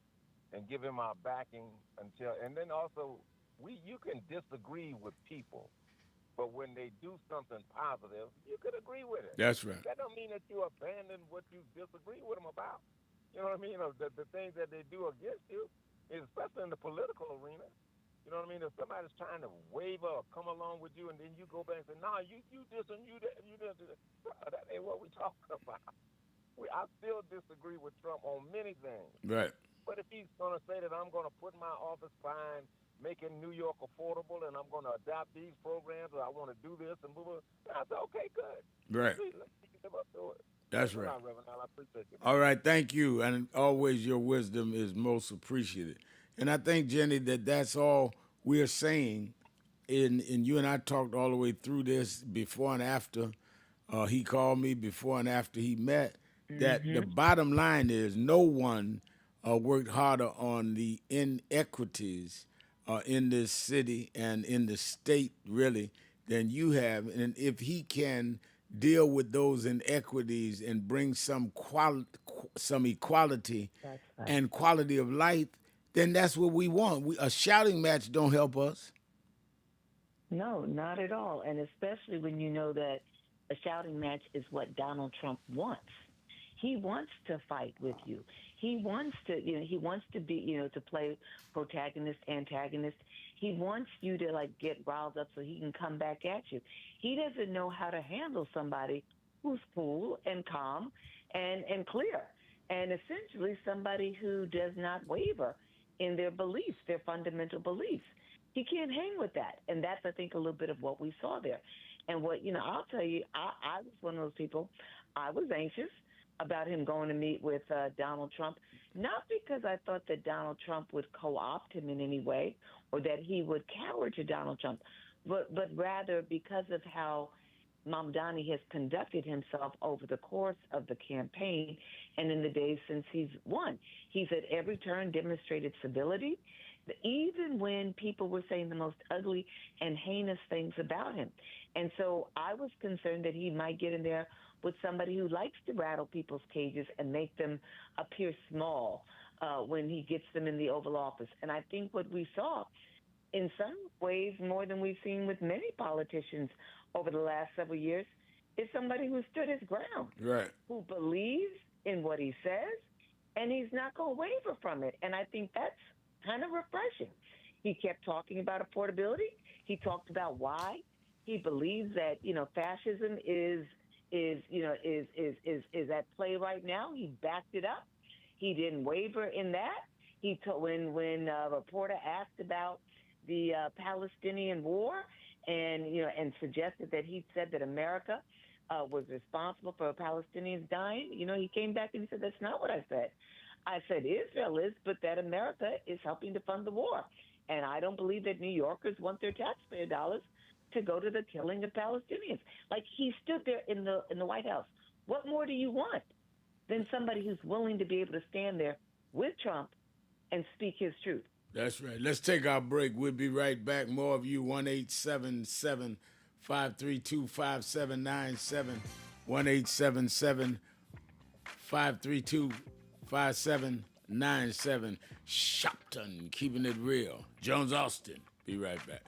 and give him our backing and then also you can disagree with people, but when they do something positive, you could agree with it. That's right. That don't mean that you abandon what you disagree with them about. You know what I mean? The things that they do against you, especially in the political arena. You know what I mean? If somebody's trying to waver or come along with you, and then you go back and say, "No, you this and you that, you this," that ain't what we talking about. I still disagree with Trump on many things. Right. But if he's going to say that I'm going to put my office behind making New York affordable and I'm going to adopt these programs or I want to do this and blah, blah, I said, okay, good. Right. Let's live up to it. That's right. Reverend Al, I appreciate you. All right, thank you. And always your wisdom is most appreciated. And I think, Jenny, that's all we're saying. And you and I talked all the way through this before and after he called me before and after he met, that the Mm-hmm. bottom line is no one worked harder on the inequities in this city and in the state, really, than you have. And if he can deal with those inequities and bring some equality That's right. and quality of life, then that's what we want. A shouting match don't help us. No, not at all. And especially when you know that a shouting match is what Donald Trump wants. He wants to fight with you. He wants to, he wants to be, to play protagonist, antagonist. He wants you to like get riled up so he can come back at you. He doesn't know how to handle somebody who's cool and calm and clear. And essentially somebody who does not waver in their beliefs, their fundamental beliefs. He can't hang with that. And that's, I think, a little bit of what we saw there. And what, I'll tell you, I was one of those people, I was anxious about him going to meet with Donald Trump, not because I thought that Donald Trump would co-opt him in any way or that he would cower to Donald Trump, but rather because of how Mamdani has conducted himself over the course of the campaign and in the days since he's won. He's at every turn demonstrated civility, even when people were saying the most ugly and heinous things about him. And so I was concerned that he might get in there with somebody who likes to rattle people's cages and make them appear small when he gets them in the Oval Office. And I think what we saw in some ways more than we've seen with many politicians over the last several years, is somebody who stood his ground, Right. who believes in what he says, and he's not going to waver from it. And I think that's kind of refreshing. He kept talking about affordability. He talked about why he believes that fascism is at play right now. He backed it up. He didn't waver in that. When a reporter asked about the Palestinian war, and suggested that he said that America was responsible for Palestinians dying. He came back and he said, that's not what I said. I said Israel is, but that America is helping to fund the war. And I don't believe that New Yorkers want their taxpayer dollars to go to the killing of Palestinians. Like, he stood there in the White House. What more do you want than somebody who's willing to be able to stand there with Trump and speak his truth? That's right. Let's take our break. We'll be right back. More of you, 1-877-532-5797, 1-877-532-5797. Sharpton, keeping it real. Jones Austin, be right back.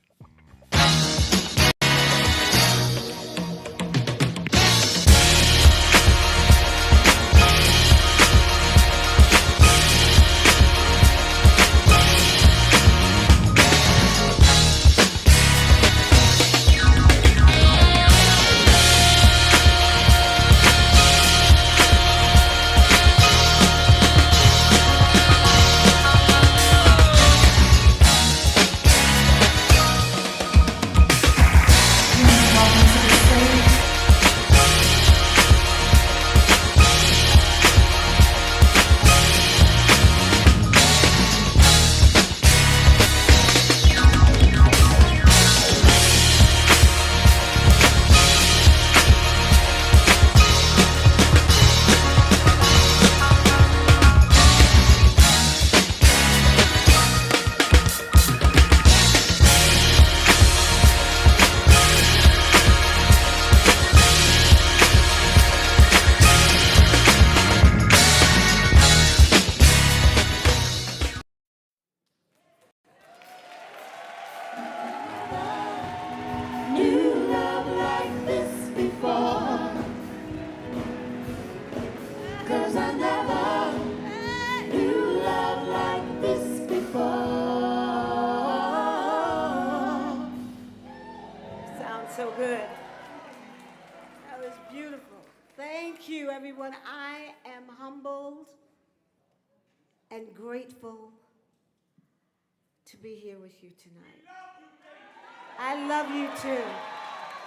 Knew love like this before, 'cause I never knew love like this before. Sounds so good. That was beautiful. Thank you, everyone. I am humbled and grateful to be here with you tonight. I love you too.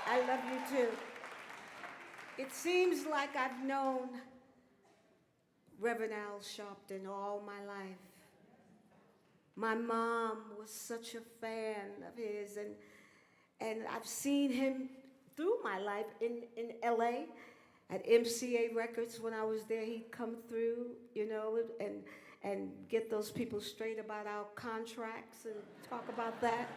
I love you too. It seems like I've known Reverend Al Sharpton all my life. My mom was such a fan of his, and I've seen him through my life in LA at MCA Records when I was there. He'd come through, you know, and get those people straight about our contracts and talk about that.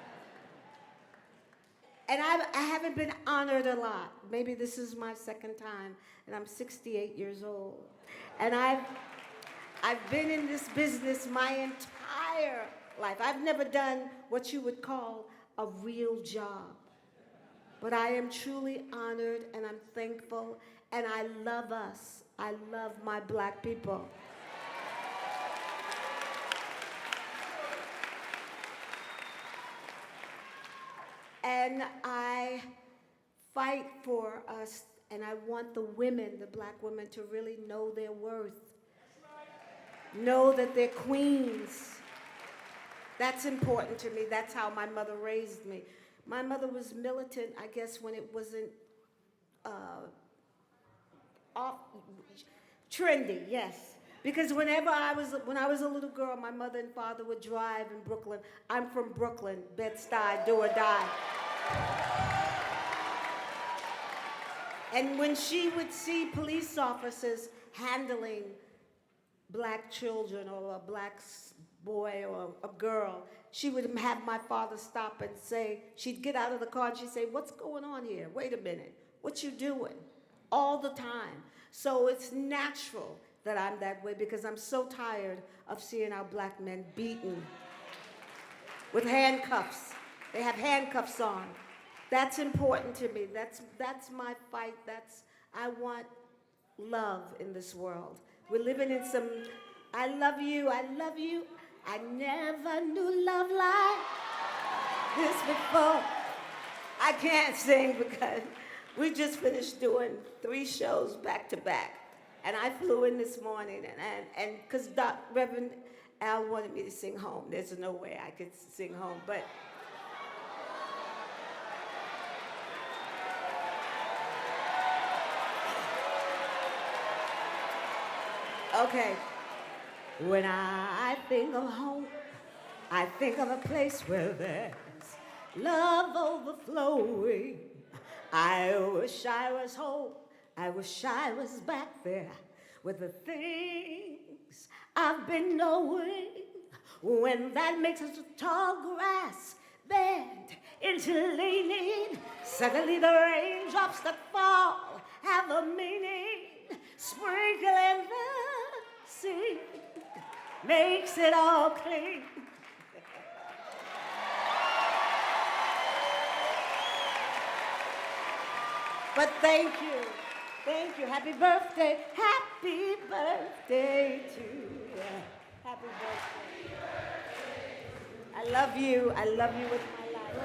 And I haven't been honored a lot. Maybe this is my second time, and I'm 68 years old. And I've been in this business my entire life. I've never done what you would call a real job. But I am truly honored, and I'm thankful, and I love us. I love my black people. And I fight for us, and I want the women, the black women, to really know their worth. Know that they're queens. That's important to me. That's how my mother raised me. My mother was militant, I guess, when it wasn't trendy, yes. Because when I was a little girl, my mother and father would drive in Brooklyn. I'm from Brooklyn, Bed-Stuy, do or die. And when she would see police officers handling black children or a black boy or a girl, she would have my father stop and say, she'd get out of the car and she'd say, "What's going on here? Wait a minute, what you doing?" All the time. So it's natural that I'm that way because I'm so tired of seeing our black men beaten with handcuffs. They have handcuffs on. That's important to me. That's my fight. I want love in this world. We're living in some, I love you. I never knew love like this before. I can't sing because we just finished doing 3 shows back to back. And I flew in this morning, and because Reverend Al wanted me to sing home. There's no way I could sing home, but okay. When I think of home, I think of a place where there's love overflowing. I wish I was home. I wish I was back there with the things I've been knowing. When that makes us tall grass bend into leaning, suddenly the raindrops that fall have a meaning. Sprinkling the sea makes it all clean. But thank you. Happy birthday to you. Happy birthday. I love you with my life.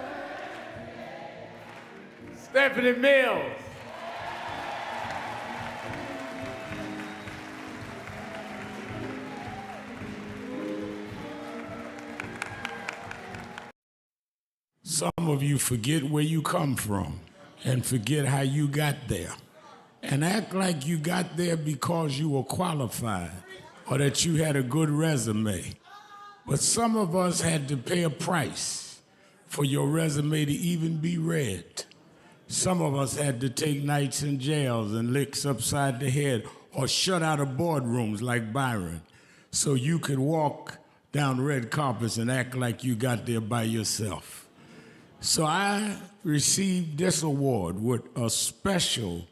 Stephanie Mills. Some of you forget where you come from and forget how you got there and act like you got there because you were qualified or that you had a good resume. But some of us had to pay a price for your resume to even be read. Some of us had to take nights in jails and licks upside the head or shut out of boardrooms like Byron so you could walk down red carpets and act like you got there by yourself. So I received this award with a special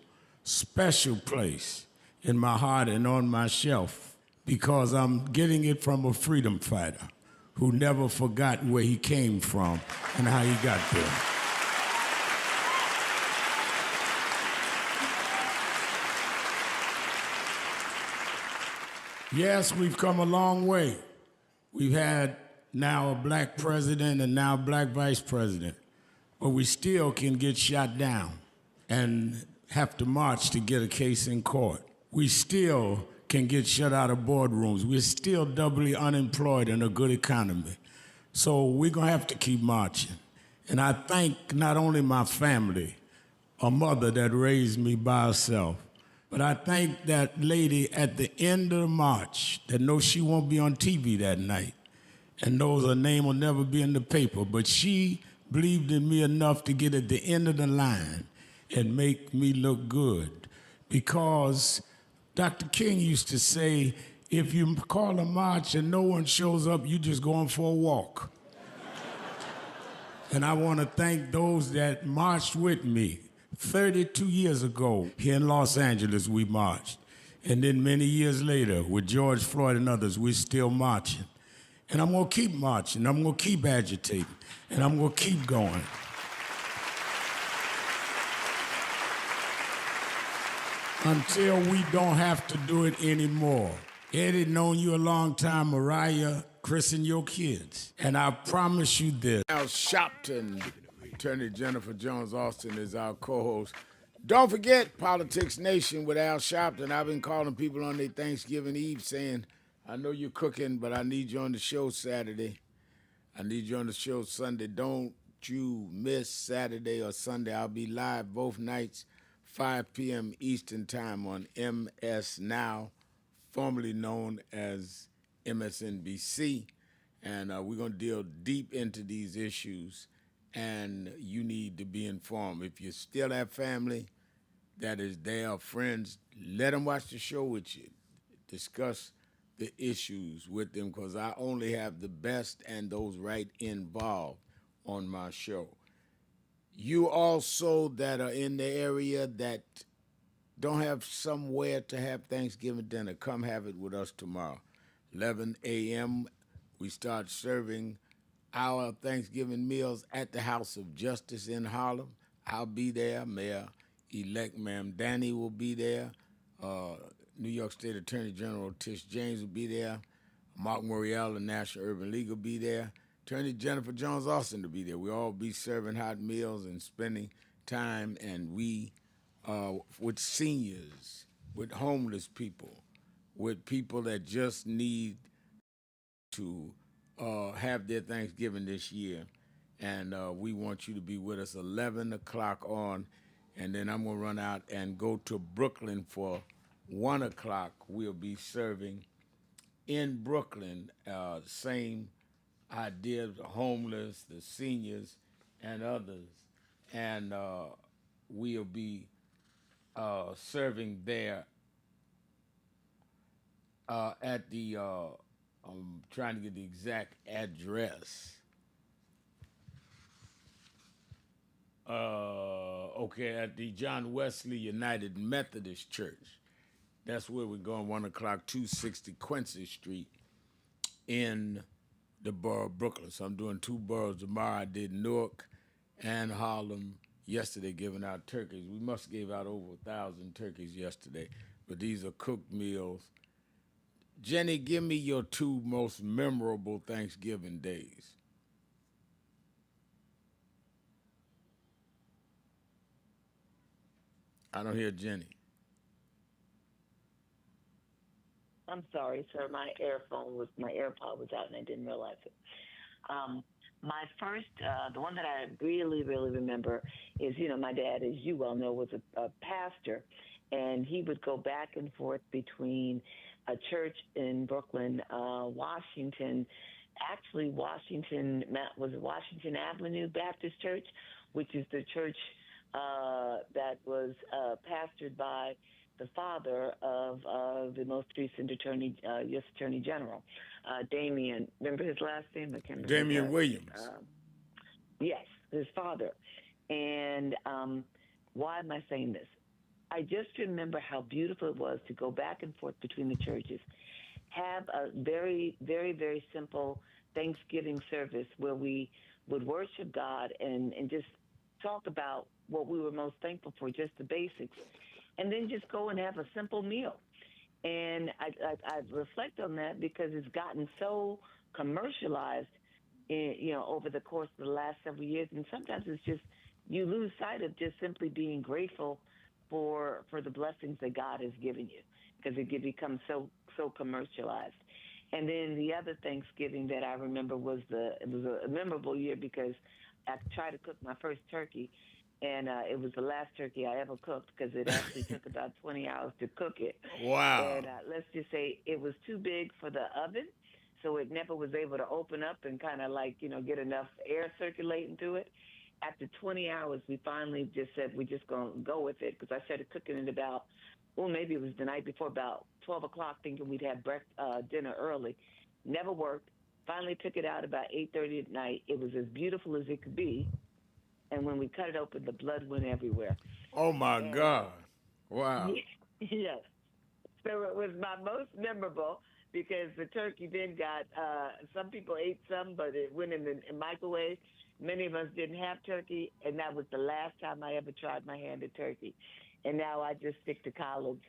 place in my heart and on my shelf because I'm getting it from a freedom fighter who never forgot where he came from and how he got there. Yes, we've come a long way. We've had now a black president and now a black vice president, but we still can get shot down and have to march to get a case in court. We still can get shut out of boardrooms. We're still doubly unemployed in a good economy. So we're gonna have to keep marching. And I thank not only my family, a mother that raised me by herself, but I thank that lady at the end of the march that knows she won't be on TV that night and knows her name will never be in the paper, but she believed in me enough to get at the end of the line and make me look good. Because Dr. King used to say, if you call a march and no one shows up, you just going for a walk. And I want to thank those that marched with me. 32 years ago, here in Los Angeles, we marched. And then many years later, with George Floyd and others, we're still marching. And I'm going to keep marching. I'm going to keep agitating. And I'm going to keep going. Until we don't have to do it anymore. Eddie, known you a long time. Mariah, Chris, and your kids. And I promise you this. Al Sharpton, Attorney Jennifer Jones Austin is our co-host. Don't forget Politics Nation with Al Sharpton. I've been calling people on their Thanksgiving Eve saying, I know you're cooking, but I need you on the show Saturday. I need you on the show Sunday. Don't you miss Saturday or Sunday. I'll be live both nights, 5 p.m. Eastern Time on MS Now, formerly known as MSNBC. And we're going to deal deep into these issues, and you need to be informed. If you still have family that is there, or friends, let them watch the show with you. Discuss the issues with them, because I only have the best and those right involved on my show. You also that are in the area that don't have somewhere to have Thanksgiving dinner, come have it with us tomorrow. 11 a.m., we start serving our Thanksgiving meals at the House of Justice in Harlem. I'll be there. Mayor-elect Ma'am Danny will be there. New York State Attorney General Tish James will be there. Mark Morial, the National Urban League, will be there. Attorney Jennifer Jones Austin will be there. We'll all be serving hot meals and spending time, and we, with seniors, with homeless people, with people that just need to have their Thanksgiving this year. And we want you to be with us 11 o'clock on, and then I'm going to run out and go to Brooklyn for 1 o'clock. We'll be serving in Brooklyn, same idea, the homeless, the seniors, and others. And we'll be serving there at the, I'm trying to get the exact address. Okay, at the John Wesley United Methodist Church. That's where we're going, 1 o'clock, 260 Quincy Street in the borough of Brooklyn. So I'm doing 2 boroughs tomorrow. I did Newark and Harlem yesterday, giving out turkeys. We must have gave out over 1,000 turkeys yesterday, but these are cooked meals. Jenny, give me your 2 most memorable Thanksgiving days. I don't hear Jenny. I'm sorry, sir. My AirPod was out and I didn't realize it. My first, the one that I really, really remember is, my dad, as you well know, was a pastor, and he would go back and forth between a church in Brooklyn, Washington. Actually, Washington Avenue Baptist Church, which is the church that was pastored by the father of the most recent U.S. Attorney General, Damian. Remember his last name? I can't remember. Damian Williams. Yes, his father. And why am I saying this? I just remember how beautiful it was to go back and forth between the churches, have a very, very, very simple Thanksgiving service where we would worship God and just talk about what we were most thankful for, just the basics, and then just go and have a simple meal. And I reflect on that because it's gotten so commercialized, over the course of the last several years, and sometimes it's just you lose sight of just simply being grateful for the blessings that God has given you, because it becomes so commercialized. And then the other Thanksgiving that I remember was it was a memorable year because I tried to cook my first turkey, and it was the last turkey I ever cooked because it actually took about 20 hours to cook it. Wow. And let's just say it was too big for the oven, so it never was able to open up and kind of get enough air circulating through it. after 20 hours, we finally just said we're just going to go with it because I started cooking at about, well, maybe it was the night before, about 12 o'clock, thinking we'd have dinner early. Never worked. Finally took it out about 8:30 at night. It was as beautiful as it could be. And when we cut it open, the blood went everywhere. Oh my And God! Wow. yes, so it was my most memorable because the turkey then got, some people ate some, but it went in the microwave. Many of us didn't have turkey, and that was the last time I ever tried my hand at turkey. And now I just stick to college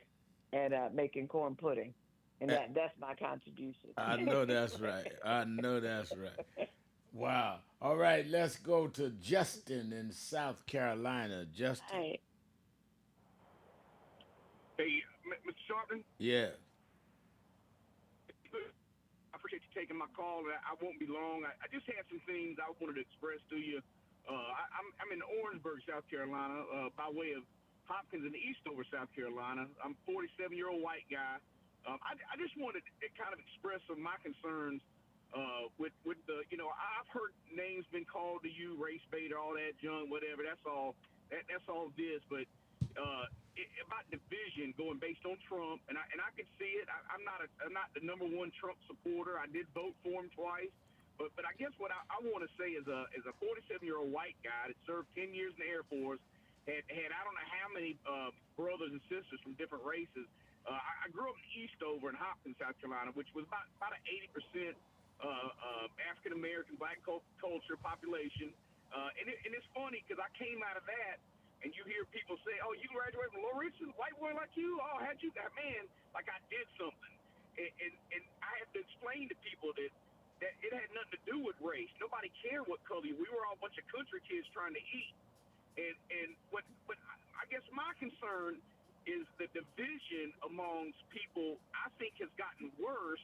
and making corn pudding. And that's my contribution. I know that's right. I know that's right. Wow. All right, let's go to Justin in South Carolina. Justin. Hey. Hey, Mr. Sharpton. Yeah. I appreciate you taking my call. I won't be long. I just had some things I wanted to express to you. I'm in Orangeburg, South Carolina, by way of Hopkins and Eastover, South Carolina. I'm a 47-year-old white guy. I just wanted to kind of express some of my concerns with the, I've heard names been called to you, race bait, all that junk, whatever. That's all this. But about division going based on Trump, and I can see it. I'm not the number one Trump supporter. I did vote for him twice. But I guess what I want to say is a 47-year-old white guy that served 10 years in the Air Force, had I don't know how many brothers and sisters from different races. I grew up in Eastover in Hopkins, South Carolina, which was about an 80% African American black culture population. And it's funny because I came out of that, and you hear people say, "Oh, you graduated from Low Richards, white boy like you? Oh, how'd you that man?" Like I did something, and I have to explain to people that it had nothing to do with race. Nobody cared what color you. We were all a bunch of country kids trying to eat. And what I guess my concern is the division amongst people, I think, has gotten worse.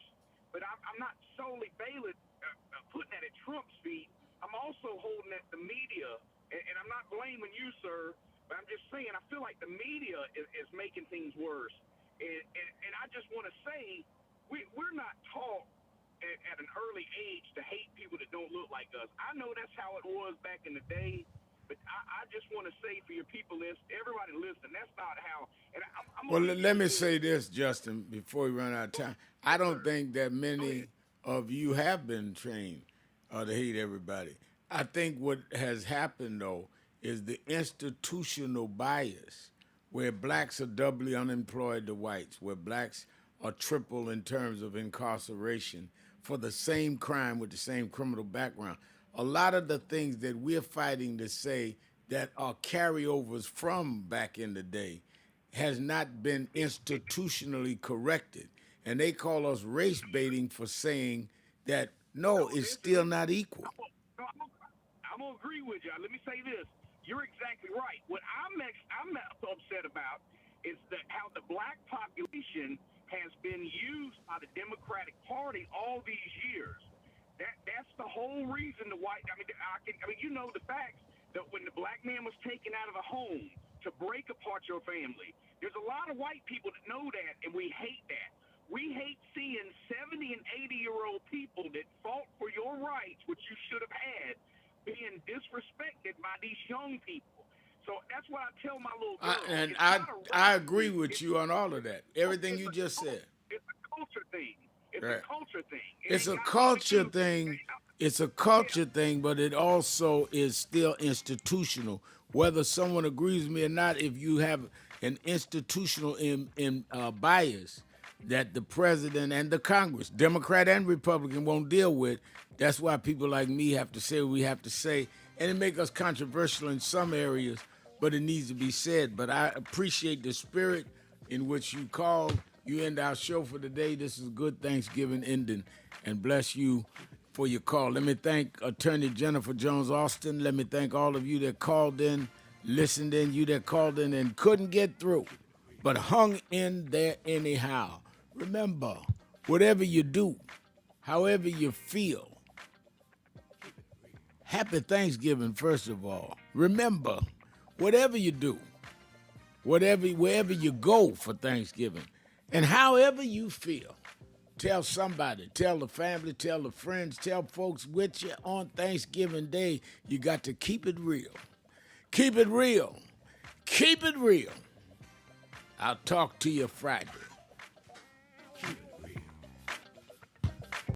But I'm not solely putting that at Trump's feet. I'm also holding at the media, and I'm not blaming you, sir, but I'm just saying I feel like the media is making things worse. And I just want to say we're not taught at an early age to hate people that don't look like us. I know that's how it was back in the day. But I just want to say for your people, everybody listen, that's not how. And Well, let me say this, Justin, before we run out of time. I don't think that many of you have been trained to hate everybody. I think what has happened, though, is the institutional bias where blacks are doubly unemployed to whites, where blacks are triple in terms of incarceration for the same crime with the same criminal background. A lot of the things that we're fighting to say that are carryovers from back in the day has not been institutionally corrected. And they call us race baiting for saying that, no, it's still not equal. I'm going to agree with you. Let me say this. You're exactly right. What I'm upset about is that how the black population has been used by the Democratic Party all these years. That's the whole reason the white. I mean, you know the facts that when the black man was taken out of the home to break apart your family, there's a lot of white people that know that, and we hate that. We hate seeing 70 and 80-year-old people that fought for your rights, which you should have had, being disrespected by these young people. So that's what I tell my little girl. I agree with you on all of that. Everything you just said. It's a culture thing. It's Right. a culture thing. It's a culture thing. It's a culture thing, but it also is still institutional. Whether someone agrees with me or not, if you have an institutional bias that the president and the Congress, Democrat and Republican, won't deal with, that's why people like me have to say what we have to say. And it makes us controversial in some areas, but it needs to be said. But I appreciate the spirit in which you called. You end our show for today. This is a good Thanksgiving ending, and bless you for your call. Let me thank Attorney Jennifer Jones-Austin. Let me thank all of you that called in, listened in, you that called in and couldn't get through, but hung in there anyhow. Remember, whatever you do, however you feel, happy Thanksgiving, first of all. Remember, whatever you do, wherever you go for Thanksgiving, and however you feel, Tell somebody, tell the family, tell the friends, tell folks with you on Thanksgiving Day. You got to keep it real. Keep it real. Keep it real. I'll talk to you Friday.